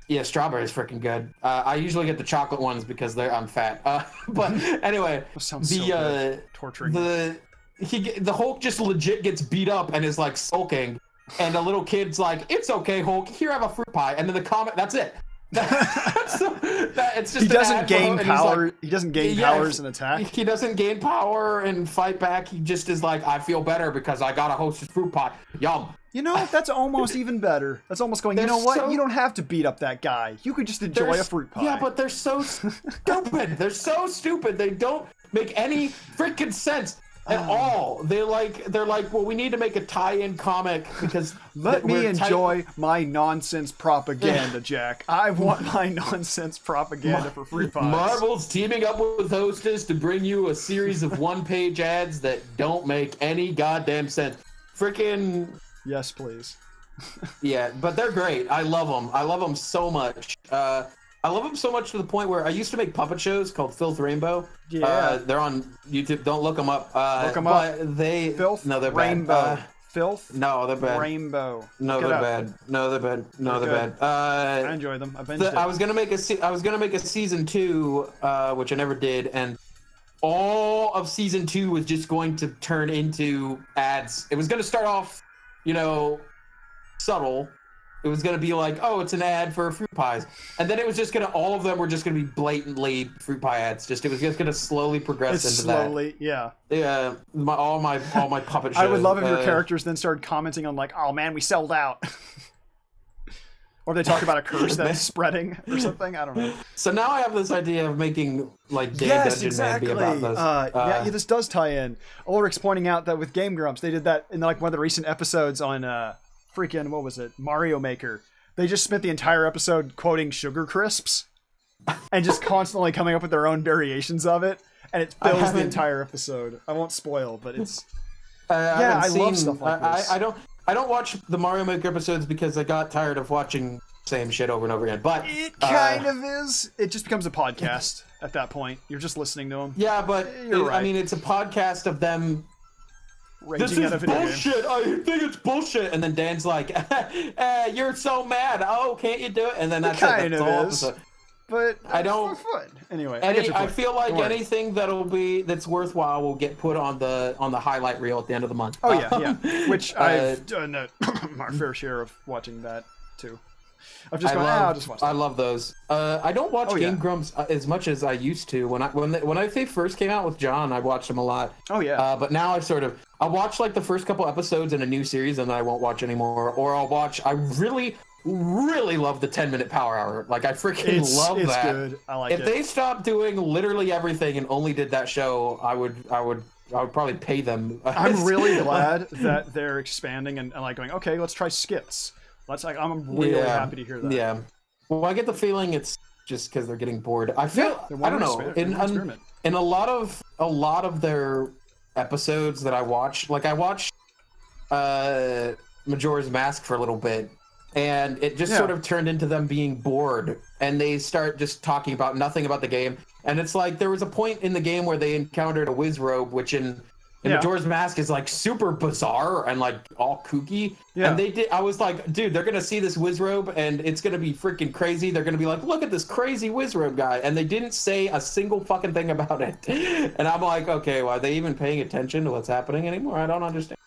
Speaker 1: Yeah, strawberry's freaking good. I usually get the chocolate ones because I'm fat. But anyway,
Speaker 2: that sounds so good. Torturing.
Speaker 1: The Hulk just legit gets beat up and is like sulking, and the little kid's like, "It's okay, Hulk. Here, have a fruit pie." And then the comic, that's it. It's just
Speaker 2: he doesn't gain power. He doesn't gain powers and attack.
Speaker 1: He doesn't gain power and fight back. He just is like, I feel better because I got a Hostess fruit pie. Yum.
Speaker 2: You know, that's almost even better. That's almost going, you know what? You don't have to beat up that guy. You could just enjoy a fruit pie.
Speaker 1: Yeah, but they're so stupid. They're so stupid. They don't make any freaking sense at all. They're like, well, we need to make a tie-in comic because
Speaker 2: let me enjoy my nonsense propaganda, Jack. I want my nonsense propaganda for fruit pies.
Speaker 1: Marvel's teaming up with Hostess to bring you a series of one-page ads that don't make any goddamn sense. Freaking
Speaker 2: yes, please.
Speaker 1: Yeah, but they're great. I love them. I love them so much. I love them so much to the point where I used to make puppet shows called Filth Rainbow.
Speaker 2: Yeah.
Speaker 1: They're on YouTube. Don't look them up.
Speaker 2: Look them up.
Speaker 1: They're
Speaker 2: Rainbow. Filth.
Speaker 1: No, they're bad.
Speaker 2: Rainbow.
Speaker 1: No, they're bad. No, they're bad. No, they're bad.
Speaker 2: I enjoy them. I binged it.
Speaker 1: I was gonna make a season 2, which I never did, and all of season 2 was just going to turn into ads. It was gonna start off, subtle. It was going to be like, oh, it's an ad for fruit pies. And then it was just going to, all of them were just going to be blatantly fruit pie ads. It was just going to slowly progress into that.
Speaker 2: Yeah.
Speaker 1: Yeah. All my puppet shows.
Speaker 2: I would love if your characters then started commenting on like, oh man, we sold out. Or they talk about a curse that's spreading or something. I don't know.
Speaker 1: So now I have this idea of making like Dungeon Man be about this.
Speaker 2: Yeah, this does tie in. Ulrich's pointing out that with Game Grumps, they did that in like one of the recent episodes on freaking, what was it? Mario Maker. They just spent the entire episode quoting Sugar Crisps and just constantly coming up with their own variations of it. And it fills the entire episode. I won't spoil, but it's... I love stuff like this.
Speaker 1: I don't watch the Mario Maker episodes because I got tired of watching the same shit over and over again. But
Speaker 2: it kind of is. It just becomes a podcast at that point. You're just listening to them.
Speaker 1: Yeah, but right. I mean, it's a podcast of them... This is bullshit. I think it's bullshit. And then Dan's like, "You're so mad. Oh, can't you do it?" And then that's it. That's all episode.
Speaker 2: But
Speaker 1: I don't.
Speaker 2: Anyway,
Speaker 1: I feel like anything that's worthwhile will get put on the highlight reel at the end of the month.
Speaker 2: Oh yeah. Which I've done my fair share of watching that too. I've just I'll just watch that.
Speaker 1: I love those. I don't watch Game Grumps as much as I used to. When they first came out with John, I watched them a lot.
Speaker 2: Oh yeah.
Speaker 1: But now I'll watch like the first couple episodes in a new series and then I won't watch anymore. Or I really love the 10-minute Power Hour. Like I freaking love that. It's good. I like it. If they stopped doing literally everything and only did that show, I would probably pay them.
Speaker 2: I'm really glad that they're expanding and like going, okay, let's try skits. I'm really happy to hear that.
Speaker 1: Yeah. Well, I get the feeling it's just because they're getting bored. I feel I don't know. In a lot of their episodes that I watch, like I watched Majora's Mask for a little bit, and it just sort of turned into them being bored, and they start just talking about nothing about the game. And it's like there was a point in the game where they encountered a Wizrobe, which in Majora's Mask is like super bizarre and like all kooky. Yeah. And I was like, dude, they're gonna see this Wizrobe and it's gonna be freaking crazy. They're gonna be like, look at this crazy Wizrobe guy. And they didn't say a single fucking thing about it. And I'm like, okay, well, are they even paying attention to what's happening anymore? I don't understand.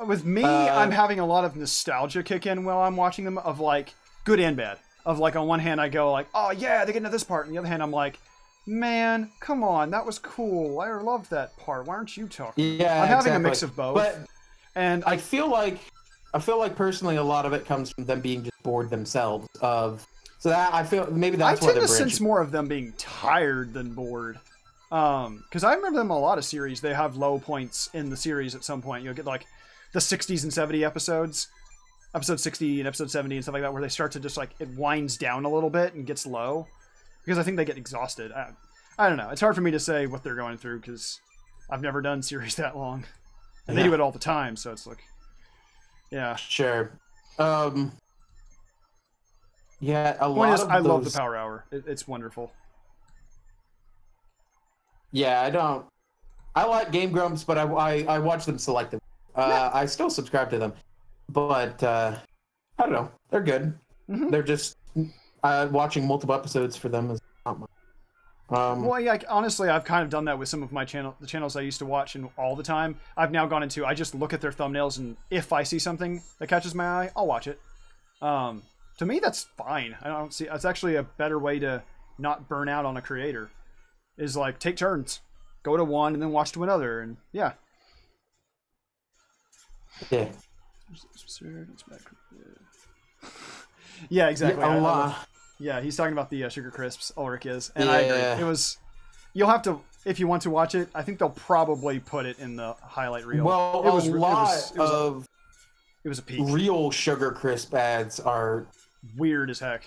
Speaker 2: With me, I'm having a lot of nostalgia kick in while I'm watching them, of like good and bad. Of like on one hand I go like, oh yeah, they get into this part. And the other hand I'm like, man, come on, that was cool. I loved that part. Why aren't you talking?
Speaker 1: Yeah,
Speaker 2: I'm having a mix of both. And
Speaker 1: I feel like personally a lot of it comes from them being just bored themselves. So that I feel maybe that's why they're
Speaker 2: I tend to sense more of them being tired than bored. Because I remember them in a lot of series. They have low points in the series at some point. You'll get like the 60s and 70 episodes, episode 60 and episode 70 and stuff like that, where they start to just like it winds down a little bit and gets low. Because I think they get exhausted. I don't know. It's hard for me to say what they're going through because I've never done series that long. And they do it all the time, so it's like... Yeah.
Speaker 1: Sure. Yeah, a lot
Speaker 2: Point is,
Speaker 1: of
Speaker 2: I love the Power Hour. It's wonderful.
Speaker 1: Yeah, I like Game Grumps, but I watch them selectively. I still subscribe to them. But, I don't know. They're good. Mm-hmm. They're just... watching multiple episodes for them is not much.
Speaker 2: Well, yeah, honestly, I've kind of done that with some of my the channels I used to watch and all the time. I've now gone into, I just look at their thumbnails, and if I see something that catches my eye, I'll watch it. To me, that's fine. I don't see, it's actually a better way to not burn out on a creator, is like, take turns. Go to one and then watch to another, and yeah.
Speaker 1: Yeah.
Speaker 2: Yeah, exactly.
Speaker 1: Yeah,
Speaker 2: he's talking about the Sugar Crisps, Ulrich is. And I agree. It was... You'll have to... If you want to watch it, I think they'll probably put it in the highlight reel.
Speaker 1: Well, it was
Speaker 2: a peak.
Speaker 1: Real Sugar Crisp ads are...
Speaker 2: weird as heck.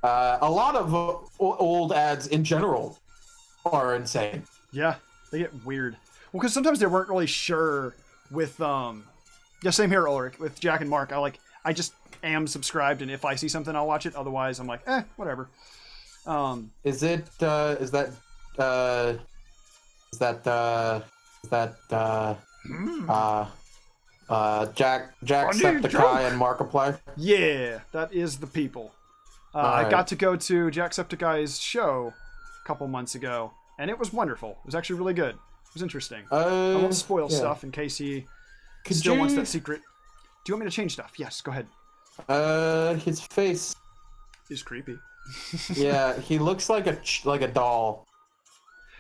Speaker 1: A lot of old ads in general are insane.
Speaker 2: Yeah, they get weird. Well, because sometimes they weren't really sure with... Yeah, same here, Ulrich. With Jak and Mark, I just am subscribed, and if I see something, I'll watch it. Otherwise, I'm like, whatever.
Speaker 1: Is that Jacksepticeye, and Markiplier.
Speaker 2: Yeah, that is the people. I got to go to Jacksepticeye's show a couple months ago, and it was wonderful. It was actually really good. It was interesting. I won't spoil stuff in case he still wants that secret. Do you want me to change stuff? Yes, go ahead.
Speaker 1: His face
Speaker 2: is creepy.
Speaker 1: Yeah, he looks like a doll.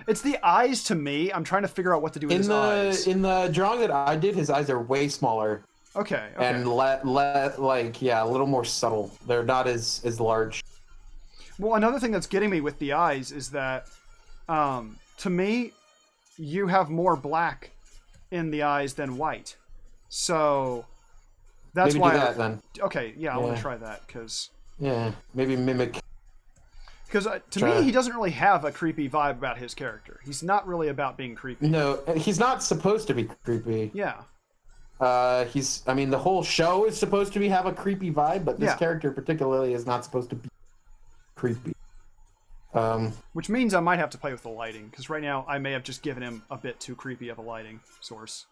Speaker 2: It's the eyes to me. I'm trying to figure out what to do with his eyes.
Speaker 1: In the drawing that I did, his eyes are way smaller.
Speaker 2: Okay.
Speaker 1: And a little more subtle. They're not as large.
Speaker 2: Well, another thing that's getting me with the eyes is that, to me, you have more black in the eyes than white. So that's
Speaker 1: maybe
Speaker 2: why.
Speaker 1: Do that, then.
Speaker 2: Okay, yeah, I want to try that because.
Speaker 1: Yeah, maybe mimic.
Speaker 2: Because to me, he doesn't really have a creepy vibe about his character. He's not really about being creepy.
Speaker 1: No, he's not supposed to be creepy.
Speaker 2: Yeah.
Speaker 1: I mean, the whole show is supposed to have a creepy vibe, but this character particularly is not supposed to be creepy.
Speaker 2: Which means I might have to play with the lighting, because right now I may have just given him a bit too creepy of a lighting source.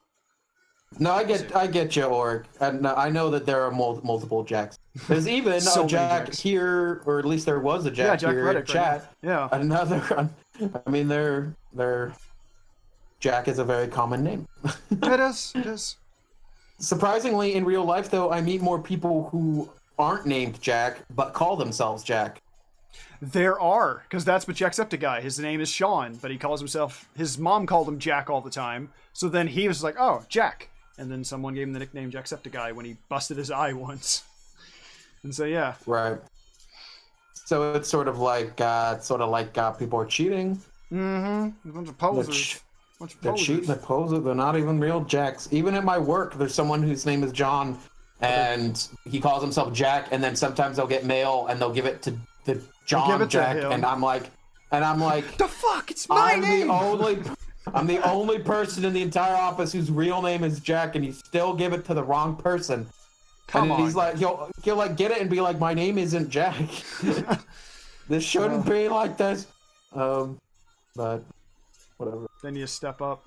Speaker 1: No, I get you, Orc. And I know that there are multiple Jacks. There's even a Jack here, or at least there was a Jack here in chat.
Speaker 2: Yeah.
Speaker 1: Another. I mean, they're Jack is a very common name.
Speaker 2: It is. It is.
Speaker 1: Surprisingly, in real life, though, I meet more people who aren't named Jack but call themselves Jack.
Speaker 2: There are, because that's what Jacksepticeye. His name is Sean, but he calls himself. His mom called him Jack all the time. So then he was like, "Oh, Jack." And then someone gave him the nickname Jacksepticeye when he busted his eye once. And so, yeah.
Speaker 1: Right. So it's sort of like people are cheating.
Speaker 2: Mm-hmm. A bunch of posers.
Speaker 1: They're cheating, they're posers. They're not even real Jacks. Even at my work, there's someone whose name is John, and he calls himself Jack, and then sometimes they'll get mail, and they'll give it to the John Jack, and I'm like,
Speaker 2: the fuck? It's my name!
Speaker 1: I'm the only person in the entire office whose real name is Jack, and you still give it to the wrong person.
Speaker 2: Come on.
Speaker 1: He's like, he'll like get it and be like, my name isn't Jack. This shouldn't be like this. But whatever.
Speaker 2: Then you step up.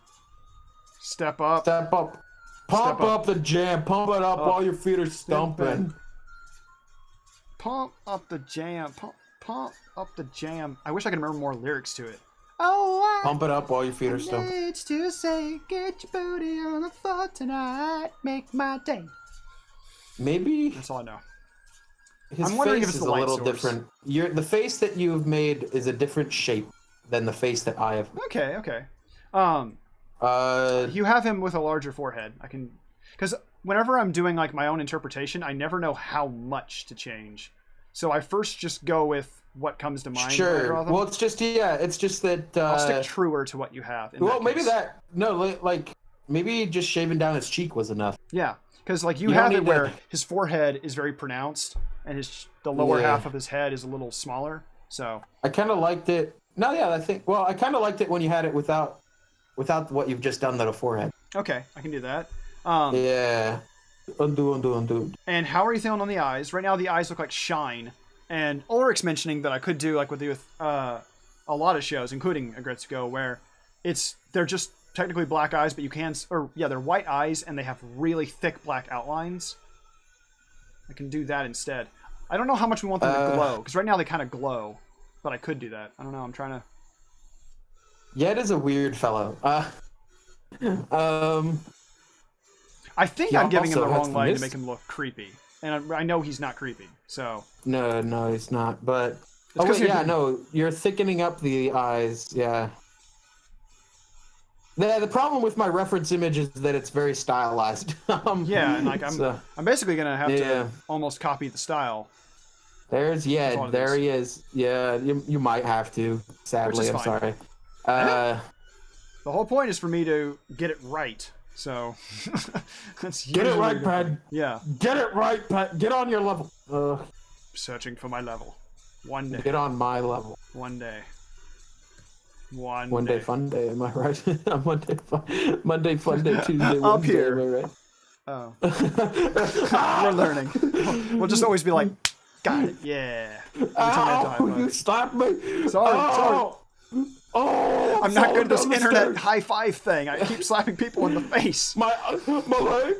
Speaker 2: Step up.
Speaker 1: Step up. Pump up the jam. Pump it up while your feet are stumping.
Speaker 2: Pump up the jam. Pump up the jam. I wish I could remember more lyrics to it. Oh,
Speaker 1: pump it up while your feet are stumping.
Speaker 2: It's to say, get your booty on the floor tonight. Make my day.
Speaker 1: Maybe.
Speaker 2: That's all I know.
Speaker 1: I'm wondering if it's a little different. The face that you've made is a different shape than the face that I have.
Speaker 2: Okay. You have him with a larger forehead. Because whenever I'm doing like my own interpretation, I never know how much to change. So I first just go with what comes to mind.
Speaker 1: Sure. Well, it's just that
Speaker 2: I'll stick truer to what you have.
Speaker 1: Maybe just shaving down his cheek was enough.
Speaker 2: Yeah, because like you have it where his forehead is very pronounced and the lower half of his head is a little smaller. So
Speaker 1: I kind of liked it. I kind of liked it when you had it without what you've just done to the forehead.
Speaker 2: Okay, I can do that.
Speaker 1: Yeah. Undo.
Speaker 2: And how are you feeling on the eyes? Right now, the eyes look like shine. And Ulrich's mentioning that I could do like with a lot of shows, including Agretzko, where they're just technically black eyes, but they're white eyes and they have really thick black outlines. I can do that instead. I don't know how much we want them to glow, because right now they kind of glow, but I could do that. I don't know. I'm trying to.
Speaker 1: Yed is a weird fellow.
Speaker 2: I think I'm giving him the wrong light to make him look creepy. And I know he's not creepy, so...
Speaker 1: No, he's not, but... you're thickening up the eyes, yeah. The problem with my reference image is that it's very stylized.
Speaker 2: Yeah, and like I'm basically going to have to almost copy the style.
Speaker 1: There's Yed, there he is. Yeah, you might have to, sadly, I'm sorry.
Speaker 2: The whole point is for me to get it right. So,
Speaker 1: get it right, Pat.
Speaker 2: Yeah.
Speaker 1: Get it right, Pat. Get on your level.
Speaker 2: Searching for my level. One day.
Speaker 1: Get on my level.
Speaker 2: One day.
Speaker 1: One day, fun day. Am I right? Monday, fun day. Tuesday,
Speaker 2: up
Speaker 1: Wednesday,
Speaker 2: here.
Speaker 1: am I right?
Speaker 2: Oh. We're learning. We'll just always be like, got it. Yeah.
Speaker 1: You slapped me.
Speaker 2: Sorry.
Speaker 1: Oh,
Speaker 2: I'm not good at this internet high five thing. I keep slapping people in the face.
Speaker 1: My leg.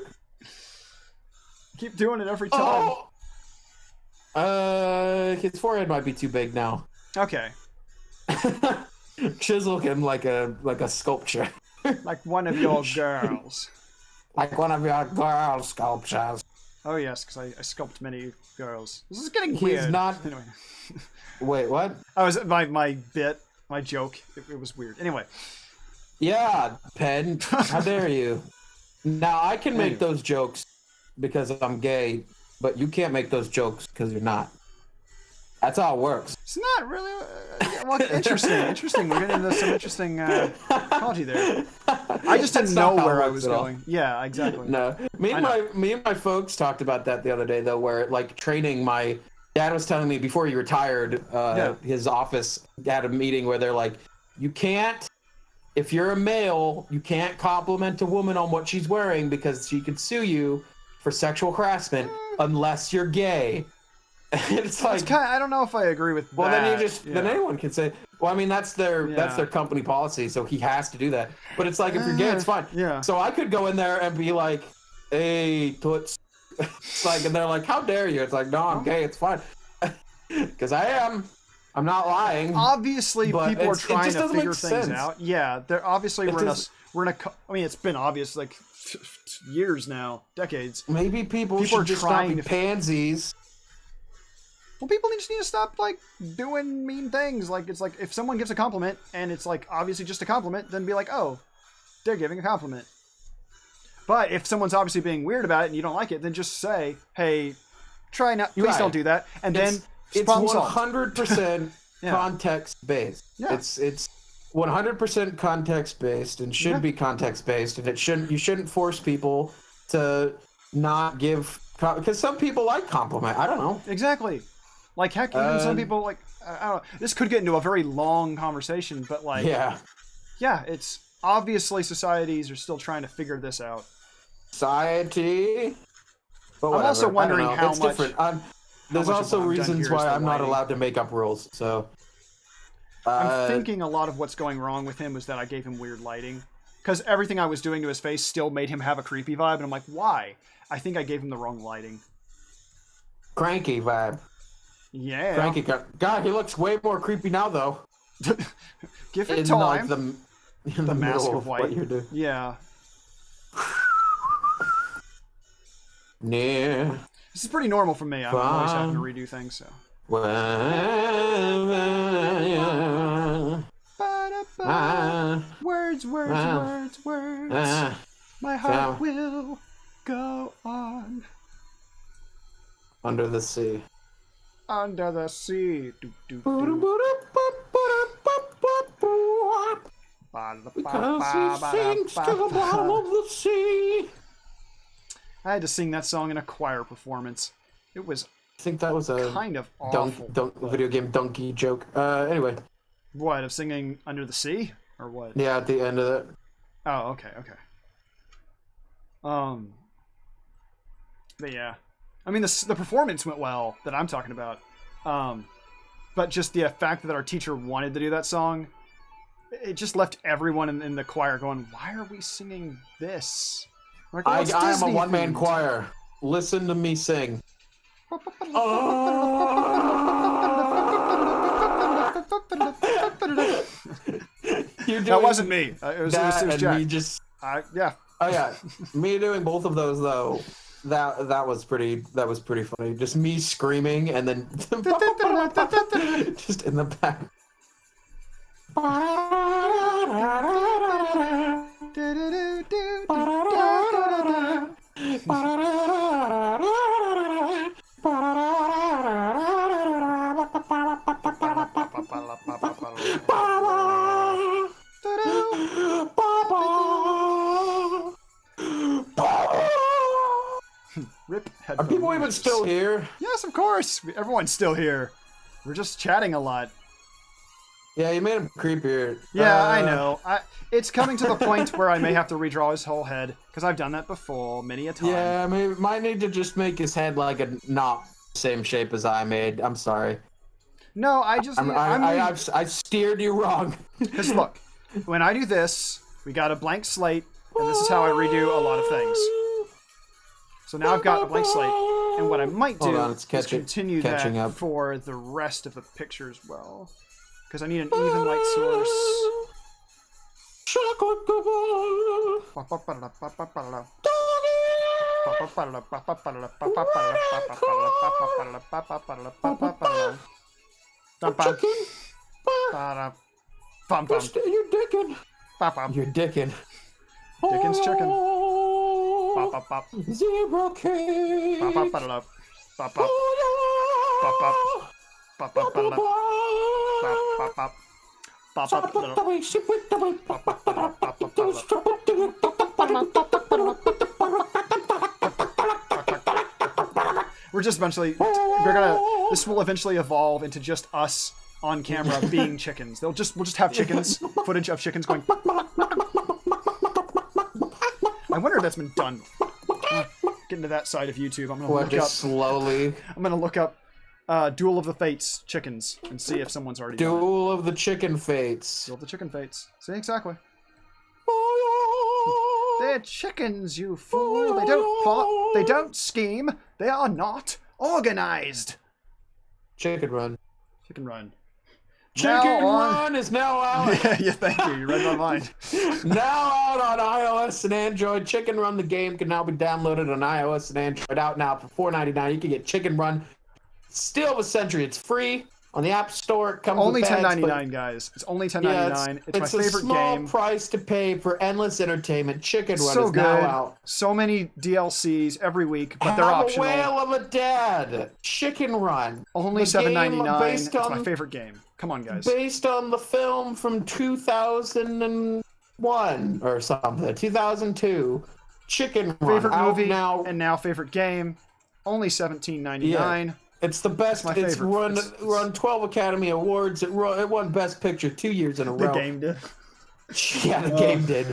Speaker 2: Keep doing it every time.
Speaker 1: His forehead might be too big now.
Speaker 2: Okay.
Speaker 1: Chisel him like a sculpture.
Speaker 2: Like one of your girls.
Speaker 1: Like one of your girl sculptures.
Speaker 2: Oh yes, because I sculpt many girls. This is getting weird.
Speaker 1: He's not.
Speaker 2: Anyway.
Speaker 1: Wait, what?
Speaker 2: I was my bit, my joke. It was weird. Anyway.
Speaker 1: Yeah, Pen. How dare you? Now I can make those jokes because I'm gay, but you can't make those jokes because you're not. That's how it works.
Speaker 2: It's not really. Well, interesting. We're getting into some interesting apology there. I just didn't know where I was going. Yeah, exactly.
Speaker 1: No, me and my folks talked about that the other day though, where like training. My dad was telling me before he retired, his office had a meeting where they're like, you can't. If you're a male, you can't compliment a woman on what she's wearing because she could sue you for sexual harassment unless you're gay. It's like
Speaker 2: I don't know if I agree with that.
Speaker 1: Well, then anyone can say. Well, I mean that's their company policy, so he has to do that. But it's like if you're gay, it's fine.
Speaker 2: Yeah.
Speaker 1: So I could go in there and be like, "Hey, toots," it's like, and they're like, "How dare you?" It's like, "No, I'm gay. It's fine," because I am. I'm not lying.
Speaker 2: Obviously, people are trying to figure things out. Yeah, they're obviously we're in a. I mean, it's been obvious like years now, decades.
Speaker 1: Maybe people should just stop being pansies.
Speaker 2: Well, people just need to stop like doing mean things. Like it's like if someone gives a compliment and it's like obviously just a compliment, then be like, oh, they're giving a compliment. But if someone's obviously being weird about it and you don't like it, then just say, hey, try not. Please don't do that. And then
Speaker 1: it's 100% context based.
Speaker 2: Yeah.
Speaker 1: It's 100% context based and should be context based, and you shouldn't force people to not give because some people like compliment. I don't know.
Speaker 2: Exactly. Like heck, even some people like I don't know. This could get into a very long conversation, but like it's obviously societies are still trying to figure this out.
Speaker 1: Society. But
Speaker 2: I'm also wondering how
Speaker 1: it's
Speaker 2: much.
Speaker 1: Different. There's also reasons why I'm not allowed to make up rules. So
Speaker 2: I'm thinking a lot of what's going wrong with him was that I gave him weird lighting, because everything I was doing to his face still made him have a creepy vibe, and I'm like, why? I think I gave him the wrong lighting.
Speaker 1: Cranky vibe.
Speaker 2: Yeah.
Speaker 1: Cranky. God, he looks way more creepy now, though.
Speaker 2: Give it time.
Speaker 1: Like
Speaker 2: the mask of white.
Speaker 1: What you're doing.
Speaker 2: Yeah.
Speaker 1: Yeah.
Speaker 2: This is pretty normal for me. I'm always having to redo things, so. Words. My heart will go on.
Speaker 1: Under the sea.
Speaker 2: Under the sea.
Speaker 1: Because he sings to the bottom of the sea.
Speaker 2: I had to sing that song in a choir performance. It was.
Speaker 1: I think that was a
Speaker 2: kind of awful.
Speaker 1: Video game donkey joke. Anyway.
Speaker 2: What, of singing Under the Sea? Or what?
Speaker 1: Yeah, at the end of it.
Speaker 2: Oh, okay. But yeah. I mean, the performance went well that I'm talking about. But just the fact that our teacher wanted to do that song, it just left everyone in the choir going, why are we singing this? Like, well,
Speaker 1: I am a one-man choir. Listen to me sing.
Speaker 2: That wasn't me. It was Jack.
Speaker 1: Yeah. Oh yeah, me doing both of those though. That was pretty funny. Just me screaming and then just in the back.
Speaker 2: Rip
Speaker 1: Are people even still here?
Speaker 2: Yes, of course. Everyone's still here. We're just chatting a lot.
Speaker 1: Yeah, you made him creepier.
Speaker 2: Yeah, I know. It's coming to the point where I may have to redraw his whole head, because I've done that before many a time.
Speaker 1: Yeah, I mean, might need to just make his head like a not same shape as I made. I'm sorry.
Speaker 2: No, I
Speaker 1: steered you wrong.
Speaker 2: Because look, when I do this, we got a blank slate, and this is how I redo a lot of things. So now I've got a blank slate, and what I might do is continue that
Speaker 1: up
Speaker 2: for the rest of the picture as well, because I need an even light source.
Speaker 1: You're dicking. You're dicking.
Speaker 2: Dickin's chicken.
Speaker 1: Zebra cake.
Speaker 2: We're just eventually, this will eventually evolve into just us on camera being chickens. We'll just have chickens, footage of chickens going. I wonder if that's been done. Get into that side of YouTube. I'm gonna look up Duel of the Fates chickens and see if someone's already done it.
Speaker 1: Duel of the Chicken Fates.
Speaker 2: Duel of the Chicken Fates. See, exactly. They're chickens, you fool. They don't plot. They don't scheme. They are not organized.
Speaker 1: Chicken Run.
Speaker 2: Chicken Run.
Speaker 1: Chicken Run is now out.
Speaker 2: Yeah, thank you. You read my mind.
Speaker 1: Now out on iOS and Android. Chicken Run the game can now be downloaded on iOS and Android. Out now for $4.99. You can get Chicken Run. Still of a Century. It's free on the App Store. It comes
Speaker 2: only
Speaker 1: with
Speaker 2: $10.99, guys. It's only $10.99.
Speaker 1: Yeah,
Speaker 2: it's my favorite
Speaker 1: game. It's a small price to pay for endless entertainment. Chicken Run is now out.
Speaker 2: So many DLCs every week, but they're optional.
Speaker 1: Whale of a Dad. Chicken Run.
Speaker 2: Only $7.99. It's my favorite game. Come on, guys.
Speaker 1: Based on the film from 2001 or something. 2002. Chicken Run.
Speaker 2: Favorite movie now. And now favorite game. Only $17.99. Yeah.
Speaker 1: It's the best. It's run 12 Academy Awards. It won Best Picture 2 years in a row.
Speaker 2: The game did.
Speaker 1: Yeah, the game did.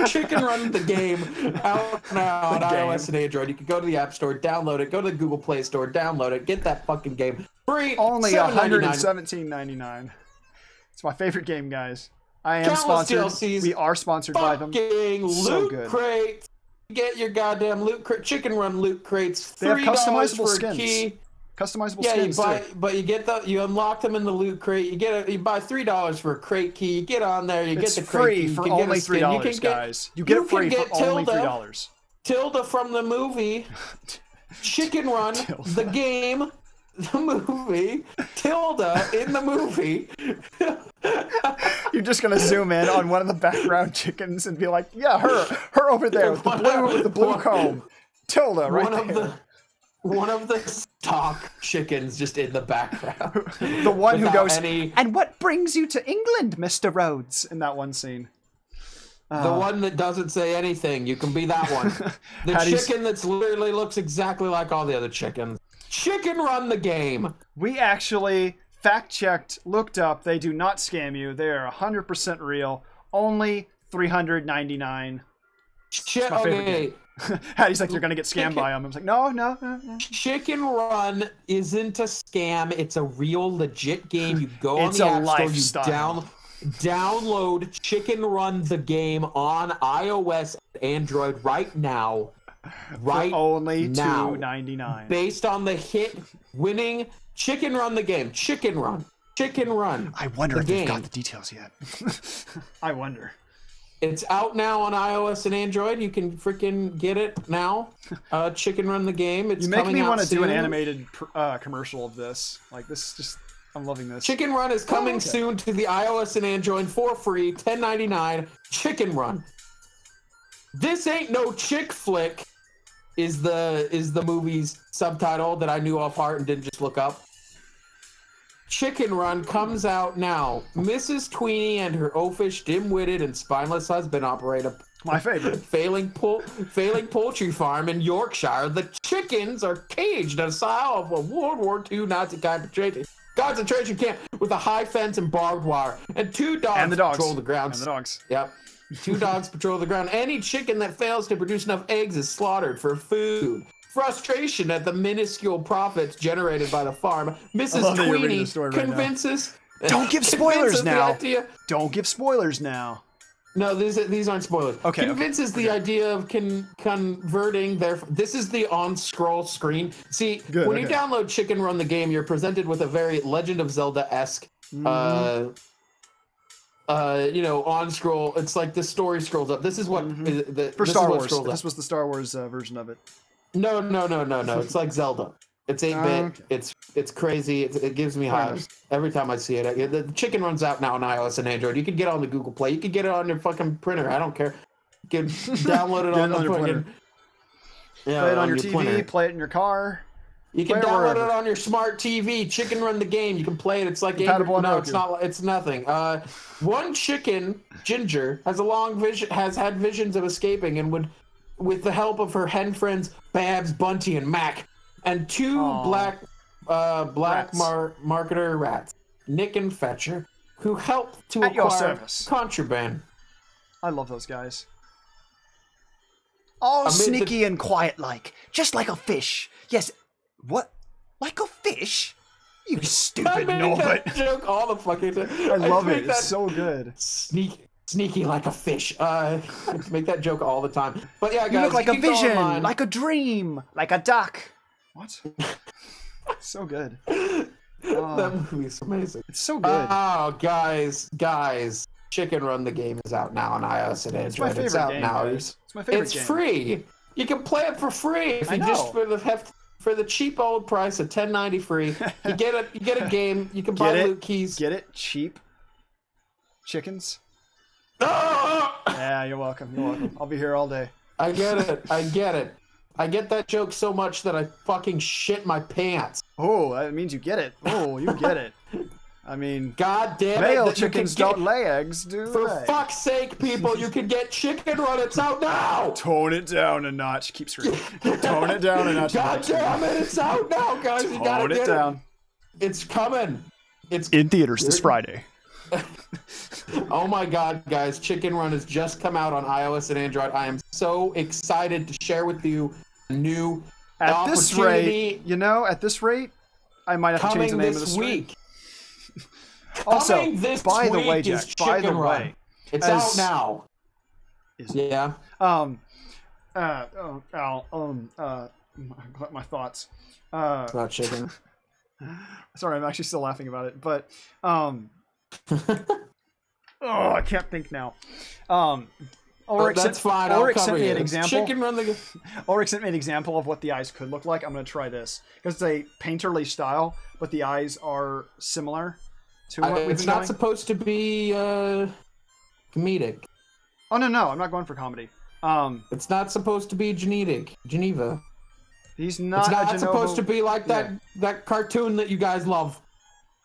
Speaker 1: Chicken Run the game out now on iOS and Android. You can go to the App Store, download it. Go to the Google Play Store, download it. Get that fucking game free.
Speaker 2: Only $117.99. It's my favorite game, guys. I am sponsored. DLCs, we are sponsored by them.
Speaker 1: So good. Crate. Get your goddamn loot crate. Chicken Run loot crates.
Speaker 2: They have customizable skins. Customizable skins.
Speaker 1: But you unlock them in the loot crate. You buy $3 for a crate key. You get on there. You get the crate key.
Speaker 2: It's free for only $3, guys. You get it free for only $3.
Speaker 1: Tilda from the movie. Chicken Run the game. The movie. Tilda in the movie.
Speaker 2: You're just gonna zoom in on one of the background chickens and be like, yeah, her over there with the blue comb. Tilda right there.
Speaker 1: One of the stock chickens just in the background.
Speaker 2: The one who goes, and what brings you to England, Mr. Rhodes, in that one scene.
Speaker 1: The one that doesn't say anything. You can be that one. The chicken that's literally looks exactly like all the other chickens. Chicken Run the game.
Speaker 2: We actually fact-checked, looked up. They do not scam you. They are 100% real. Only $399.
Speaker 1: Shit, okay.
Speaker 2: Hattie's like, you're going to get scammed by them. I was like, no.
Speaker 1: Chicken Run isn't a scam. It's a real, legit game. You go on the App Store, you download Chicken Run the game on iOS and Android right now. Right
Speaker 2: for only
Speaker 1: now.
Speaker 2: $2.99.
Speaker 1: Based on the hit winning Chicken Run the game. Chicken Run.
Speaker 2: I wonder if they've got the details yet. I wonder.
Speaker 1: It's out now on iOS and Android. You can freaking get it now. Chicken Run the game. It's
Speaker 2: you make me want to do an animated commercial of this. Like this, just I'm loving this.
Speaker 1: Chicken Run is coming soon to the iOS and Android for free. $10.99. Chicken Run. This ain't no chick flick. Is the movie's subtitle that I knew off heart and didn't just look up. Chicken Run comes out now. Mrs. Tweenie and her oafish, dim-witted, and spineless husband operate a failing poultry farm in Yorkshire. The chickens are caged inside of a World War II Nazi concentration camp with a high fence and barbed wire. And two dogs patrol the grounds.
Speaker 2: And the dogs.
Speaker 1: Yep. 2 dogs patrol the ground. Any chicken that fails to produce enough eggs is slaughtered for food. Frustration at the minuscule profits generated by the farm. Mrs. Tweenie convinces...
Speaker 2: Don't give spoilers now. Don't give spoilers now.
Speaker 1: No, these aren't spoilers.
Speaker 2: Okay.
Speaker 1: Convinces the idea of converting their. This is the on-scroll screen. See, when you download Chicken Run the game, you're presented with a very Legend of Zelda-esque, you know, on-scroll. It's like the story scrolls up. This is what
Speaker 2: for Star Wars. This was the Star Wars version of it.
Speaker 1: No. It's like Zelda. It's 8-bit. Okay. It's crazy. It gives me hives every time I see it. The Chicken Run's out now on iOS and Android. You can get it on the Google Play. You can get it on your fucking printer. I don't care. You can download it on your printer. Yeah,
Speaker 2: play it on your TV. Printer. Play it in your car.
Speaker 1: You can download it on your smart TV. Chicken Run the game. You can play it. It's like no, it's not. It's nothing. One chicken, Ginger, has had visions of escaping, and would, with the help of her hen friends Babs, Bunty, and Mac, and two black marketer rats, Nick and Fetcher, who helped to acquire contraband.
Speaker 2: I love those guys. All sneaky and quiet-like, just like a fish. Yes. What? Like a fish? You stupid Norbert.
Speaker 1: Joke all the fucking time.
Speaker 2: I love it. It's so good.
Speaker 1: Sneaky like a fish. I make that joke all the time. But yeah, guys,
Speaker 2: you look like a vision, like a dream, like a duck. What? So good.
Speaker 1: That movie's amazing.
Speaker 2: It's so good.
Speaker 1: Oh, guys, Chicken Run the game is out now on iOS and Android.
Speaker 2: It's my favorite game, now. It's my favorite game.
Speaker 1: It's free. You can play it for free if you just for the cheap old price of $10.90 free. You get a game. You can buy loot keys.
Speaker 2: Get it? Cheap chickens. Yeah, you're welcome. I'll be here all day.
Speaker 1: I get it. I get that joke so much that I fucking shit my pants.
Speaker 2: Oh, that means you get it. Oh, you get it. I mean,
Speaker 1: God damn it.
Speaker 2: Male chickens don't lay eggs, do
Speaker 1: For fuck's sake, people, you can get Chicken Run. It's out now.
Speaker 2: Tone it down a notch. Keep screaming. Tone it down a notch.
Speaker 1: God damn it. It's out now, guys. You gotta get it down. It's coming. It's
Speaker 2: in theaters this Friday.
Speaker 1: Oh my God, guys. Chicken Run has just come out on iOS and Android. I am so excited to share with you a new opportunity.
Speaker 2: At this rate, I might have to change the name of the stream. Also, by the way, Jack,
Speaker 1: it's out now. Yeah.
Speaker 2: My thoughts.
Speaker 1: About chicken.
Speaker 2: Sorry, I'm actually still laughing about it, but I can't think now. Ulrich
Speaker 1: that's fine.
Speaker 2: Ulrich sent me an example.
Speaker 1: Chicken Run the.
Speaker 2: Ulrich sent me an example of what the eyes could look like. I'm going to try this because it's a painterly style, but the eyes are similar to what we've been
Speaker 1: It's not supposed to be comedic.
Speaker 2: Oh no, I'm not going for comedy.
Speaker 1: It's not supposed to be Geneva.
Speaker 2: He's not.
Speaker 1: It's not supposed to be like that cartoon that you guys love.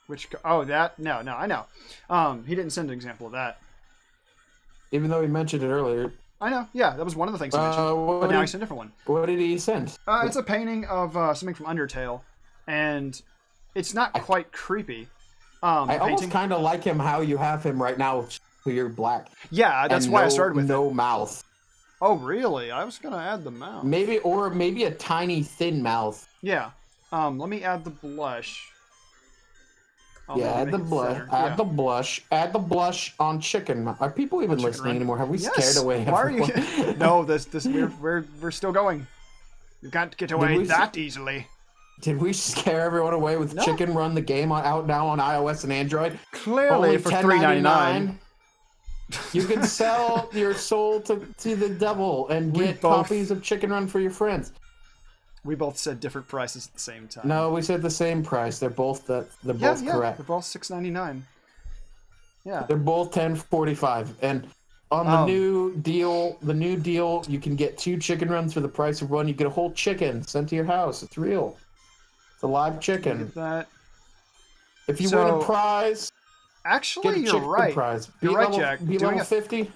Speaker 2: That? No, I know. He didn't send an example of that.
Speaker 1: Even though he mentioned it earlier.
Speaker 2: I know. Yeah, that was one of the things he mentioned. But now he sent a different one.
Speaker 1: What did he send?
Speaker 2: It's a painting of something from Undertale, and it's not quite creepy.
Speaker 1: I almost kind of like how you have him right now. You're black.
Speaker 2: Yeah, that's why I started with
Speaker 1: no mouth.
Speaker 2: Oh, really? I was gonna add the mouth.
Speaker 1: Maybe a tiny thin mouth.
Speaker 2: Yeah. Let me add the blush.
Speaker 1: Add the blush. Add the blush on chicken. Are people even listening anymore? Have we scared away everyone?
Speaker 2: Why are you? No, we're still going. You can't get away that easily.
Speaker 1: Did we scare everyone away with Chicken Run the game out now on iOS and Android?
Speaker 2: Clearly, for $3.99.
Speaker 1: You can sell your soul to the devil and get copies of Chicken Run for your friends.
Speaker 2: We both said different prices at the same time.
Speaker 1: No, we said the same price. They're both correct.
Speaker 2: They're both $6.99. Yeah.
Speaker 1: They're both $10.45. And on the new deal, you can get 2 chicken runs for the price of 1. You get a whole chicken sent to your house. It's real. It's a live chicken.
Speaker 2: Look at that.
Speaker 1: If you win a prize,
Speaker 2: actually, you're right.
Speaker 1: Prize.
Speaker 2: You're right, Jack.
Speaker 1: Be level 50.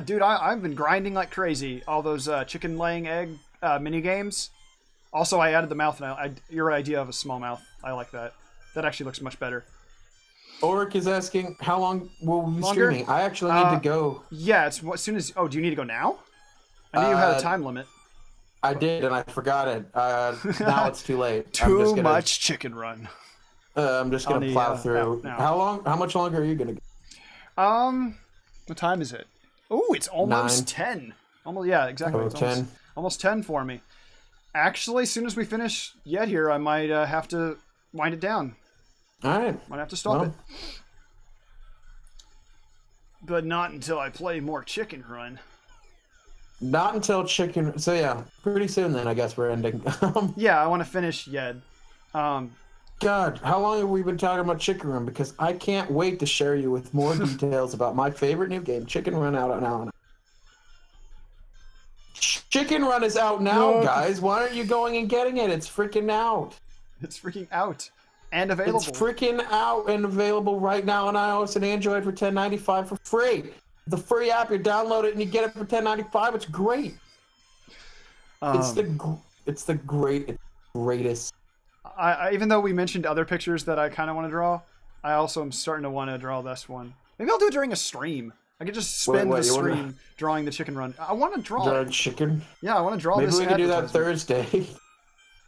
Speaker 2: Dude, I've been grinding like crazy. All those chicken laying egg mini games. Also, I added the mouth, and your idea of a small mouth. I like that. That actually looks much better.
Speaker 1: Ulrich is asking how long will we be streaming. I actually need to go.
Speaker 2: Yeah, it's as soon as. Oh, do you need to go now? I knew you had a time limit.
Speaker 1: I did, and I forgot it. Now it's too late.
Speaker 2: Too much Chicken Run.
Speaker 1: I'm just gonna plow through. How much longer are you gonna go?
Speaker 2: What time is it? Oh, it's almost 10. Almost, yeah, exactly.
Speaker 1: Oh,
Speaker 2: it's
Speaker 1: 10.
Speaker 2: Almost 10 for me. Actually, as soon as we finish Yet here, I might have to wind it down.
Speaker 1: All right.
Speaker 2: Might have to stop it. But not until I play more Chicken Run.
Speaker 1: Not until Chicken... So, yeah, pretty soon then, I guess we're ending.
Speaker 2: Yeah, I want to finish Yet.
Speaker 1: God, how long have we been talking about Chicken Run? Because I can't wait to share you with more details about my favorite new game, Chicken Run, out now. Chicken Run is out now, guys. Why aren't you going and getting it? It's freaking out.
Speaker 2: It's freaking out and available.
Speaker 1: It's freaking out and available right now on iOS and Android for $10.95 for free. The free app, you download it and you get it for $10.95. It's great. It's the greatest.
Speaker 2: I even though we mentioned other pictures that I kind of want to draw, I also am starting to want to draw this one. Maybe I'll do it during a stream. I could just spend the stream drawing the Chicken Run. I want to draw
Speaker 1: chicken.
Speaker 2: Yeah, I want to draw
Speaker 1: Maybe
Speaker 2: this.
Speaker 1: Maybe we can do that Thursday.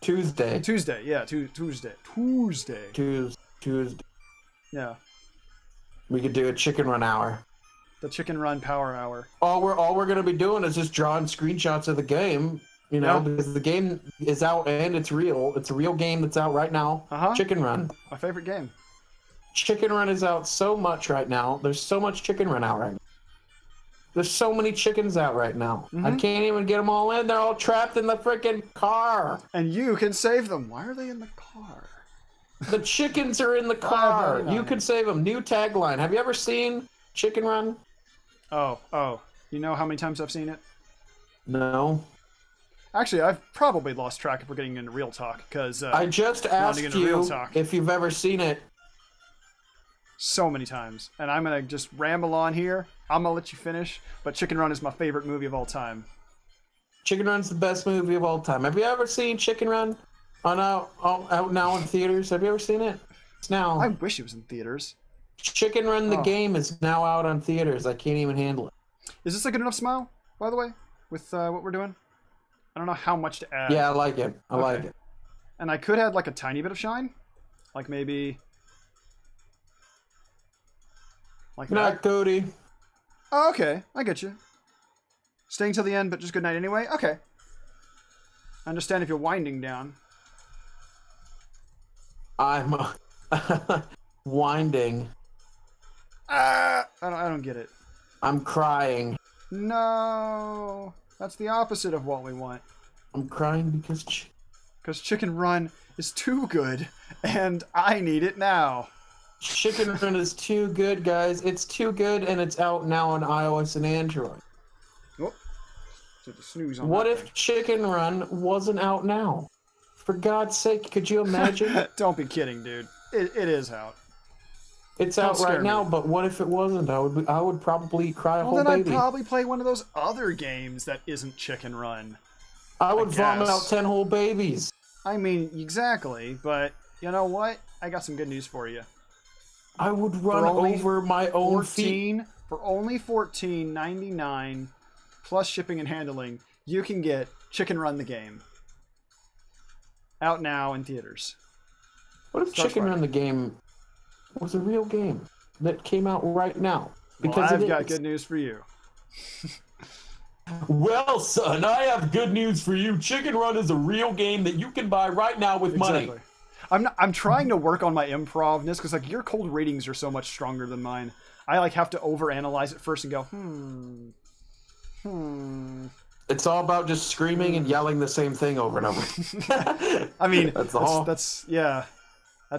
Speaker 1: Tuesday.
Speaker 2: Yeah, Tuesday. Yeah.
Speaker 1: We could do a Chicken Run hour.
Speaker 2: The Chicken Run Power Hour.
Speaker 1: All we're gonna be doing is just drawing screenshots of the game. You know, because the game is out and it's real. It's a real game that's out right now. Chicken Run.
Speaker 2: My favorite game.
Speaker 1: Chicken Run is out so much right now. There's so much Chicken Run out right now. There's so many chickens out right now. I can't even get them all in. They're all trapped in the freaking car.
Speaker 2: And you can save them. Why are they in the car?
Speaker 1: The chickens are in the car. You can save them. New tagline. Have you ever seen Chicken Run?
Speaker 2: Oh. You know how many times I've seen it?
Speaker 1: No.
Speaker 2: Actually, I've probably lost track if we're getting into real talk, because...
Speaker 1: I just asked you if you've ever seen it.
Speaker 2: So many times. And I'm going to just ramble on here. I'm going to let you finish. But Chicken Run is my favorite movie of all time.
Speaker 1: Chicken Run's the best movie of all time. Have you ever seen Chicken Run out now in theaters? Have you ever seen it? It's now.
Speaker 2: I wish it was in theaters.
Speaker 1: Chicken Run the game is now out on theaters. I can't even handle it.
Speaker 2: Is this a good enough smile, by the way, with what we're doing? I don't know how much to add.
Speaker 1: Yeah, I like it. I like it.
Speaker 2: And I could add like a tiny bit of shine. Like maybe... Like
Speaker 1: Not
Speaker 2: that.
Speaker 1: Cody.
Speaker 2: Oh, okay. I get you. Staying till the end, but just good night anyway? Okay. I understand if you're winding down.
Speaker 1: I'm winding.
Speaker 2: I don't get it.
Speaker 1: I'm crying.
Speaker 2: No. That's the opposite of what we want.
Speaker 1: I'm crying because
Speaker 2: Chicken Run is too good, and I need it now.
Speaker 1: Chicken Run is too good, guys. It's too good, and it's out now on iOS and Android.
Speaker 2: Oh, so the snooze on
Speaker 1: what if Chicken Run wasn't out now? For God's sake, could you imagine?
Speaker 2: Don't be kidding, dude. It is out.
Speaker 1: It's out right now, but what if it wasn't? I would probably cry a whole baby.
Speaker 2: Well, then I'd probably play one of those other games that isn't Chicken Run.
Speaker 1: I would vomit out 10 whole babies.
Speaker 2: I mean, exactly, but you know what? I got some good news for you.
Speaker 1: I would run over my own feet.
Speaker 2: For only $14.99 plus shipping and handling, you can get Chicken Run the game. Out now in theaters.
Speaker 1: What if Chicken Run the game was a real game that came out right now?
Speaker 2: Because I've got good news for you.
Speaker 1: Well, son, I have good news for you. Chicken Run is a real game that you can buy right now with money.
Speaker 2: I'm trying to work on my improvness because like your cold ratings are so much stronger than mine. I like have to overanalyze it first and go,
Speaker 1: It's all about just screaming and yelling the same thing over and over.
Speaker 2: I mean,
Speaker 1: that's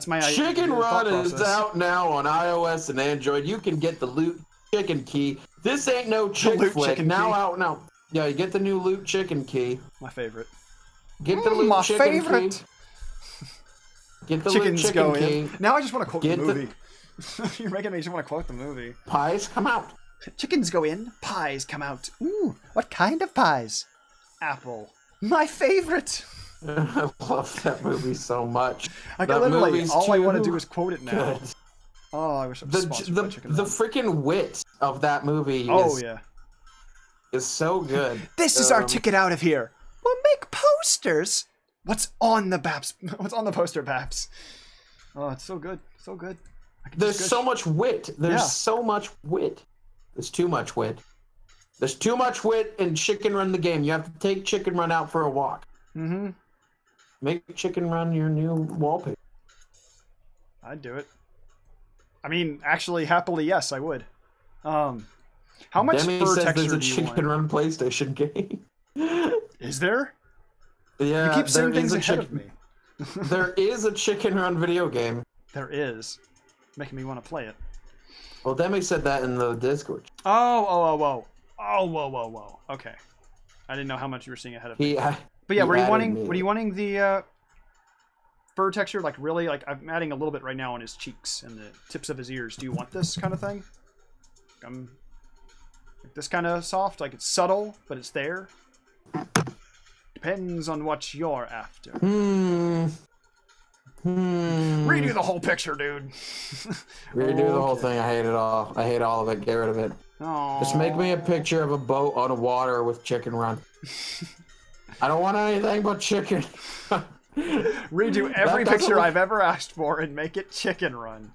Speaker 2: my
Speaker 1: Chicken Run is out now on iOS and Android. You can get the Loot Chicken Key. This ain't no chick flick. Now out now. Yeah, you get the new Loot Chicken Key.
Speaker 2: My favorite.
Speaker 1: Get the Loot Chicken Key. Get the
Speaker 2: Chickens
Speaker 1: Loot Chicken Key.
Speaker 2: In. Now I just want to quote the movie. You're making me just want to quote the movie.
Speaker 1: Pies come out.
Speaker 2: Chickens go in, pies come out. Ooh, what kind of pies? Apple. My favorite.
Speaker 1: I love that movie so much.
Speaker 2: I want to do is quote it now. Good. Oh, I wish I was sponsored by Chicken Run.
Speaker 1: The freaking wit of that movie is so good.
Speaker 2: This is our ticket out of here. We'll make posters. What's on the Baps? What's on the poster, Baps? Oh, it's so good. So good.
Speaker 1: There's so much wit. There's so much wit. There's too much wit. There's too much wit in Chicken Run the game. You have to take Chicken Run out for a walk.
Speaker 2: Mm-hmm.
Speaker 1: Make Chicken Run your new wallpaper.
Speaker 2: I'd do it. I mean, actually, happily, yes, I would. How much
Speaker 1: Demi
Speaker 2: fur
Speaker 1: says
Speaker 2: texture
Speaker 1: there's a
Speaker 2: do you
Speaker 1: Chicken
Speaker 2: want?
Speaker 1: Run PlayStation game.
Speaker 2: Is there?
Speaker 1: Yeah,
Speaker 2: you keep saying things ahead of me.
Speaker 1: There is a Chicken Run video game.
Speaker 2: There is. Making me want to play it.
Speaker 1: Well, Demi said that in the Discord.
Speaker 2: Whoa. Okay. I didn't know how much you were seeing ahead of me. But yeah, were you wanting the fur texture, like really? Like I'm adding a little bit right now on his cheeks and the tips of his ears. Do you want this kind of thing? Like this kind of soft, like it's subtle, but it's there. Depends on what you're after. Redo the whole picture, dude.
Speaker 1: Redo the whole thing. I hate it all. I hate all of it. Get rid of it.
Speaker 2: Aww.
Speaker 1: Just make me a picture of a boat on the water with Chicken Run. I don't want anything but chicken.
Speaker 2: Redo every picture I've ever asked for and make it Chicken Run.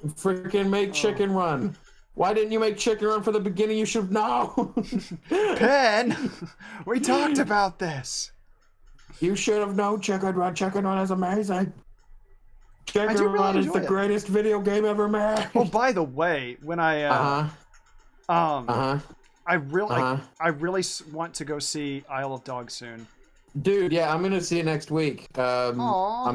Speaker 1: Freaking make Chicken Run. Why didn't you make Chicken Run for the beginning? You should know.
Speaker 2: Pen, we talked about this.
Speaker 1: You should have known Chicken Run. Chicken Run is amazing. Chicken Run is the greatest video game ever made.
Speaker 2: Oh, by the way, when I I really want to go see Isle of Dogs soon.
Speaker 1: Dude, yeah, I'm gonna see it next week. I'm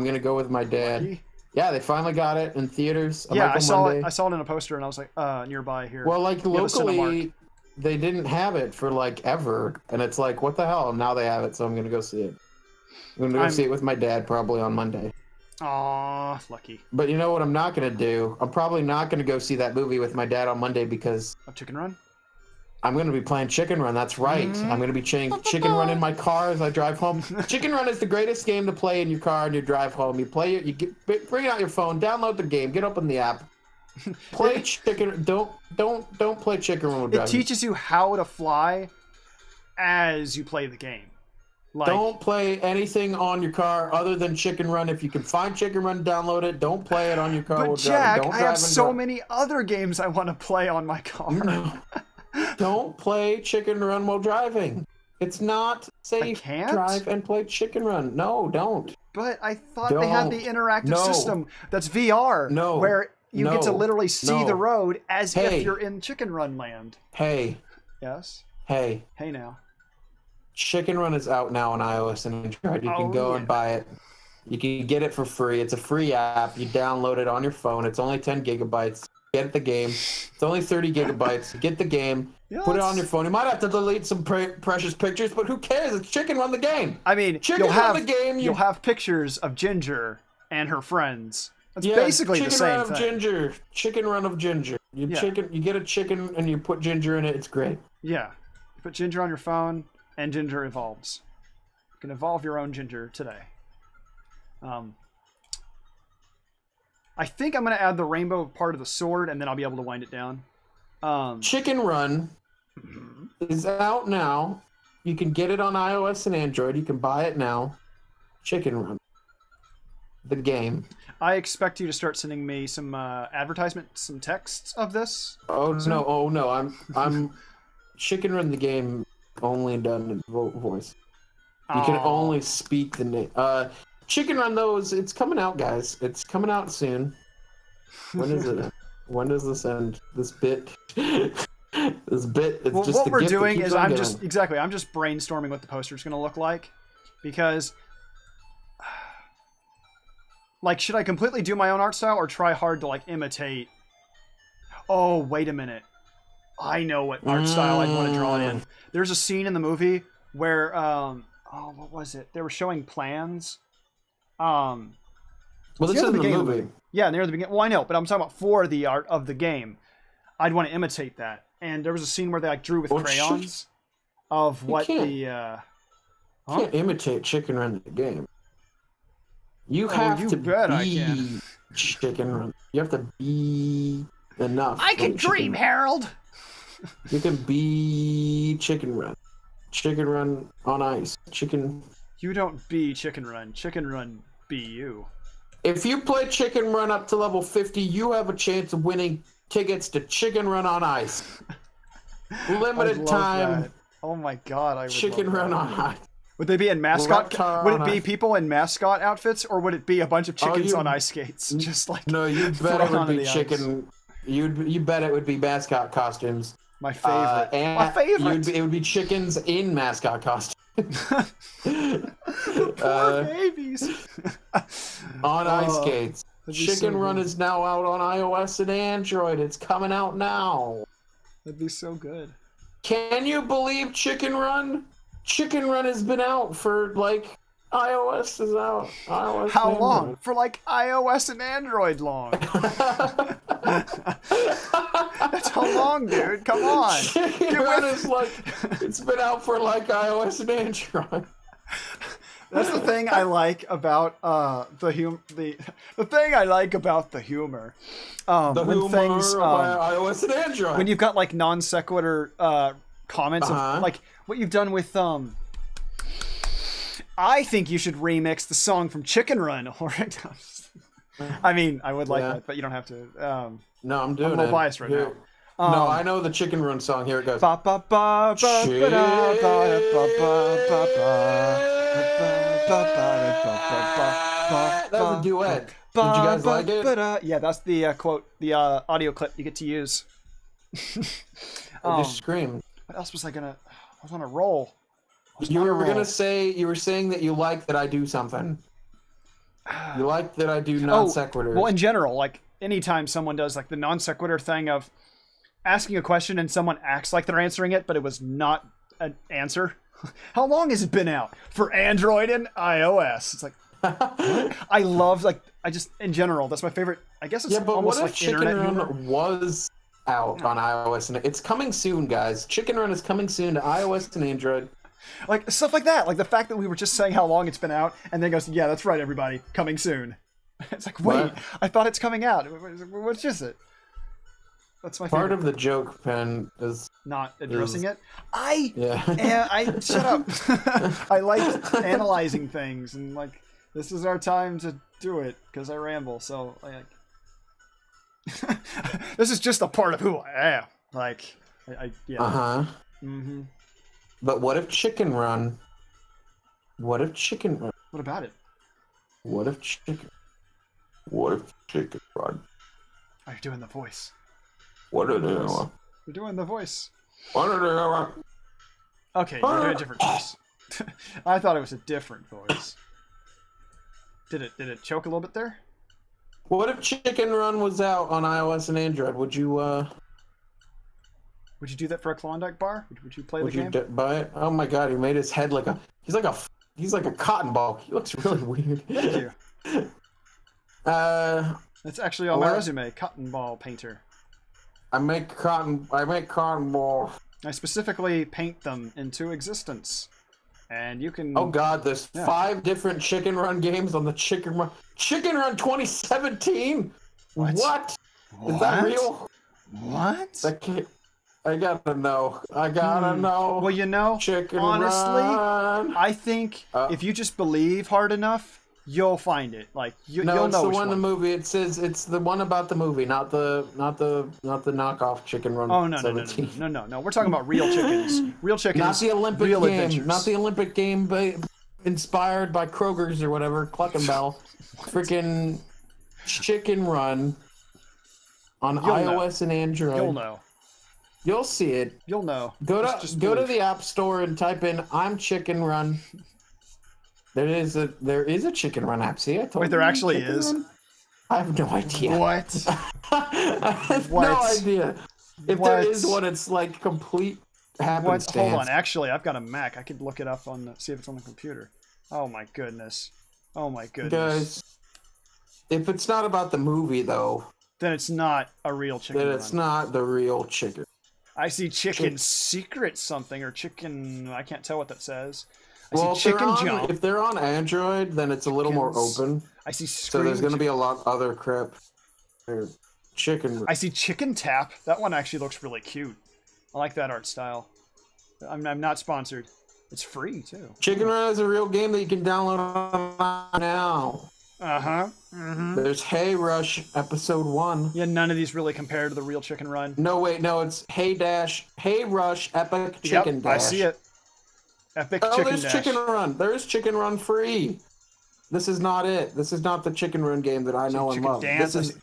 Speaker 1: gonna go with my dad.
Speaker 2: Lucky.
Speaker 1: Yeah, they finally got it in theaters.
Speaker 2: Yeah, I saw it in a poster, and I was like, nearby here.
Speaker 1: Well, like locally, they didn't have it for like ever, and it's like, what the hell? And now they have it, so I'm gonna go see it. I'm gonna go see it with my dad probably on Monday.
Speaker 2: Aw, lucky.
Speaker 1: But you know what I'm not gonna do? I'm probably not gonna go see that movie with my dad on Monday because
Speaker 2: of Chicken Run.
Speaker 1: I'm going to be playing Chicken Run. That's right. I'm going to be playing Chicken Run in my car as I drive home. Chicken Run is the greatest game to play in your car and you drive home. You play it. Bring out your phone, download the game, get open the app, play Chicken. Don't play Chicken Run.
Speaker 2: It teaches you how to fly as you play the game. Like,
Speaker 1: don't play anything on your car other than Chicken Run. If you can find Chicken Run, download it. Don't play it on your car.
Speaker 2: But Jack, I have so many other games I want to play on my car.
Speaker 1: No. Don't play Chicken Run while driving. It's not safe.
Speaker 2: I can't
Speaker 1: drive and play Chicken Run. No, don't.
Speaker 2: But I thought they had the interactive system that's VR, where you get to literally see the road as if you're in Chicken Run land.
Speaker 1: Hey.
Speaker 2: Yes.
Speaker 1: Hey.
Speaker 2: Hey now.
Speaker 1: Chicken Run is out now on iOS and Android. You can go and buy it. You can get it for free. It's a free app. You download it on your phone. It's only 10 gigabytes. Get the game. It's only 30 gigabytes. Get the game. Put it on your phone. You might have to delete some precious pictures, but who cares? It's Chicken Run the game.
Speaker 2: I mean,
Speaker 1: Chicken Run the game.
Speaker 2: You'll have pictures of Ginger and her friends. That's basically the same thing.
Speaker 1: Chicken Run of Ginger. You get a chicken and you put Ginger in it. It's great.
Speaker 2: Yeah. You put Ginger on your phone and Ginger evolves. You can evolve your own Ginger today. I think I'm going to add the rainbow part of the sword, and then I'll be able to wind it down.
Speaker 1: Chicken Run is out now. You can get it on iOS and Android. You can buy it now. Chicken Run. The game.
Speaker 2: I expect you to start sending me some advertisements, some texts of this.
Speaker 1: Oh no! I'm Chicken Run the game only done in voice. You can only speak the name. Chicken Run though it's coming out, guys. It's coming out soon. When is it? When does this end? This bit. This bit. It's just
Speaker 2: what we're doing is I'm just brainstorming what the poster's going to look like, because like, should I completely do my own art style or try hard to like imitate? Oh, wait a minute. I know what art style I'd want to draw it in. There's a scene in the movie where what was it? They were showing plans.
Speaker 1: Well, this is the movie.
Speaker 2: Yeah, near the beginning. Well, I know, but I'm talking about for the art of the game. I'd want to imitate that. And there was a scene where they like drew with crayons of what you can't
Speaker 1: imitate Chicken Run the game. You have to be Chicken Run. You have to be enough.
Speaker 2: I can dream, Harold.
Speaker 1: You can be Chicken Run. Chicken Run on ice.
Speaker 2: You don't be Chicken Run. Chicken Run be you.
Speaker 1: If you play Chicken Run up to level 50, you have a chance of winning tickets to Chicken Run on Ice. Limited time.
Speaker 2: That. Oh my god, I would
Speaker 1: Chicken Run on ice.
Speaker 2: Would they be in mascot? Would it be people in mascot outfits, or would it be a bunch of chickens on ice skates? Just like
Speaker 1: no, you bet it would be chicken. You bet it would be mascot costumes.
Speaker 2: My favorite. My favorite.
Speaker 1: It would be chickens in mascot costumes.
Speaker 2: Poor babies.
Speaker 1: On ice skates. Chicken Run is now out on iOS and Android. It's coming out now.
Speaker 2: That'd be so good.
Speaker 1: Can you believe Chicken Run? Chicken Run has been out for like iOS is out. iOS
Speaker 2: How long? For like iOS and Android long. That's how long, dude. Come on.
Speaker 1: Chicken Run is like it's been out for like iOS and Android.
Speaker 2: That's the thing I like about the thing I like about the humor. When things
Speaker 1: iOS and Android.
Speaker 2: When you've got like non sequitur comments of like what you've done with I think you should remix the song from Chicken Run. I mean, I would like that, but you don't have to.
Speaker 1: No, I'm doing
Speaker 2: I'm a little biased right now.
Speaker 1: No, I know the Chicken Run song. Here it goes.
Speaker 2: That's
Speaker 1: a duet. Did you guys like it?
Speaker 2: Yeah, that's the quote, the audio clip you get to use.
Speaker 1: I just screamed.
Speaker 2: What else was I gonna? I was on a roll.
Speaker 1: You were saying that you like that I do something. You like that I do non sequiturs.
Speaker 2: Well, in general, like anytime someone does like the non sequitur thing of asking a question and someone acts like they're answering it, but it was not an answer. How long has it been out for Android and iOS? It's like I love I just in general that's my favorite. I guess it's almost like internet humor.
Speaker 1: Was out on iOS and it's coming soon, guys. Chicken Run is coming soon to iOS and Android.
Speaker 2: Like stuff like that, like the fact that we were just saying how long it's been out, and then goes, "Yeah, that's right, everybody, coming soon." It's like, wait, I thought it's coming out. What's just it? That's my
Speaker 1: part of the joke. Pen is
Speaker 2: not addressing it. I shut up. I like analyzing things, and like this is our time to do it because I ramble. So like, this is just a part of who I am. Like,
Speaker 1: But what if Chicken Run? What if Chicken Run?
Speaker 2: What about it?
Speaker 1: What if Chicken Run?
Speaker 2: Oh, you're doing the voice.
Speaker 1: What are they?
Speaker 2: You're doing the voice.
Speaker 1: What are they?
Speaker 2: Okay, you're doing a different voice. I thought it was a different voice. Did it choke a little bit there?
Speaker 1: What if Chicken Run was out on iOS and Android? Would you
Speaker 2: Would you do that for a Klondike bar? Would you play the game?
Speaker 1: Would you buy it? Oh my god, he made his head like he's like a cotton ball. He looks really weird.
Speaker 2: Thank you. That's actually on my resume, cotton ball painter.
Speaker 1: I make cotton balls.
Speaker 2: I specifically paint them into existence. And you can
Speaker 1: Oh god, there's 5 different Chicken Run games on the Chicken Run 2017? What? Is that real?
Speaker 2: What?
Speaker 1: I gotta know. I gotta know.
Speaker 2: Well, you know, honestly,
Speaker 1: Run.
Speaker 2: I think if you just believe hard enough, you'll find it. Like you'll know.
Speaker 1: No, it's the one in the movie. It says it's the one about the movie, not the knockoff Chicken Run.
Speaker 2: Oh no. We're talking about real chickens. Real chickens.
Speaker 1: Not the Olympic
Speaker 2: real
Speaker 1: game.
Speaker 2: Adventures.
Speaker 1: Not the Olympic game, but inspired by Kroger's or whatever. Cluck and Bell. Freaking Chicken Run on iOS and Android.
Speaker 2: You'll know.
Speaker 1: You'll see it.
Speaker 2: You'll know.
Speaker 1: Go to the App Store and type in "I'm Chicken Run." There is a Chicken Run app. See, I told you.
Speaker 2: Wait, there actually is.
Speaker 1: Run? I have no idea.
Speaker 2: What?
Speaker 1: I have no idea. If there is one, it's like complete happenstance.
Speaker 2: Hold on. Actually, I've got a Mac. I could look it up on see if it's on the computer. Oh my goodness. Oh my goodness.
Speaker 1: Guys, if it's not about the movie though,
Speaker 2: then it's not a real Chicken Run.
Speaker 1: Then it's not the real chicken.
Speaker 2: I see Chicken Secret something or Chicken. I can't tell what that says.
Speaker 1: Well, if they're on Android, then it's a little more open.
Speaker 2: I see
Speaker 1: so there's going to be a lot of other crap. Chicken.
Speaker 2: I see Chicken Tap. That one actually looks really cute. I like that art style. I'm not sponsored. It's free too.
Speaker 1: Chicken Run is a real game that you can download now.
Speaker 2: Uh-huh.
Speaker 1: There's Hey Rush episode 1.
Speaker 2: Yeah, none of these really compare to the real Chicken Run.
Speaker 1: No, wait, no, it's Hey Rush Epic Chicken Dash.
Speaker 2: I see it. Epic Chicken Dash.
Speaker 1: There's Chicken Run. There's Chicken Run free. This is not it. This is not the Chicken Run game that I know and love.
Speaker 2: Dance.
Speaker 1: This is...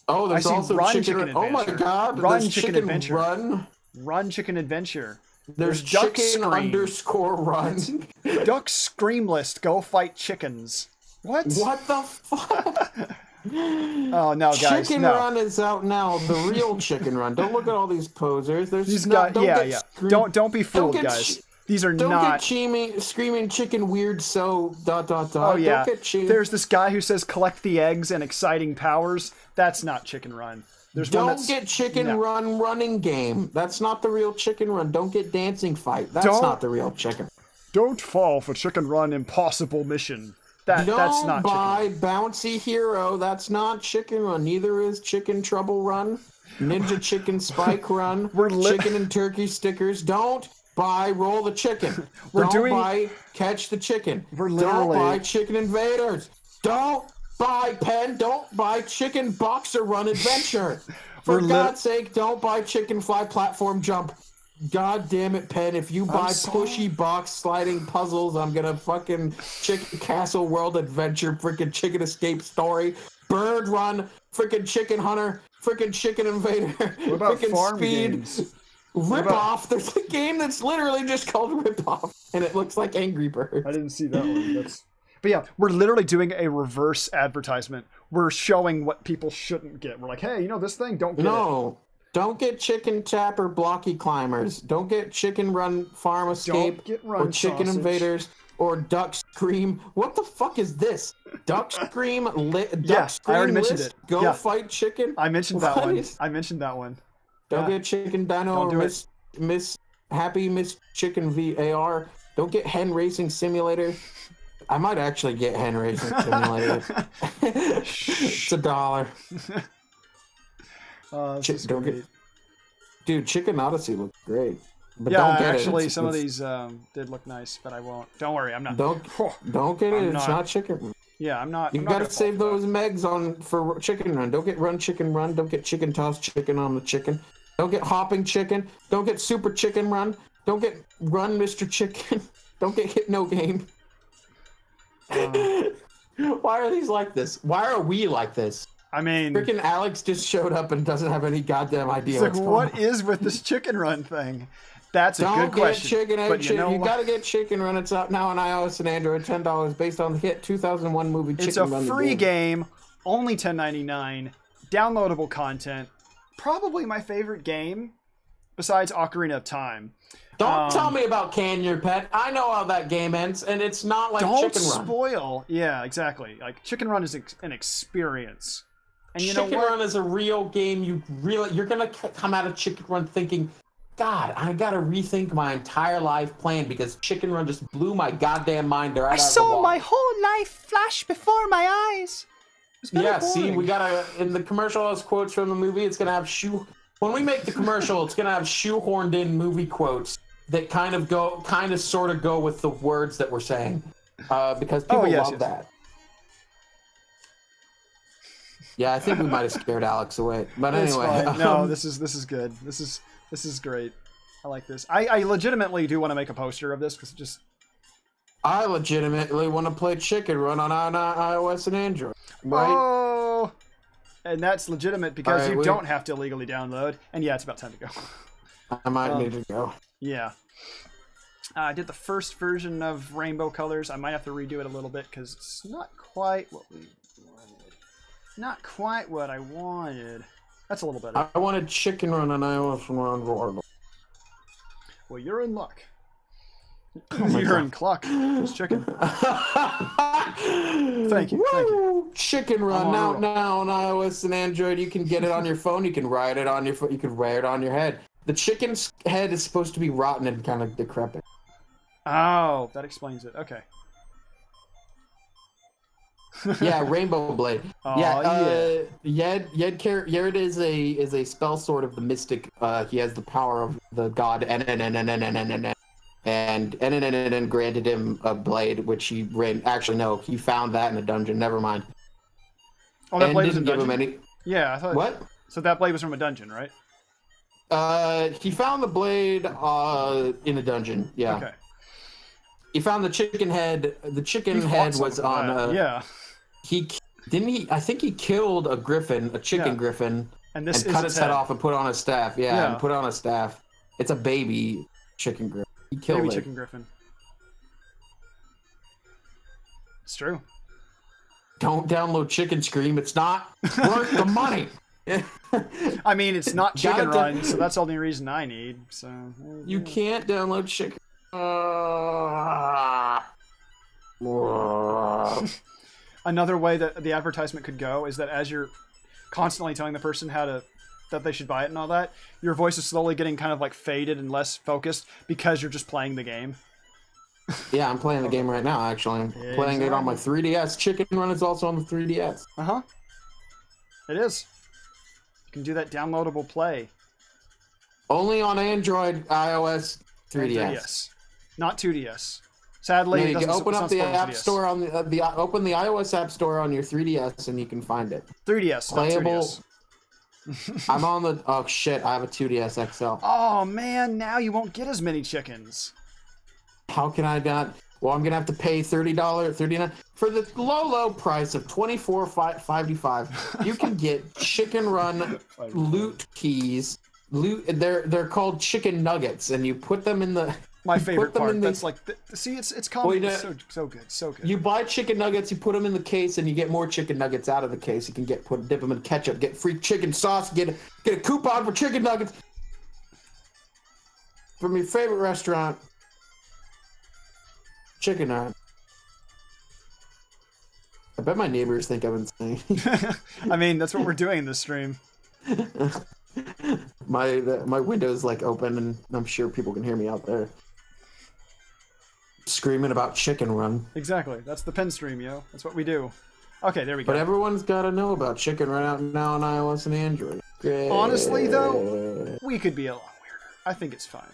Speaker 1: Oh, there's also Chicken Adventure. Oh my God!
Speaker 2: Run
Speaker 1: there's
Speaker 2: Chicken Adventure.
Speaker 1: Run
Speaker 2: Chicken Adventure.
Speaker 1: There's Chicken _Run.
Speaker 2: Duck Scream List. Go fight chickens. What?
Speaker 1: What the fuck?
Speaker 2: Oh no, guys!
Speaker 1: Chicken Run is out now. The real Chicken Run. Don't look at all these posers. There's
Speaker 2: these guys. Don't be fooled, guys. These are not.
Speaker 1: Don't get screaming chicken weird so ...
Speaker 2: Oh yeah. There's this guy who says collect the eggs and exciting powers. That's not Chicken Run.
Speaker 1: Don't get Chicken Run running game. That's not the real Chicken Run. Don't get dancing fight. That's not the real Chicken.
Speaker 2: Don't fall for Chicken Run impossible mission. That's not
Speaker 1: buy Bouncy Hero. That's not Chicken Run. Neither is Chicken Trouble Run. Ninja Chicken Spike Run. Chicken and Turkey stickers. Don't buy Roll the Chicken. Don't buy Catch the Chicken. Don't buy Chicken Invaders. Don't buy Pen. Don't buy Chicken Boxer Run Adventure. For God's sake, don't buy Chicken Fly Platform Jump. God damn it, Pen. If you buy pushy box sliding puzzles, I'm gonna fucking Chicken Castle World Adventure, freaking Chicken Escape Story, Bird Run, freaking Chicken Hunter, freaking Chicken Invader, freaking Speed.
Speaker 2: Games?
Speaker 1: Rip Off. There's a game that's literally just called Rip Off, and it looks like Angry Birds.
Speaker 2: I didn't see that one. But yeah, we're literally doing a reverse advertisement. We're showing what people shouldn't get. We're like, hey, you know this thing? Don't get it.
Speaker 1: Don't get Chicken Tap or Blocky Climbers. Don't get Chicken Run Farm Escape or Chicken Invaders or Duck Scream. What the fuck is this? Duck Scream Duck Scream
Speaker 2: I already mentioned
Speaker 1: list?
Speaker 2: it.
Speaker 1: Go fight chicken?
Speaker 2: I mentioned that one.
Speaker 1: Don't get Chicken Dino or Miss Chicken VAR. Don't get Hen Racing Simulator. I might actually get Hen Racing Simulator. It's $1. Dude, Chicken Odyssey looks great. But don't get
Speaker 2: actually,
Speaker 1: it.
Speaker 2: some of these did look nice, but I won't. Don't worry, I'm not.
Speaker 1: Don't get it. It's not Chicken.
Speaker 2: Yeah, I'm not.
Speaker 1: You gotta save those megs for Chicken Run. Don't get Run Chicken Run. Don't get Chicken Toss Chicken on the chicken. Don't get Hopping Chicken. Don't get Super Chicken Run. Don't get Run Mr. Chicken. Don't get Hypno Game. Why are these like this? Why are we like this?
Speaker 2: I mean,
Speaker 1: freaking Alex just showed up and doesn't have any goddamn idea.
Speaker 2: It's like, what is with this Chicken Run thing? That's a good question.
Speaker 1: You gotta get Chicken Run. It's out now on iOS and Android. $10 based on the hit 2001 movie Chicken Run.
Speaker 2: It's a free game, only $10.99. Downloadable content. Probably my favorite game, besides Ocarina of Time.
Speaker 1: Don't tell me about Can Your Pet. I know how that game ends, and it's not like Chicken Run.
Speaker 2: Don't spoil. Yeah, exactly. Like Chicken Run is an experience. And you
Speaker 1: Chicken Run is a real game. You're gonna come out of Chicken Run thinking, God, I gotta rethink my entire life playing because Chicken Run just blew my goddamn mind right out of the
Speaker 2: wall. I saw
Speaker 1: my
Speaker 2: whole life flash before my eyes.
Speaker 1: Yeah, see, we gotta in the commercial has quotes from the movie. It's gonna have when we make the commercial, it's gonna have shoehorned in movie quotes that kind of sort of go with the words that we're saying, because people love that. Yeah, I think we might have scared Alex away. But anyway,
Speaker 2: no, this is good. This is great. I like this. I legitimately do want to make a poster of this because
Speaker 1: I legitimately want to play Chicken Run on iOS and Android. Right?
Speaker 2: Oh, and that's legitimate because you don't have to illegally download. And yeah, it's about time to go.
Speaker 1: I might need to go.
Speaker 2: Yeah. I did the first version of Rainbow Colors. I might have to redo it a little bit because it's not quite what we wanted. Not quite what I wanted. That's a little better.
Speaker 1: I wanted Chicken Run on iOS and Android.
Speaker 2: Well, you're in luck. You're in cluck. It's chicken. Thank you.
Speaker 1: Chicken Run now on iOS and Android. You can get it on your phone. You can ride it on your foot. You can wear it on your head. The chicken's head is supposed to be rotten and kind of decrepit.
Speaker 2: Oh, that explains it. Okay.
Speaker 1: Yeah, Rainbow Blade. Yed is a spell sword of the mystic. He has the power of the god and and granted him a blade, which he ran. Actually, no, he found that in a dungeon. Never mind.
Speaker 2: Oh, that
Speaker 1: and
Speaker 2: blade was in a
Speaker 1: didn't give
Speaker 2: dungeon?
Speaker 1: him any.
Speaker 2: Yeah, I thought.
Speaker 1: What?
Speaker 2: So that blade was from a dungeon, right?
Speaker 1: He found the blade in a dungeon. Yeah.
Speaker 2: Okay.
Speaker 1: He found the chicken head. The chicken head was on.
Speaker 2: Yeah.
Speaker 1: I think he killed a griffin, a chicken griffin, and cut its head off and put on a staff. Yeah, and put on a staff. It's a baby chicken griffin. He killed
Speaker 2: baby chicken griffin. It's true.
Speaker 1: Don't download Chicken Scream. It's not worth the money.
Speaker 2: I mean, it's not Chicken Run, so that's the only reason I need. So
Speaker 1: you can't download Chicken.
Speaker 2: Another way that the advertisement could go is that as you're constantly telling the person that they should buy it and all that, your voice is slowly getting kind of like faded and less focused because you're just playing the game.
Speaker 1: Yeah, I'm playing the game right now, actually. I'm playing it on my 3DS. Chicken Run is also on the 3DS.
Speaker 2: Uh-huh. It is. You can do that downloadable play.
Speaker 1: Only on Android, iOS, 3DS.
Speaker 2: Not 2DS. Sadly,
Speaker 1: you can open up the App Store on open the iOS App Store on your 3DS and you can find it.
Speaker 2: 3DS,
Speaker 1: playable.
Speaker 2: Not 2DS.
Speaker 1: I'm on the. Oh shit! I have a 2DS XL.
Speaker 2: Oh man, now you won't get as many chickens.
Speaker 1: How can I not? Well, I'm gonna have to pay $39 for the low price of $24.55. You can get Chicken Run loot keys. They're called chicken nuggets, and you put them in the.
Speaker 2: My favorite part. That's like, see, it's common. It's so good, so good.
Speaker 1: You buy chicken nuggets, you put them in the case, and you get more chicken nuggets out of the case. You can dip them in ketchup, get free chicken sauce, get a coupon for chicken nuggets from your favorite restaurant. Chicken Run. I bet my neighbors think I'm insane.
Speaker 2: I mean, that's what we're doing in this stream.
Speaker 1: My window's like open, and I'm sure people can hear me out there screaming about Chicken Run.
Speaker 2: Exactly. That's the pen stream, yo. That's what we do. Okay, there we go.
Speaker 1: But everyone's got to know about Chicken Run out now on iOS and Android. Great.
Speaker 2: Honestly, though, we could be a lot weirder. I think it's fine.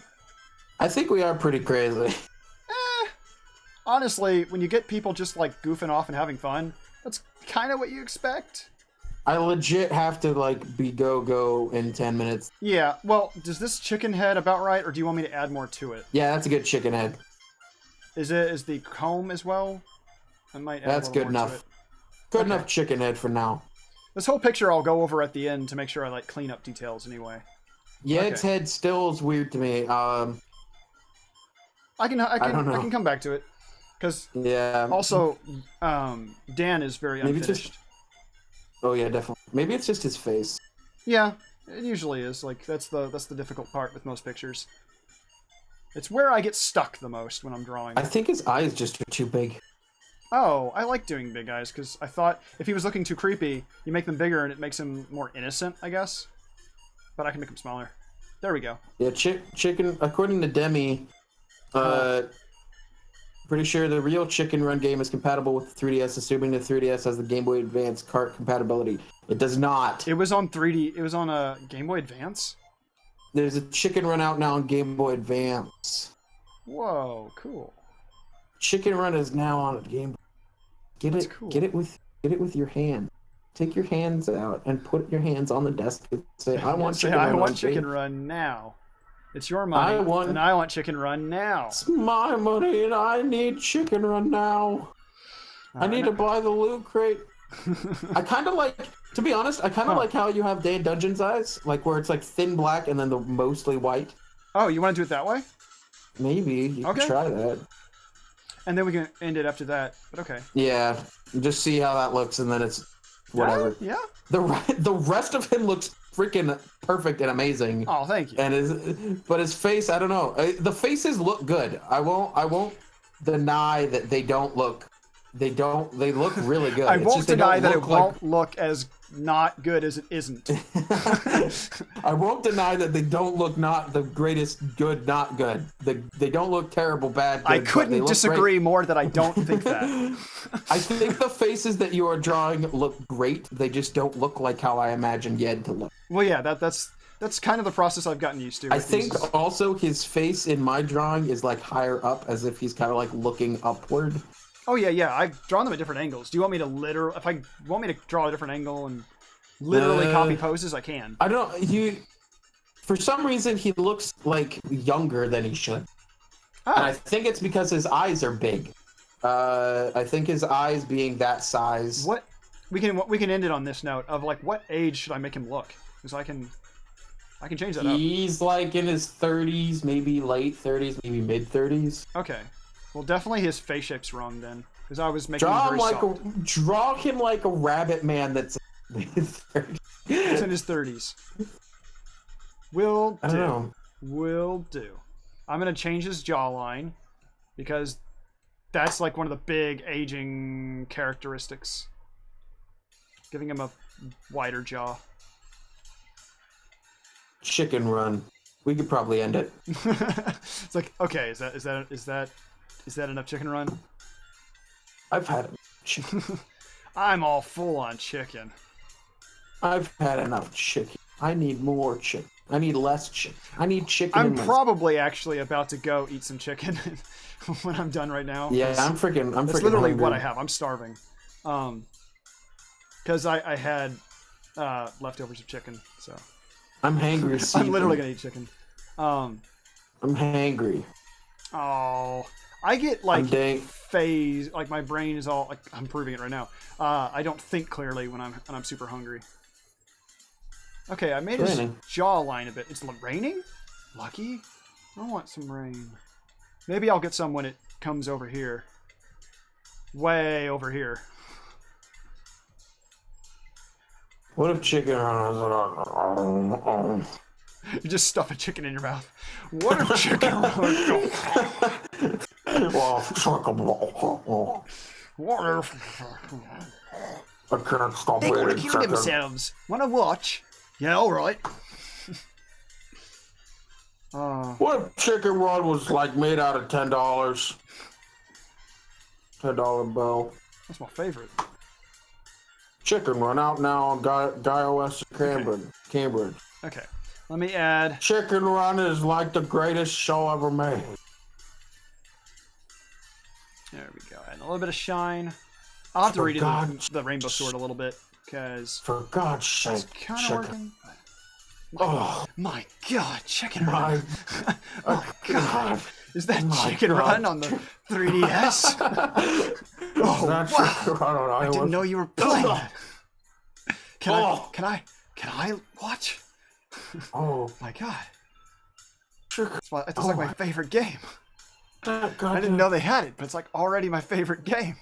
Speaker 1: I think we are pretty crazy.
Speaker 2: Honestly, when you get people just like goofing off and having fun, that's kind of what you expect.
Speaker 1: I legit have to like be go in 10 minutes.
Speaker 2: Yeah, well, does this chicken head about right, or do you want me to add more to it?
Speaker 1: Yeah, that's a good chicken head.
Speaker 2: Is the comb as well? I might add
Speaker 1: that's good enough. Good enough chicken head for now.
Speaker 2: This whole picture I'll go over at the end to make sure I like clean up details anyway.
Speaker 1: Yeah, its head still is weird to me. I
Speaker 2: can come back to it. Because also, Dan is very unfinished.
Speaker 1: Oh yeah, definitely. Maybe it's just his face.
Speaker 2: Yeah, it usually is. Like that's the difficult part with most pictures. It's where I get stuck the most when I'm drawing.
Speaker 1: I think his eyes just are too big.
Speaker 2: Oh, I like doing big eyes because I thought if he was looking too creepy, you make them bigger and it makes him more innocent, I guess. But I can make them smaller. There we go.
Speaker 1: Yeah, chicken. According to Demi, pretty sure the real Chicken Run game is compatible with the 3DS, assuming the 3DS has the Game Boy Advance cart compatibility. It does not.
Speaker 2: It was on 3D. It was on a Game Boy Advance?
Speaker 1: There's a Chicken Run out now on Game Boy Advance.
Speaker 2: Whoa, cool.
Speaker 1: Chicken Run is now on a Game Boy. Get it with your hand. Take your hands out and put your hands on the desk and say, I want Chicken Run.
Speaker 2: I want Chicken Run now. It's your money, and I want Chicken Run now.
Speaker 1: It's my money, and I need Chicken Run now. I need to buy the loot crate. I kind of like, to be honest, I kind of like how you have Day Dungeon's eyes, like where it's like thin black and then the mostly white.
Speaker 2: Oh, you want to do it that way?
Speaker 1: Maybe. You can try that.
Speaker 2: And then we can end it after that, but okay.
Speaker 1: Yeah, just see how that looks, and then it's whatever.
Speaker 2: Yeah.
Speaker 1: The rest of him looks freaking perfect and amazing.
Speaker 2: Oh, thank you.
Speaker 1: And his face, I don't know. The faces look good. I won't deny that they don't look. They look really good.
Speaker 2: I won't deny that it won't look as not good as it isn't.
Speaker 1: I won't deny that they don't look not the greatest good, not good. They don't look terrible, bad, good.
Speaker 2: I couldn't disagree more that I don't think that.
Speaker 1: I think the faces that you are drawing look great. They just don't look like how I imagined Yed to look.
Speaker 2: Well, yeah, that's That's kind of the process I've gotten used to.
Speaker 1: I think also his face in my drawing is like higher up, as if he's kind of like looking upward.
Speaker 2: Oh yeah. I've drawn them at different angles. Do you want me to if I want me to draw a different angle and literally copy poses, I can.
Speaker 1: I don't. For some reason, he looks like younger than he should. Oh. And I think it's because his eyes are big. I think his eyes being that size.
Speaker 2: What we can end it on this note of like, what age should I make him look? Because I can change that up.
Speaker 1: He's like in his 30s, maybe late 30s, maybe mid 30s.
Speaker 2: Okay. Well, definitely his face shape's wrong then, because I was making him very soft.
Speaker 1: Draw him like a rabbit man that's in his 30s.
Speaker 2: It's in his 30s. Will do.
Speaker 1: I don't know.
Speaker 2: Will do. I'm gonna change his jawline because that's like one of the big aging characteristics. Giving him a wider jaw.
Speaker 1: Chicken Run. We could probably end it.
Speaker 2: It's like, okay, is that enough Chicken Run?
Speaker 1: I've had chicken.
Speaker 2: I'm all full on chicken.
Speaker 1: I've had enough chicken. I need more chicken. I need less chicken. I need chicken.
Speaker 2: I'm probably actually about to go eat some chicken when I'm done right now.
Speaker 1: Yeah, I'm freaking.
Speaker 2: That's literally hungry. What I have. I'm starving. Because I had leftovers of chicken, so.
Speaker 1: I'm hangry.
Speaker 2: I'm literally gonna eat chicken.
Speaker 1: I'm hangry.
Speaker 2: Oh, I get like phase. Like my brain is all. Like, I'm proving it right now. I don't think clearly when I'm super hungry. Okay, I made his jawline a bit. It's raining? Lucky? I want some rain. Maybe I'll get some when it comes over here. Way over here.
Speaker 1: What if chicken...
Speaker 2: You just stuff a chicken in your mouth. What if chicken... What if...
Speaker 1: I can't stop
Speaker 2: they
Speaker 1: eating
Speaker 2: want to kill
Speaker 1: chicken.
Speaker 2: Themselves. Wanna watch? Yeah, alright.
Speaker 1: What if Chicken Run was like made out of $10? $10 bill.
Speaker 2: That's my favorite.
Speaker 1: Chicken Run out now on iOS and Cambridge.
Speaker 2: Okay, let me add...
Speaker 1: Chicken Run is like the greatest show ever made.
Speaker 2: There we go. Add a little bit of shine. I'll have to redo the Rainbow Sword a little bit, because...
Speaker 1: For God's sake,
Speaker 2: it's kind of working. My God, Chicken Run.
Speaker 1: Oh, God.
Speaker 2: Is that Chicken Run on the 3DS? Oh, wow. I didn't know you were playing that. Can I watch?
Speaker 1: Oh.
Speaker 2: My God. It's like my favorite game. I didn't know they had it, but it's like already my favorite game.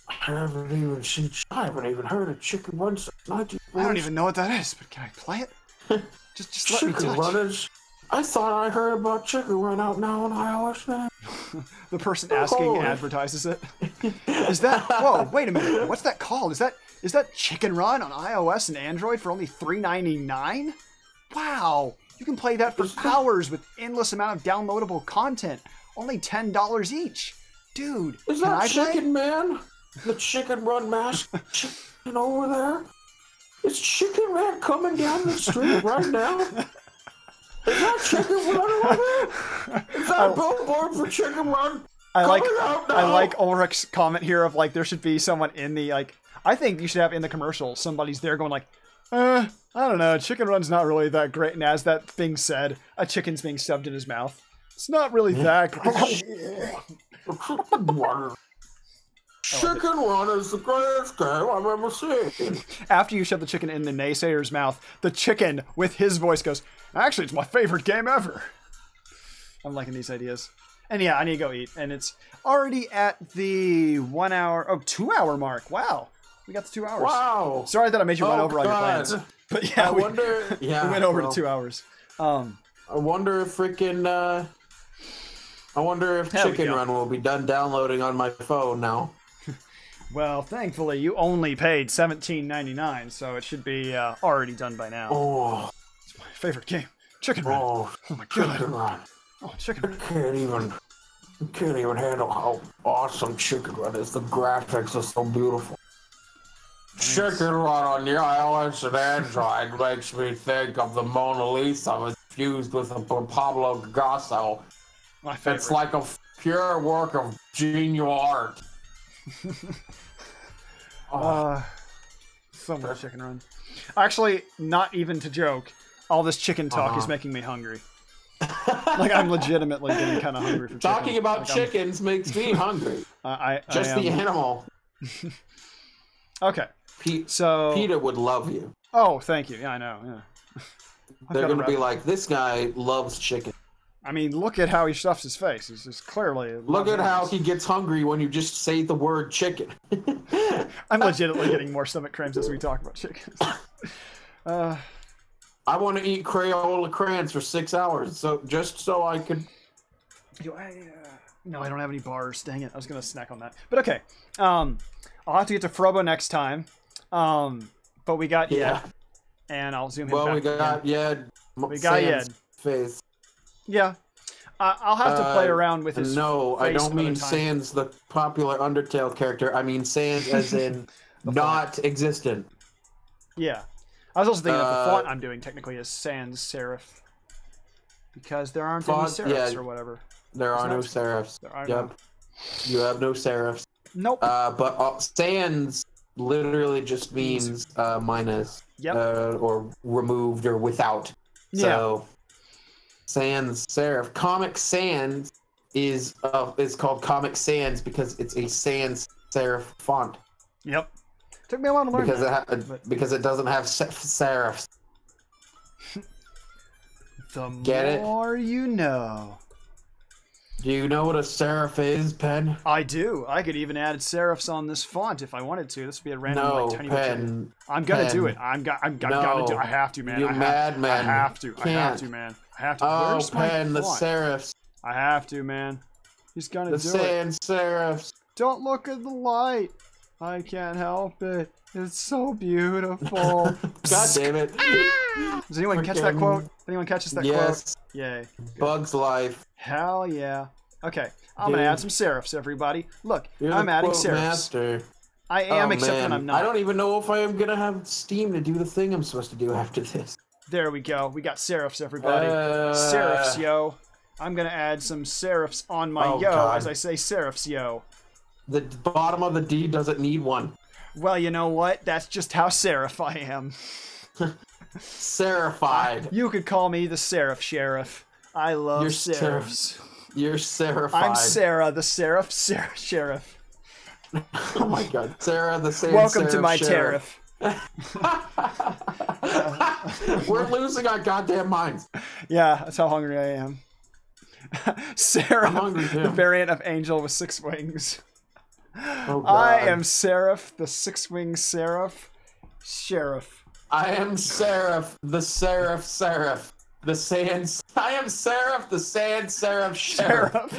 Speaker 1: I haven't even heard of Chicken Run since 19.
Speaker 2: I don't even know what that is, but can I play it? Just let me touch.
Speaker 1: Runners. I thought I heard about Chicken Run out now on iOS now.
Speaker 2: The person asking advertises it. Is that... Whoa, wait a minute. What's that called? Is that Chicken Run on iOS and Android for only $3.99? Wow. You can play that for hours with endless amount of downloadable content. Only $10 each. Dude,
Speaker 1: is that Chicken Man? The Chicken Run mask chicken over there? Is Chicken Man coming down the street right now? Is that Chicken Run over there? Is that a billboard for Chicken Run?
Speaker 2: I like Ulrich's comment here of like there should be someone in the like. I think you should have in the commercial somebody's there going like, I don't know, Chicken Run's not really that great. And as that thing said, a chicken's being stuffed in his mouth. It's not really that great.
Speaker 1: Chicken Run is the greatest game I've ever seen.
Speaker 2: After you shove the chicken in the naysayer's mouth, the chicken, with his voice, goes, actually, it's my favorite game ever. I'm liking these ideas. And yeah, I need to go eat. And it's already at the 2 hour mark. Wow. We got the 2 hours.
Speaker 1: Wow.
Speaker 2: Sorry that I made you run over on your plans. But yeah, we went over to 2 hours.
Speaker 1: I wonder if Chicken Run will be done downloading on my phone now.
Speaker 2: Well, thankfully, you only paid $17.99, so it should be already done by now.
Speaker 1: Oh,
Speaker 2: it's my favorite game, Chicken Run. Oh my God!
Speaker 1: Chicken Run.
Speaker 2: Oh, Chicken Run.
Speaker 1: I can't even handle how awesome Chicken Run is. The graphics are so beautiful. Chicken Run on the iOS and Android makes me think of the Mona Lisa fused with a Pablo Picasso.
Speaker 2: My favorite.
Speaker 1: It's like a pure work of genial art.
Speaker 2: So much Chicken Run. Actually, not even to joke, all this chicken talk is making me hungry. Like, I'm legitimately getting kind of hungry for chicken.
Speaker 1: Talking about chickens makes me hungry. Just the animal.
Speaker 2: Okay. So
Speaker 1: PETA would love you.
Speaker 2: Oh, thank you. Yeah, I know. Yeah.
Speaker 1: They're going to be like, this guy loves chicken.
Speaker 2: I mean, look at how he stuffs his face. It's just clearly...
Speaker 1: Look at how he gets hungry when you just say the word chicken.
Speaker 2: I'm legitimately getting more stomach cramps as we talk about chickens.
Speaker 1: I want to eat Crayola crayons for 6 hours, so just so I could...
Speaker 2: No, I don't have any bars. Dang it. I was going to snack on that. But okay. I'll have to get to Frobo next time. But we got Yed. And I'll zoom in back.
Speaker 1: Well, we got Yed.
Speaker 2: We got Yed.
Speaker 1: Face.
Speaker 2: Yeah. I'll have to play around with his
Speaker 1: No,
Speaker 2: face
Speaker 1: I don't mean
Speaker 2: time.
Speaker 1: Sans, the popular Undertale character. I mean Sans as in not existent.
Speaker 2: Yeah. I was also thinking that the font I'm doing technically is Sans-Serif. Because there aren't any serifs or whatever.
Speaker 1: There are no serifs. Yep. You have no serifs.
Speaker 2: Nope.
Speaker 1: But Sans literally just means minus.
Speaker 2: Yep.
Speaker 1: Or removed or without. So Sans-Serif. Comic Sans is called Comic Sans because it's a sans-serif font.
Speaker 2: Yep. Took me a while to learn
Speaker 1: because it doesn't have serifs.
Speaker 2: The more you know.
Speaker 1: Do you know what a serif is, Pen?
Speaker 2: I do. I could even add serifs on this font if I wanted to. This would be a random tiny
Speaker 1: Pen.
Speaker 2: I'm gonna do it. I'm gonna do it. I have to, man.
Speaker 1: You madman.
Speaker 2: I have to. I have to, man. I have to.
Speaker 1: Oh,
Speaker 2: Where's
Speaker 1: Pen,
Speaker 2: my
Speaker 1: the
Speaker 2: font?
Speaker 1: serifs.
Speaker 2: I have to, man. He's gonna do it.
Speaker 1: The sans-serifs.
Speaker 2: Don't look at the light. I can't help it. It's so beautiful.
Speaker 1: God damn it.
Speaker 2: Does anyone catch that quote? Anyone catches that quote? Yay.
Speaker 1: Bug's Life.
Speaker 2: Hell yeah. Okay, I'm gonna add some serifs, everybody. Look,
Speaker 1: You're
Speaker 2: I'm adding
Speaker 1: quote
Speaker 2: serifs.
Speaker 1: Master.
Speaker 2: I am, except when I'm not.
Speaker 1: I don't even know if I am gonna have Steam to do the thing I'm supposed to do after this.
Speaker 2: There we go. We got serifs, everybody. Serifs, yo. I'm gonna add some serifs on my as I say serifs, yo.
Speaker 1: The bottom of the D doesn't need one.
Speaker 2: Well, you know what? That's just how serif I am.
Speaker 1: Serified.
Speaker 2: You could call me the Serif-Sheriff. I love serifs.
Speaker 1: You're serified.
Speaker 2: I'm Sarah, the Sheriff.
Speaker 1: Oh my god. Sarah, the same
Speaker 2: Welcome to my tariff.
Speaker 1: We're losing our goddamn minds.
Speaker 2: Yeah, that's how hungry I am. Sarah, the variant of Angel with 6 wings.
Speaker 1: Oh,
Speaker 2: I am Seraph, the 6-winged Seraph Sheriff.
Speaker 1: I am Seraph, the Seraph. I am Seraph, the Sans-Serif Sheriff.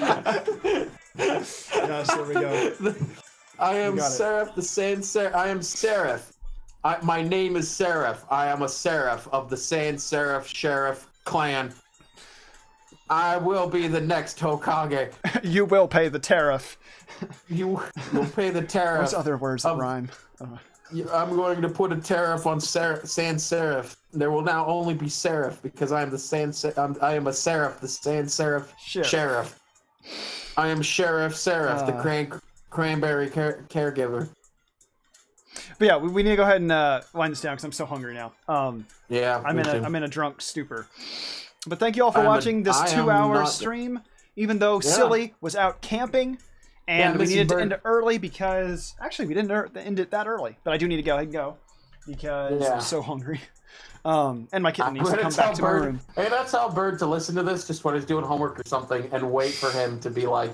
Speaker 2: Yes, there we go.
Speaker 1: I am Seraph, the Sans-Serif. I am Seraph. My name is Seraph. I am a Seraph of the Sans-Serif Sheriff clan. I will be the next Hokage.
Speaker 2: You will pay the tariff.
Speaker 1: You will pay the tariff.
Speaker 2: What's other words that rhyme?
Speaker 1: I'm going to put a tariff on Sans-Serif. There will now only be Seraph because I am the I am a Seraph, the Sans-Serif Sheriff. I am Sheriff Seraph, the cranberry caregiver.
Speaker 2: But yeah, we need to go ahead and wind this down because I'm so hungry now.
Speaker 1: Yeah,
Speaker 2: I'm in a drunk stupor. But thank you all for watching this 2-hour stream. Even though Silly was out camping. And we needed to end it early because... Actually, we didn't end it that early. But I do need to go ahead and go. Because I'm so hungry. And my kitten needs to come back to my room.
Speaker 1: Hey, that's how Bird to listen to this just when he's doing homework or something and wait for him to be like...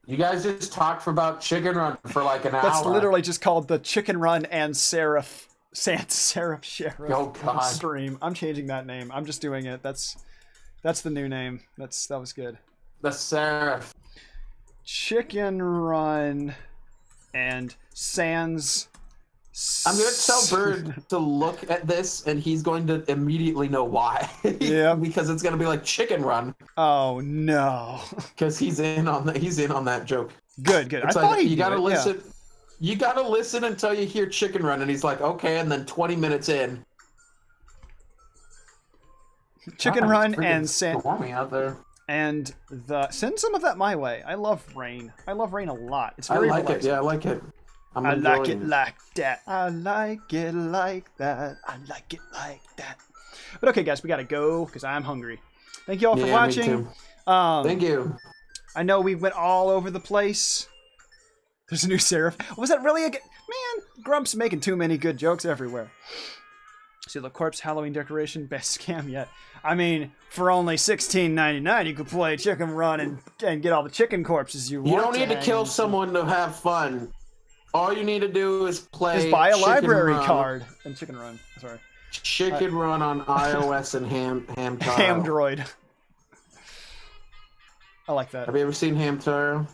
Speaker 1: You guys just talked about Chicken Run for like an hour.
Speaker 2: That's literally just called the Chicken Run and Sans-Serif-Sheriff stream. I'm changing that name. I'm just doing it. That's the new name. That was good.
Speaker 1: The Serif.
Speaker 2: Chicken Run and Sans.
Speaker 1: I'm going to tell Bird to look at this, and he's going to immediately know why.
Speaker 2: Yeah,
Speaker 1: because it's going to be like Chicken Run.
Speaker 2: Oh no!
Speaker 1: Because he's in on that joke.
Speaker 2: Good.
Speaker 1: It's I thought you got to listen. You gotta listen until you hear chicken run, and he's like, okay, and then 20 minutes in.
Speaker 2: Chicken run and send
Speaker 1: out there.
Speaker 2: And send some of that my way. I love rain. I love rain a lot. It's very relaxing.
Speaker 1: It. Yeah, I like it.
Speaker 2: I like it like that. I like it like that. I like it like that. But okay, guys, we gotta go because I'm hungry. Thank you all for watching.
Speaker 1: Me too. Thank you.
Speaker 2: I know we went all over the place. There's a new Serif. Was that really a good... Man, Grump's making too many good jokes everywhere. See the corpse Halloween decoration, best scam yet. I mean, for only $16.99, you could play Chicken Run and get all the chicken corpses you want.
Speaker 1: You don't need to kill someone to have fun. All you need to do is
Speaker 2: buy a library card and Chicken Run. Sorry.
Speaker 1: Chicken Run on iOS and Hamtaro.
Speaker 2: Hamdroid. I like that.
Speaker 1: Have you ever seen Hamtaro?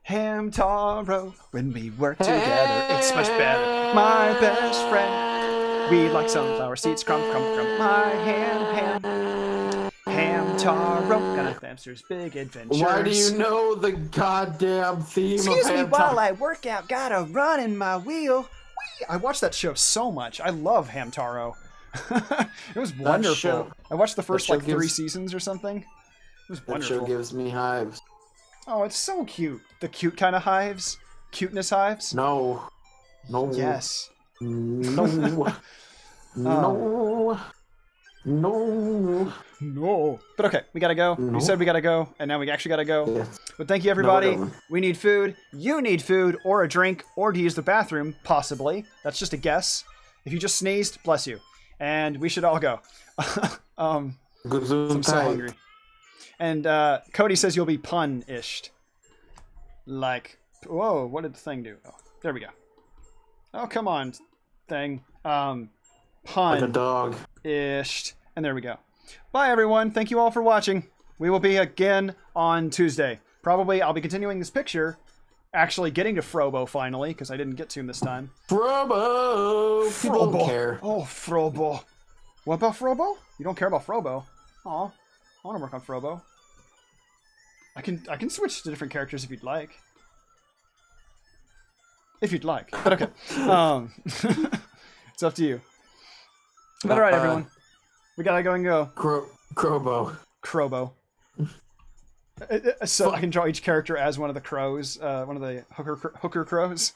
Speaker 2: Hamtaro, when we work together, it's much better. My best friend. We like sunflower seeds, crumb, crumb, crumb. My Hamtaro, gonna hamster's big adventures.
Speaker 1: Why do you know the goddamn theme
Speaker 2: Excuse
Speaker 1: of
Speaker 2: me
Speaker 1: Hamtaro?
Speaker 2: while I work out, gotta run in my wheel. Whee! I watched that show so much. I love Hamtaro. It was wonderful. I watched the first like 3 seasons or something. It was wonderful.
Speaker 1: That show gives me hives.
Speaker 2: Oh, it's so cute. The cute kind of hives? Cuteness hives?
Speaker 1: No. No.
Speaker 2: Yes.
Speaker 1: No. No. No.
Speaker 2: No. But okay, we gotta go.
Speaker 1: No.
Speaker 2: We said we gotta go, and now we actually gotta go.
Speaker 1: Yes.
Speaker 2: But thank you, everybody.
Speaker 1: No,
Speaker 2: we need food. You need food, or a drink, or to use the bathroom, possibly. That's just a guess. If you just sneezed, bless you. And we should all go. I'm so hungry. And Cody says you'll be pun-ished. Like, whoa, what did the thing do? Oh, there we go. Oh, come on, thing. Pun.
Speaker 1: Like a dog.
Speaker 2: Ished. And there we go. Bye, everyone. Thank you all for watching. We will be again on Tuesday. Probably I'll be continuing this picture. Actually getting to Frobo finally, because I didn't get to him this time.
Speaker 1: Frobo!
Speaker 2: Frobo.
Speaker 1: Don't care.
Speaker 2: Oh, Frobo. What about Frobo? You don't care about Frobo. Aw. I want to work on Frobo. I can switch to different characters if you'd like. If you'd like. But okay. It's up to you. But alright, everyone. We gotta go and go.
Speaker 1: Crobo.
Speaker 2: Crobo. So I can draw each character as one of the crows. One of the hooker crows.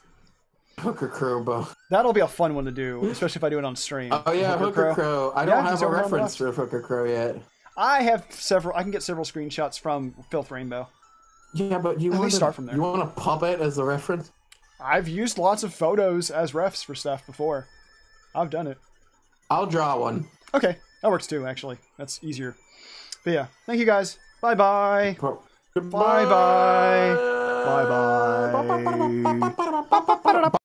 Speaker 1: Hooker Crobo.
Speaker 2: That'll be a fun one to do, especially if I do it on stream.
Speaker 1: Oh yeah, Hooker Crow. I don't have a reference for Hooker Crow yet.
Speaker 2: I have several. I can get several screenshots from Filth Rainbow.
Speaker 1: Yeah, but you want to start from there. You want a puppet as a reference?
Speaker 2: I've used lots of photos as refs for stuff before. I've done it.
Speaker 1: I'll draw one.
Speaker 2: Okay, that works too. Actually, that's easier. But yeah, thank you guys. Bye bye. Bye bye. Bye bye.